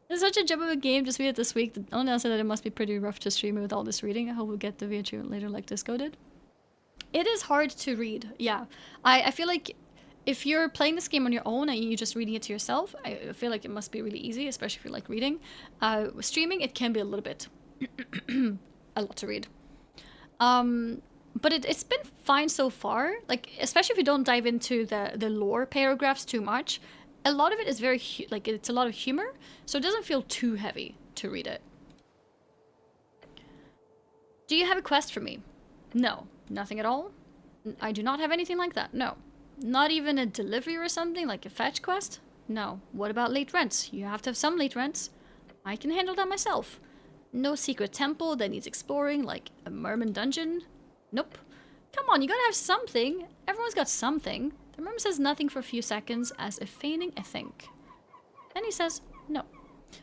It's such a gem of a game. Just read it this week. I'll say that it must be pretty rough to stream it with all this reading. I hope we'll get the video later like Disco did. It is hard to read. Yeah. I feel like if you're playing this game on your own and you're just reading it to yourself, I feel like it must be really easy, especially if you like reading. Streaming, it can be a little bit... a lot to read. But it's been fine so far. Like, especially if you don't dive into the lore paragraphs too much. A lot of it is very, it's a lot of humor, so it doesn't feel too heavy to read it. Do you have a quest for me? No. Nothing at all? I do not have anything like that, no. Not even a delivery or something, like a fetch quest? No. What about late rents? You have to have some late rents. I can handle that myself. No secret temple that needs exploring, like a merman dungeon? Nope. Come on, you gotta have something. Everyone's got something. The merman says nothing for a few seconds, as if feigning a think. Then he says, no.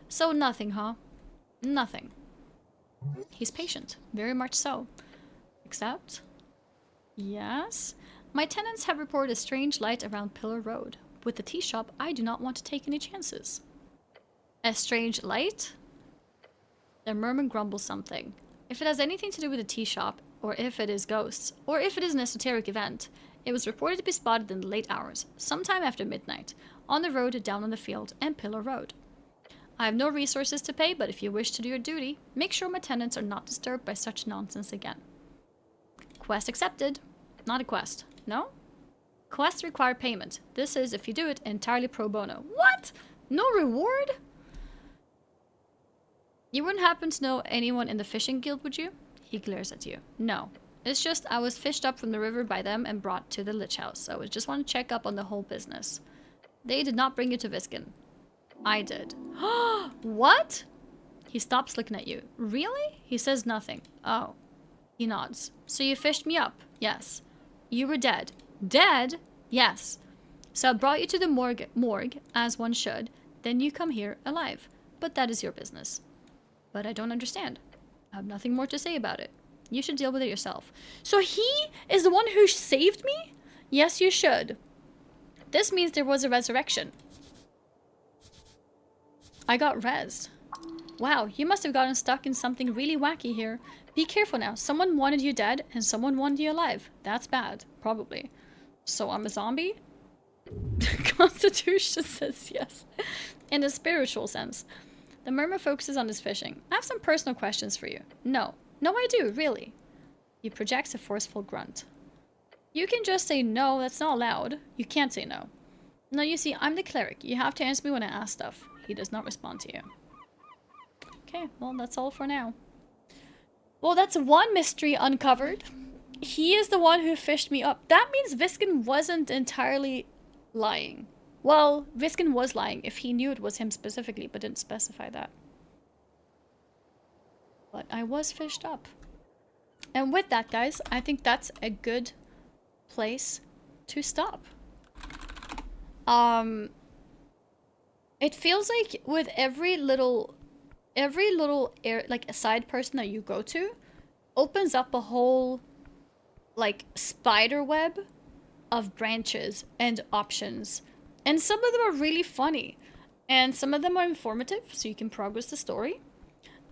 So nothing, huh? Nothing. He's patient. Very much so. Except... Yes? My tenants have reported a strange light around Pillar Road. With the tea shop, I do not want to take any chances. A strange light? The merman grumbles something. If it has anything to do with the tea shop, or if it is ghosts, or if it is an esoteric event, it was reported to be spotted in the late hours, sometime after midnight, on the road down on the field and Pillar Road. I have no resources to pay, but if you wish to do your duty, make sure my tenants are not disturbed by such nonsense again. Quest accepted. Not a quest. No? Quests require payment. This is, if you do it, entirely pro bono. What? No reward? You wouldn't happen to know anyone in the fishing guild, would you? He glares at you. No. It's just I was fished up from the river by them and brought to the Lich House, so I just want to check up on the whole business. They did not bring you to Visken. I did. What? He stops looking at you. Really? He says nothing. Oh. He nods. So you fished me up? Yes. You were dead. Dead? Yes. So I brought you to the morgue, as one should. Then you come here alive. But that is your business. But I don't understand. I have nothing more to say about it. You should deal with it yourself. So he is the one who saved me? Yes, you should. This means there was a resurrection. I got rezzed. Wow, you must have gotten stuck in something really wacky here. Be careful now. Someone wanted you dead and someone wanted you alive. That's bad. Probably. So I'm a zombie? Constitution says yes. In a spiritual sense. The merman focuses on his fishing. I have some personal questions for you. No. No, I do, really. He projects a forceful grunt. You can just say no, that's not allowed. You can't say no. No, you see, I'm the cleric. You have to answer me when I ask stuff. He does not respond to you. Okay, well, that's all for now. Well, that's one mystery uncovered. He is the one who fished me up. That means Visken wasn't entirely lying. Well, Visken was lying if he knew it was him specifically, but didn't specify that. But I was fished up. And with that, guys, I think that's a good place to stop. It feels like with every little like a side person that you go to opens up a whole like spider web of branches and options, and some of them are really funny and some of them are informative, so you can progress the story.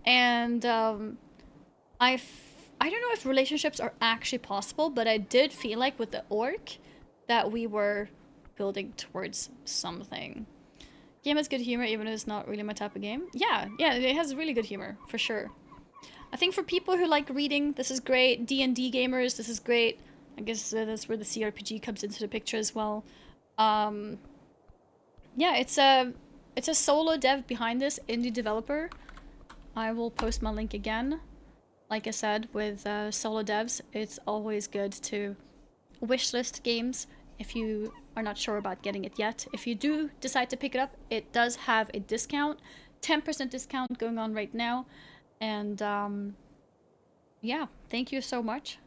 And I don't know if relationships are actually possible, but I did feel like with the orc that we were building towards something. Game has good humor, even if it's not really my type of game. Yeah, it has really good humor, for sure. I think for people who like reading, this is great. D&D gamers, this is great. I guess that's where the CRPG comes into the picture as well. Yeah, it's a solo dev behind this, indie developer. I will post my link again. Like I said, with solo devs, it's always good to wishlist games if you are not sure about getting it yet. If you do decide to pick it up, it does have a discount, 10% discount going on right now. And yeah, thank you so much